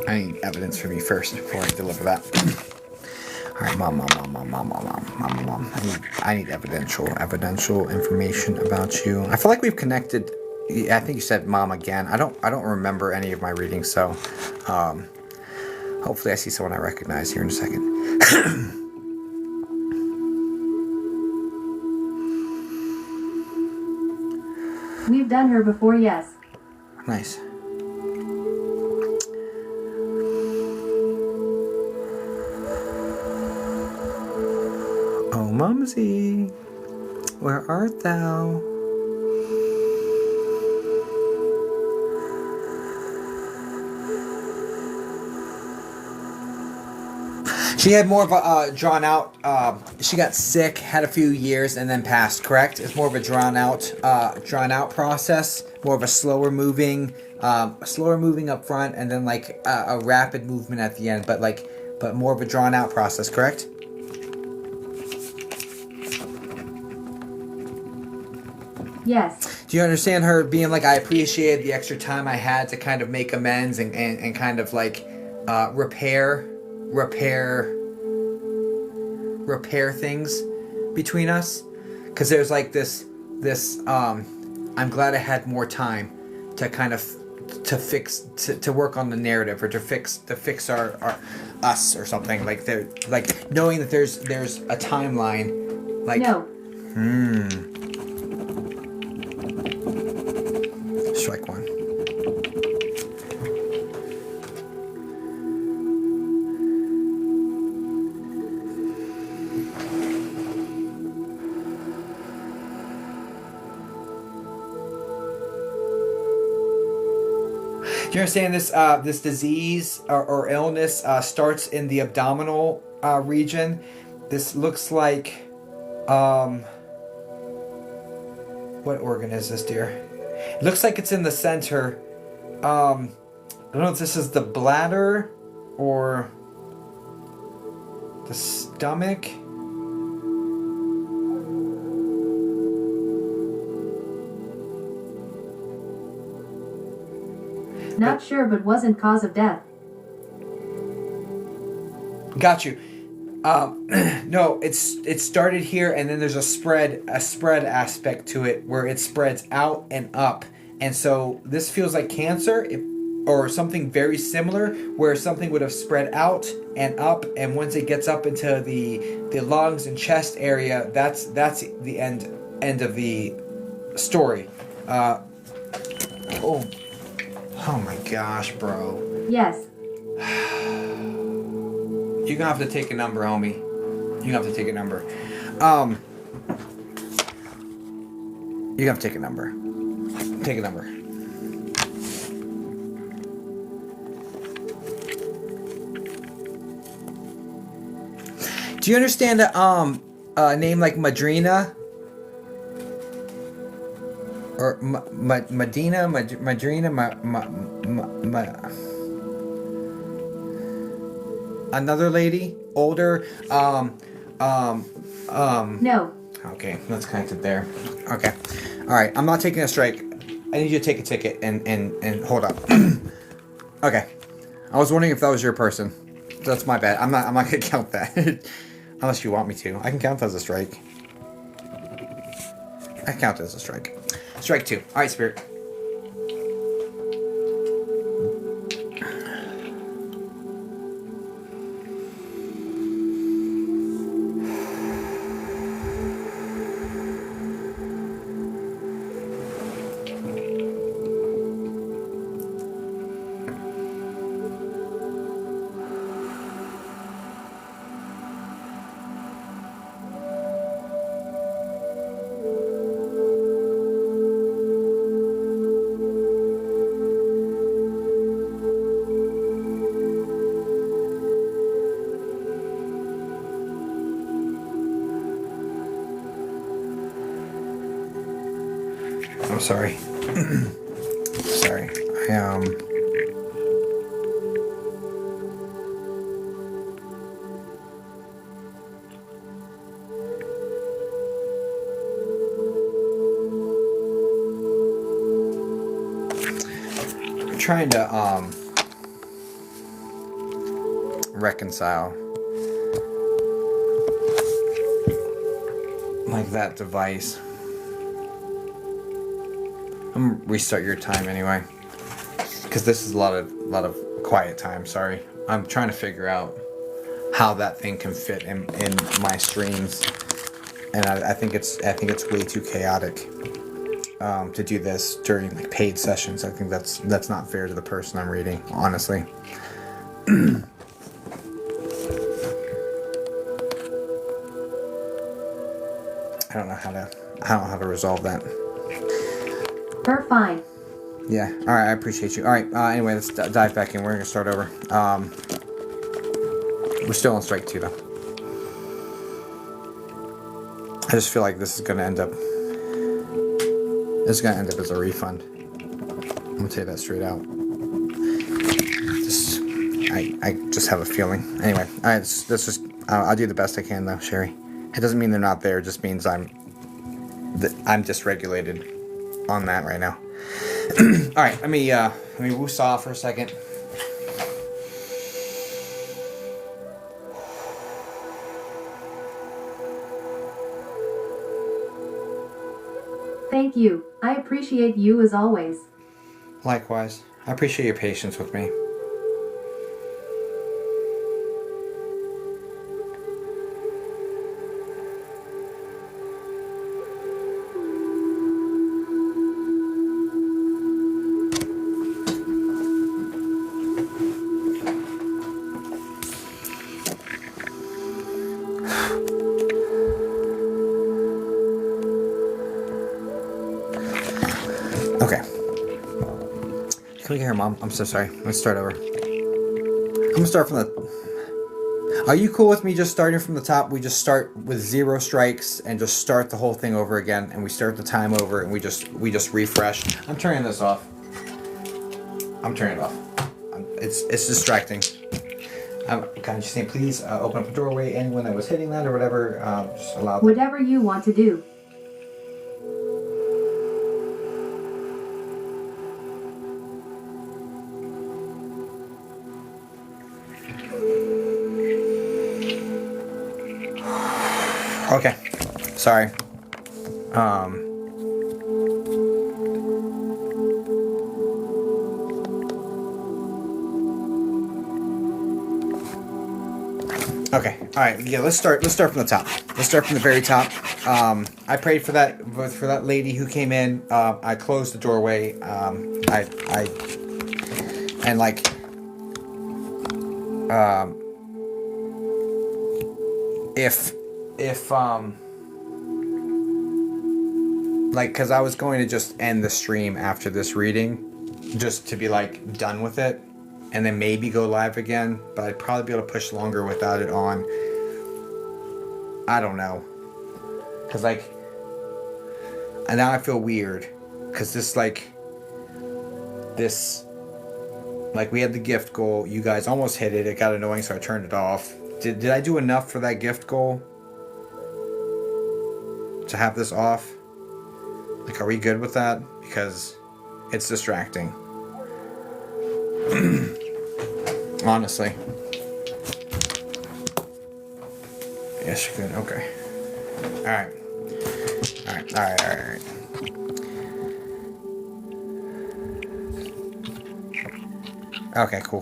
I need evidence from you first before I deliver that. All right, mom. I need evidential information about you. I feel like we've connected. I think you said mom again. I don't remember any of my readings, so hopefully I see someone I recognize here in a second. We've done her before, yes. Nice. Oh, Mumsy, where art thou? She had more of a drawn out. She got sick, had a few years, and then passed. Correct? It's more of a drawn out process. More of a slower moving up front, and then like a rapid movement at the end. But more of a drawn out process. Correct? Yes. Do you understand her being like, I appreciated the extra time I had to kind of make amends and kind of like repair things between us? Because there's like this I'm glad I had more time to kind of to work on the narrative, or to fix our us or something, like they're like knowing that there's a timeline, like no. Strike one. Do you understand this? This disease or illness starts in the abdominal region. This looks like what organ is this, dear? It looks like it's in the center. I don't know if this is the bladder or the stomach. Not sure, but wasn't cause of death. Got you. No, it started here, and then there's a spread aspect to it where it spreads out and up, and so this feels like cancer, or something very similar, where something would have spread out and up, and once it gets up into the lungs and chest area, that's the end of the story. Oh my gosh, bro. Yes. You're gonna have to take a number, homie. You're gonna have to take a number. You have to take a number. Take a number. Do you understand a name like Madrina? Or Madrina? Another lady, older, No. Okay, that's connected there. Okay, all right. I'm not taking a strike. I need you to take a ticket and hold up. Okay, I was wondering if that was your person. That's my bad. I'm not gonna count that unless you want me to. I can count that as a strike. I count it as a strike. Strike 2. All right, Spirit. I'm sorry. Sorry. I'm trying to reconcile like that device. I'm gonna restart your time anyway, because this is a lot of quiet time. Sorry, I'm trying to figure out how that thing can fit in my streams, and I think it's way too chaotic to do this during like paid sessions. I think that's not fair to the person I'm reading, honestly. I don't know how to resolve that. We're fine. Yeah. All right. I appreciate you. All right. Anyway, let's dive back in. We're gonna start over. We're still on strike 2, though. I just feel like this is gonna end up. This is gonna end up as a refund. I'm gonna tell you that straight out. I just have a feeling. Anyway. All right. Let's just. I'll do the best I can, though, Sherry. It doesn't mean they're not there. It just means I'm dysregulated on that right now. All right, let me woosah for a second. Thank you. I appreciate you as always. Likewise, I appreciate your patience with me. Okay. Can we get her, Mom? I'm so sorry. Let's start over. I'm gonna start from the... Are you cool with me just starting from the top? We just start with 0 strikes and just start the whole thing over again, and we start the time over, and we just refresh. I'm turning this off. I'm turning it off. It's distracting. Can I just say, please open up the doorway? Anyone that was hitting that or whatever, just allow them. Whatever you want to do. Okay. Sorry. Okay. All right. Yeah. Let's start from the top. Let's start from the very top. I prayed for that lady who came in. I closed the doorway. And like. If like, because I was going to just end the stream after this reading, just to be like done with it, and then maybe go live again, but I'd probably be able to push longer without it on. I don't know, because like, and now I feel weird, because like we had the gift goal, you guys almost hit it, it got annoying, so I turned it off. Did I do enough for that gift goal to have this off? Like, are we good with that? Because it's distracting. Honestly. Yes, you're good. Okay. Alright. Alright. Okay, cool.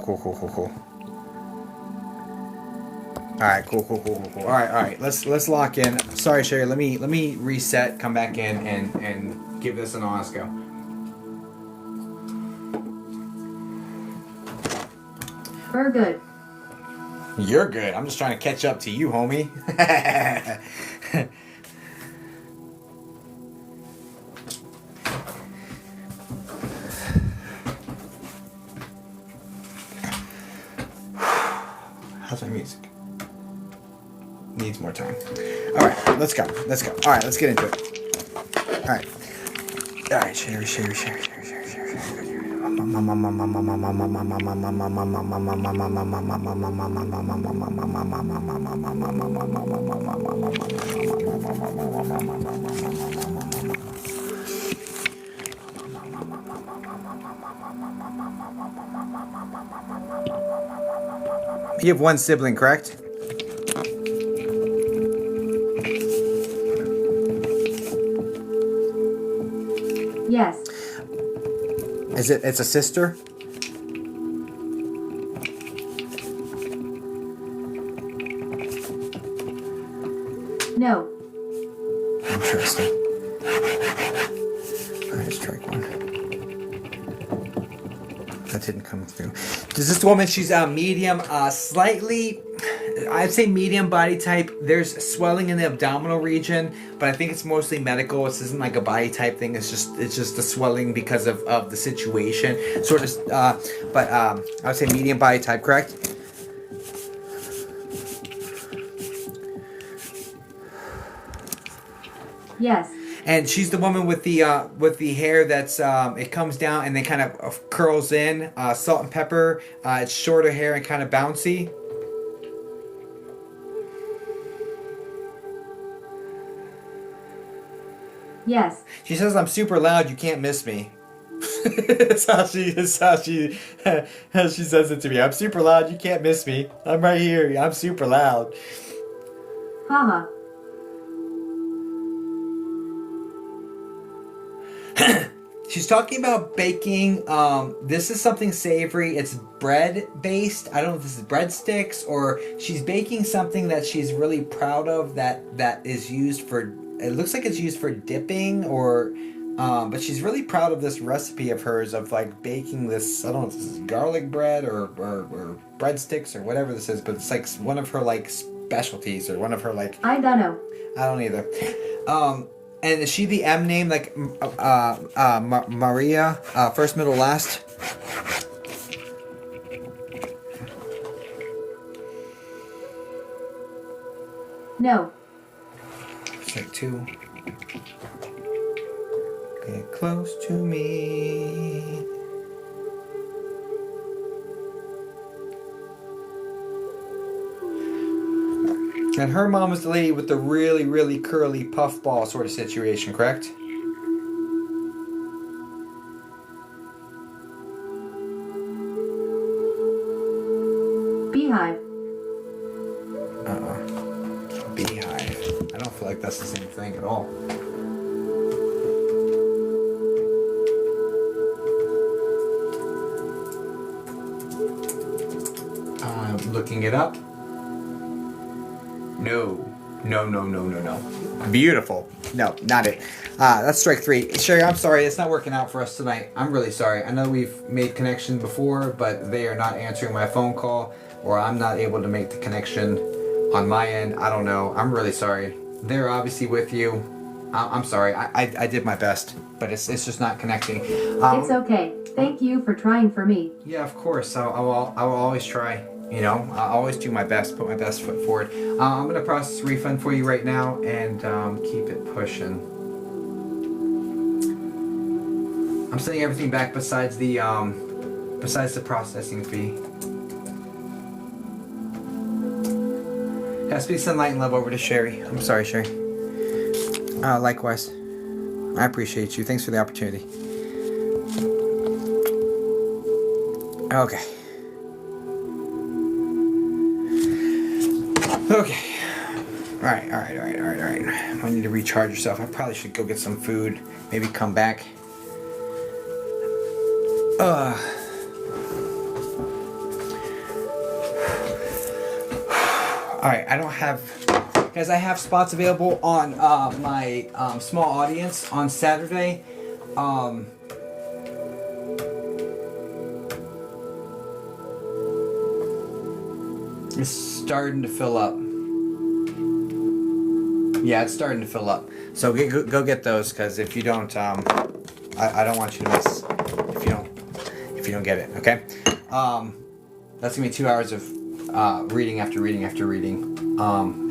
Alright, cool. Alright. Let's lock in. Sorry, Sherry, let me reset, come back in and give this an honest go. We're good. You're good. I'm just trying to catch up to you, homie. How's my music? Needs more time. Alright, let's go. Alright, let's get into it. Alright, Sherry. You have one sibling, correct? Yes. It's a sister? No. Interesting. Alright, strike one. That didn't come through. Does this woman, she's medium, slightly, I'd say medium body type. There's swelling in the abdominal region, but I think it's mostly medical. This isn't like a body type thing. It's just the swelling because of the situation. Sort of, but I would say medium body type, correct? Yes. And she's the woman with the hair that's it comes down and then kind of curls in, salt and pepper. It's shorter hair and kind of bouncy. Yes. She says, "I'm super loud. You can't miss me." That's how she says it to me. "I'm super loud. You can't miss me. I'm right here. I'm super loud." Haha. She's talking about baking. This is something savory. It's bread based. I don't know if this is breadsticks or she's baking something that she's really proud of that is used for. It looks like it's used for dipping or. But she's really proud of this recipe of hers of like baking this. I don't know if this is garlic bread or breadsticks or whatever this is, but it's like one of her like specialties or one of her like. I don't know. I don't either. And is she the M name, like Maria, first, middle, last? No. Check two. Get close to me. And her mom is the lady with the really, really curly puffball sort of situation, correct? Beehive. Beehive. I don't feel like that's the same thing at all. I'm looking it up. No. Beautiful. No, not it. That's strike 3. Sherry, I'm sorry. It's not working out for us tonight. I'm really sorry. I know we've made connection before, but they are not answering my phone call, or I'm not able to make the connection on my end. I don't know. I'm really sorry. They're obviously with you. I'm sorry. I did my best, but it's just not connecting. It's okay. Thank you for trying for me. Yeah, of course. I will always try. You know, I always do my best, put my best foot forward. I'm going to process a refund for you right now and keep it pushing. I'm sending everything back besides the processing fee. Has peace and light and love over to Sherry. I'm sorry, Sherry. Likewise. I appreciate you. Thanks for the opportunity. Okay. Okay. All right. I need to recharge yourself. I probably should go get some food. Maybe come back. All right. I don't have... Guys, I have spots available on my small audience on Saturday. It's starting to fill up. Yeah, it's starting to fill up. So go get those, because if you don't, I don't want you to miss if you don't get it. Okay. That's gonna be 2 hours of reading after reading after reading.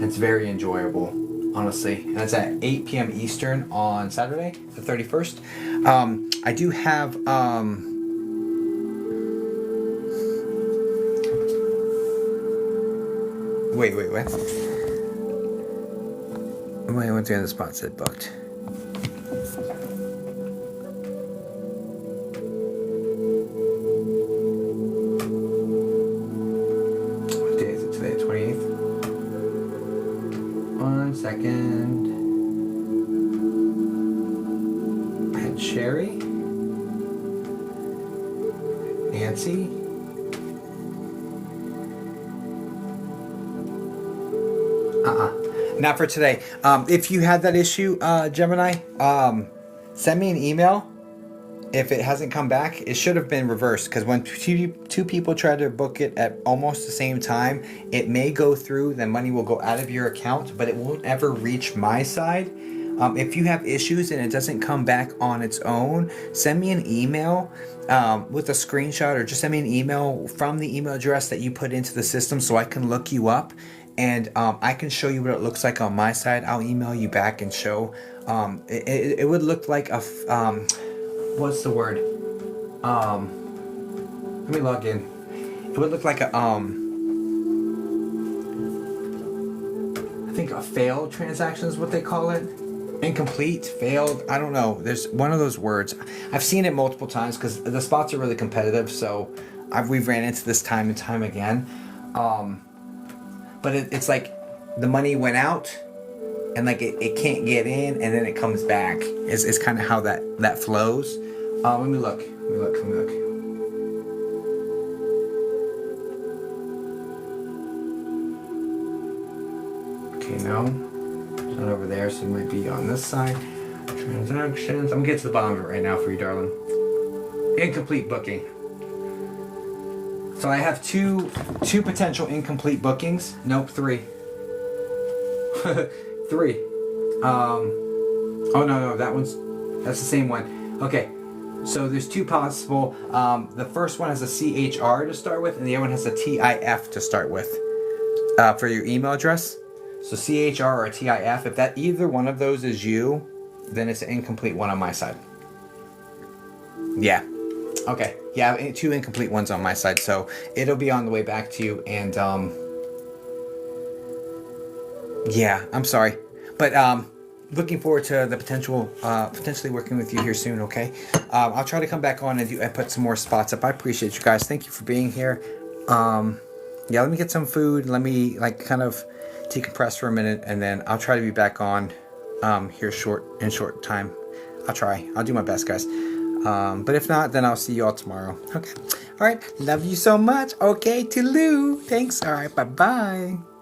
It's very enjoyable, honestly, and it's at 8 p.m. Eastern on Saturday, the 31st. I do have Wait, what? Wait, what's the other spot said booked? What day is it today? 28th? 1 second. I had Sherry, Nancy, not for today. If you had that issue, Gemini, send me an email. If it hasn't come back, it should have been reversed, because when two people try to book it at almost the same time, it may go through, then money will go out of your account, but it won't ever reach my side. If you have issues and it doesn't come back on its own, send me an email with a screenshot, or just send me an email from the email address that you put into the system so I can look you up. And I can show you what it looks like on my side. I'll email you back and show. It would look like a... what's the word? Let me log in. It would look like a... I think a failed transaction is what they call it. Incomplete, failed, I don't know. There's one of those words. I've seen it multiple times because the spots are really competitive. So we've ran into this time and time again. But it's like the money went out and like it can't get in, and then it comes back. It's kind of how that flows. Let me look. Okay, no. It's not over there, so it might be on this side. Transactions. I'm gonna get to the bottom of it right now for you, darling. Incomplete booking. So I have two potential incomplete bookings. Nope, 3. 3. Oh no, that's the same one. Okay, so there's 2 possible. The first one has a CHR to start with, and the other one has a TIF to start with for your email address. So CHR or TIF, if that either one of those is you, then it's an incomplete one on my side. Yeah. Okay. Yeah, 2 incomplete ones on my side, so it'll be on the way back to you. And yeah, I'm sorry, but looking forward to the potentially working with you here soon. Okay, I'll try to come back on and put some more spots up. I appreciate you guys. Thank you for being here. Yeah, let me get some food. Let me kind of decompress for a minute, and then I'll try to be back on here in short time. I'll try. I'll do my best, guys. But if not, then I'll see you all tomorrow. Okay. All right. Love you so much. Okay. Toodaloo. Thanks. All right. Bye-bye.